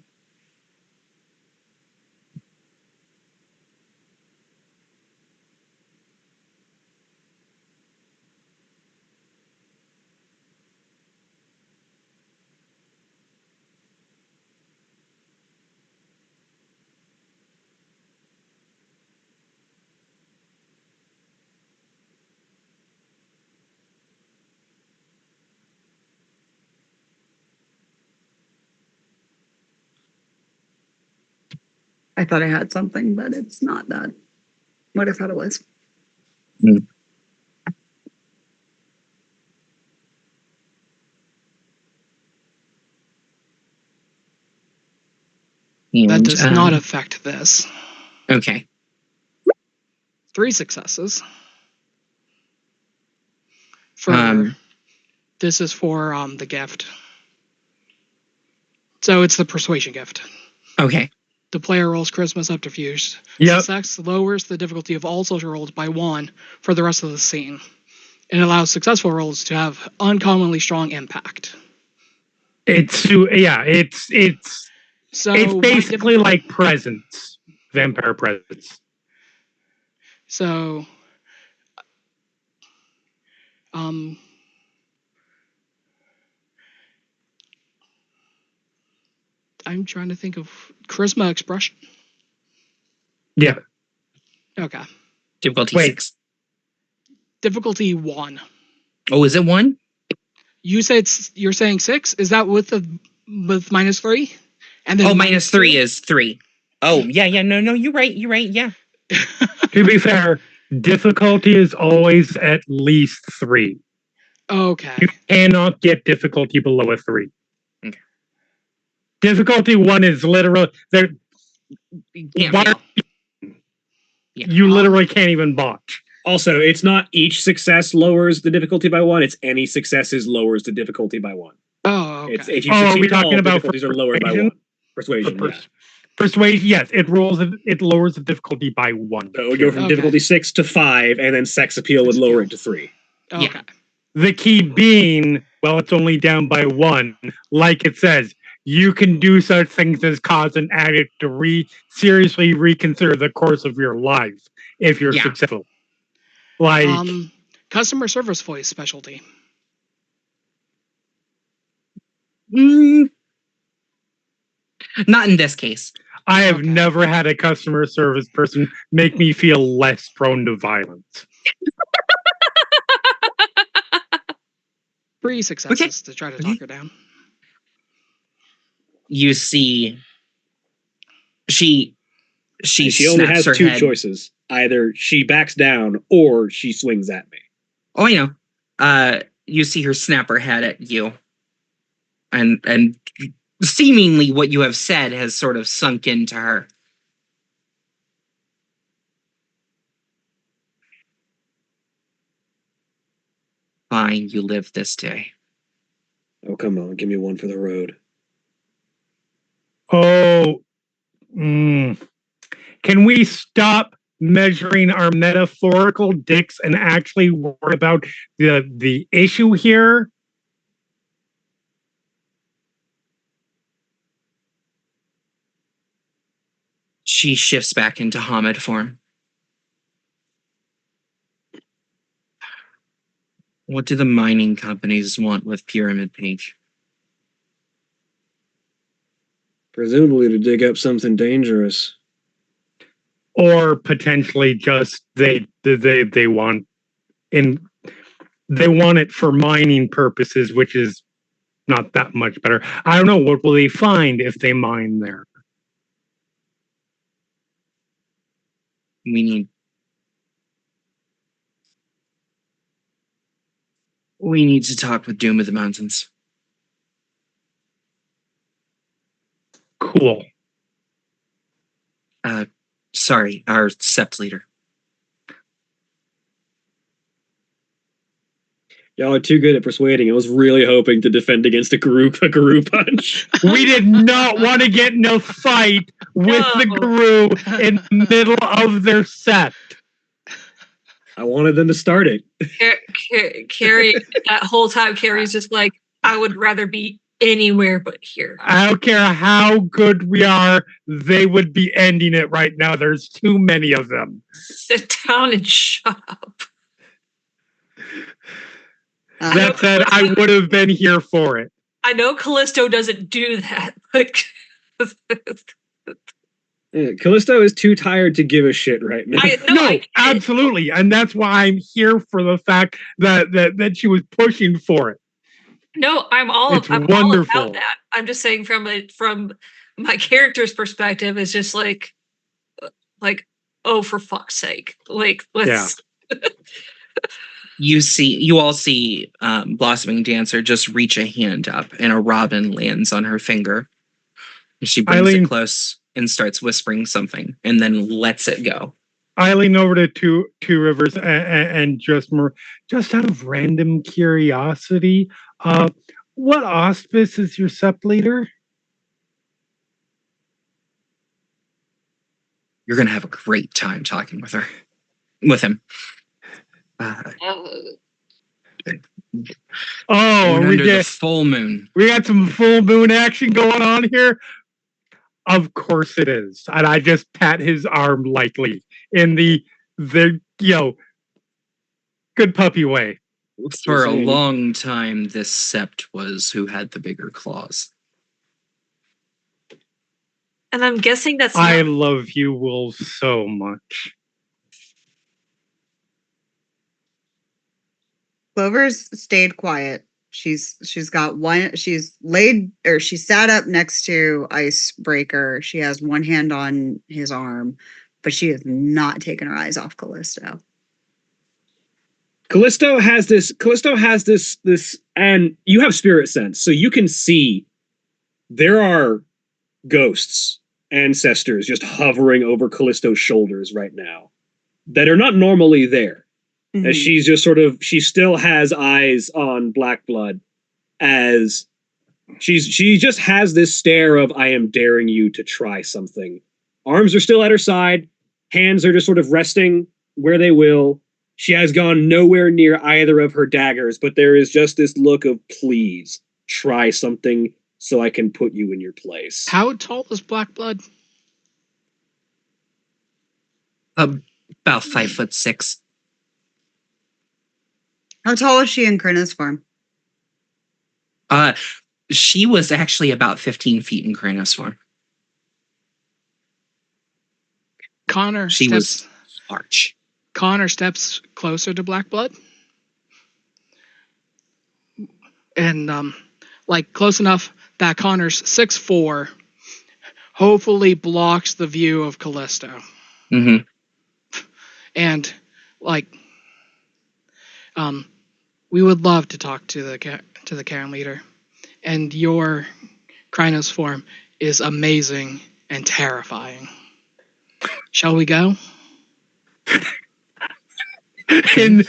I thought I had something, but it's not that. What I thought it was. That does not affect this. Okay. 3 successes. This is for the gift. So it's the persuasion gift. Okay. The player rolls charisma subterfuge. Yep. Success lowers the difficulty of all social rolls by 1 for the rest of the scene. And allows successful rolls to have uncommonly strong impact. It's basically like presence, vampire presence. So, I'm trying to think of charisma expression. Yeah. Okay. Difficulty 6. Difficulty 1. Oh, is it 1? You said you're saying 6. Is that with -3? And then -3 is 3. Oh, yeah, no, you're right, yeah. To be fair, difficulty is always at least 3. Okay. You cannot get difficulty below a 3. Okay. Difficulty 1 is literal. There, You can't why- fail. Yeah. you literally can't even botch. Also, it's not each success lowers the difficulty by 1. It's any successes lowers the difficulty by 1. Oh, okay. It's if you Oh, are succeed we at all, talking the about difficulties are lowered by persuasion? 1. Persuasion, yeah. Persuasion, yes, it lowers the difficulty by 1. So it would go from Okay. difficulty 6 to 5, and then sex appeal would lower it to 3. Okay. The key being, well, it's only down by 1. Like it says, you can do such things as cause an addict to seriously reconsider the course of your life if you're successful. Like, Customer service voice specialty. Not in this case. I have Okay. never had a customer service person make me feel less prone to violence. 3 successes to try to talk her down. You see, she only has snaps her 2 head. choices. Either she backs down or she swings at me. Oh, I know. You see her snap her head at you, and seemingly what you have said has sort of sunk into her. Fine, you live this day. Oh, come on. Give me one for the road. Oh, can we stop measuring our metaphorical dicks and actually worry about the issue here? She shifts back into Hamid form. What do the mining companies want with Pyramid Peak? Presumably to dig up something dangerous. Or potentially just they want it for mining purposes, which is not that much better. I don't know, what will they find if they mine there? We need to talk with Doom of the Mountains. Cool. Sorry, our sept leader. Y'all are too good at persuading. I was really hoping to defend against a guru punch. We did not want to get in a fight with the guru in the middle of their set. I wanted them to start it. Carrie, that whole time, Carrie's just like, I would rather be anywhere but here. I don't care how good we are, they would be ending it right now. There's too many of them. Sit down and shut up. That said, I would have been here for it. I know Callisto doesn't do that, but Callisto is too tired to give a shit right now. Absolutely, and that's why I'm here for the fact that she was pushing for it. No, I'm all about that. I'm just saying from my character's perspective, it's just like, oh, for fuck's sake, like let's. Yeah. You all see Blossoming Dancer just reach a hand up, and a robin lands on her finger. And she brings it close and starts whispering something, and then lets it go. I lean over to Two Rivers and just out of random curiosity, what auspice is your sept leader? You're gonna have a great time talking with him. We get the full moon. We got some full moon action going on here. Of course it is, and I just pat his arm lightly in the good puppy way. For a long time, this sept was who had the bigger claws. And I'm guessing that's. I love you, wolves, so much. Clover's stayed quiet She's got one. She's sat up next to Icebreaker. She has one hand on his arm, but she has not taken her eyes off Callisto. Callisto has this, and you have spirit sense, so you can see there are ghosts, ancestors just hovering over Callisto's shoulders right now that are not normally there. Mm-hmm. As she's just she still has eyes on Black Blood, as she just has this stare of, I am daring you to try something. Arms are still at her side, hands are just sort of resting where they will. She has gone nowhere near either of her daggers, but there is just this look of, please try something so I can put you in your place. How tall is Black Blood? About 5'6". How tall is she in Krynos form? She was actually about 15 feet in Krynos form. She was large. Connor steps closer to Black Blood. And close enough that Connor's 6'4", hopefully blocks the view of Callisto. Mm-hmm. And we would love to talk to the Karen leader, and your Krynos form is amazing and terrifying. Shall we go? In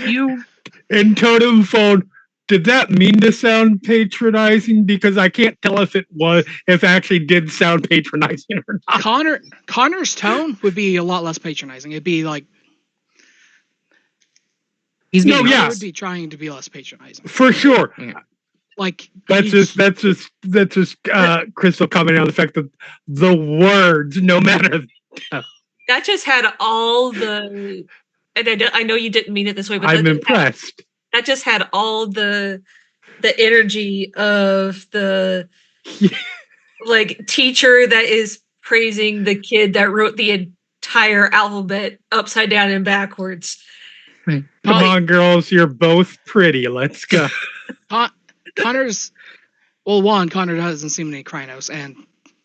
totem phone, did that mean to sound patronizing? Because I can't tell if it actually did sound patronizing or not. Connor's tone would be a lot less patronizing. It'd be like Connor would be trying to be less patronizing. For sure. Yeah. That's just Crystal commenting on the fact that the words, no matter. That just had all the, and I know you didn't mean it this way, but I'm impressed. That just had all the energy of the teacher that is praising the kid that wrote the entire alphabet upside down and backwards. Come on, girls, you're both pretty. Let's go. Connor doesn't seem any Krynos, and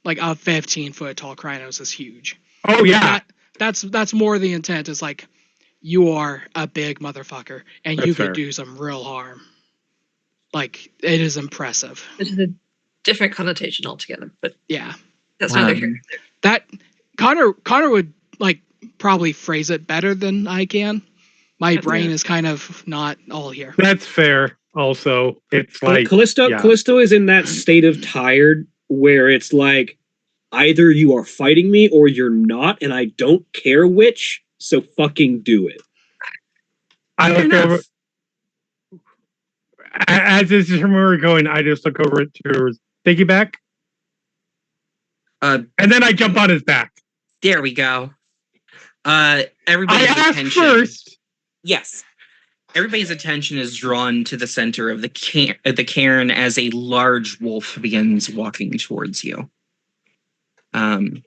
a 15-foot tall Krynos is huge. Oh yeah, that's more the intent. Is you are a big motherfucker, and you could do some real harm. It is impressive. This is a different connotation altogether, but yeah, that's neither here nor there. That Connor would probably phrase it better than I can. My brain is kind of not all here. That's fair. Also, it's Callisto is in that state of tired where it's either you are fighting me or you're not, and I don't care which, so fucking do it. I look over. As this is where we're going, I just look over to her. Take you back. And then I jump on his back. There we go. Everybody's attention first. Yes. Everybody's attention is drawn to the center of the cairn as a large wolf begins walking towards you. A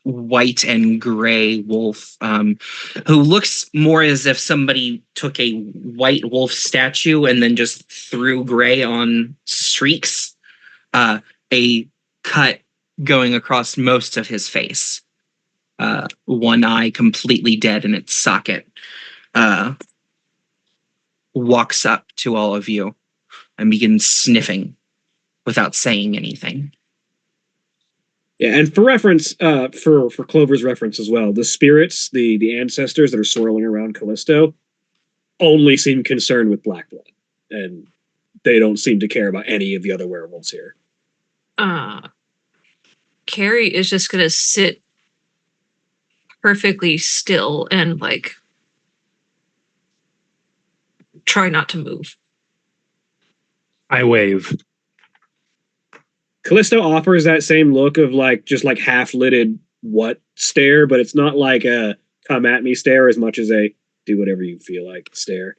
white and gray wolf who looks more as if somebody took a white wolf statue and then just threw gray on streaks. A cut going across most of his face. One eye completely dead in its socket. Walks up to all of you and begins sniffing without saying anything. Yeah, and for reference, for Clover's reference as well, the spirits, the ancestors that are swirling around Callisto, only seem concerned with Black Blood, and they don't seem to care about any of the other werewolves here. Carrie is just gonna sit perfectly still and try not to move. I wave. Callisto offers that same look of just half-lidded what stare, but it's not a come at me stare as much as a do whatever you feel like stare.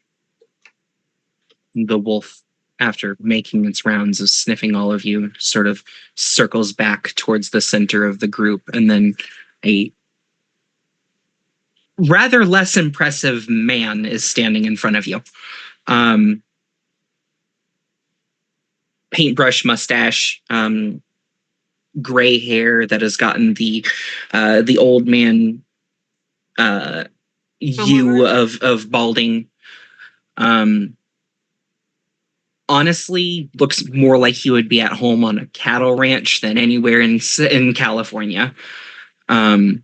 The wolf, after making its rounds of sniffing all of you, sort of circles back towards the center of the group, and then a rather less impressive man is standing in front of you. Paintbrush mustache, gray hair that has gotten the old man hue of balding. Honestly, looks more like he would be at home on a cattle ranch than anywhere in California. But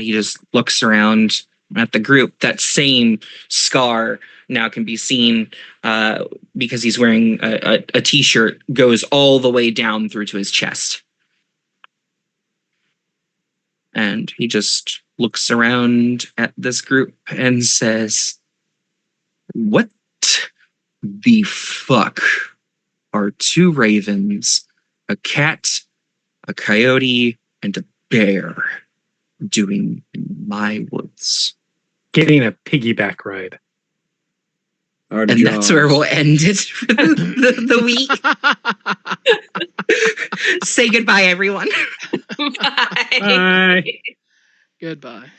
he just looks around at the group. That same scar now can be seen because he's wearing a t-shirt, goes all the way down through to his chest. And he just looks around at this group and says, "What the fuck are 2 ravens, a cat, a coyote, and a bear doing in my woods?" Getting a piggyback ride. And that's where we'll end it for the week. Say goodbye, everyone. Bye. Bye. Goodbye.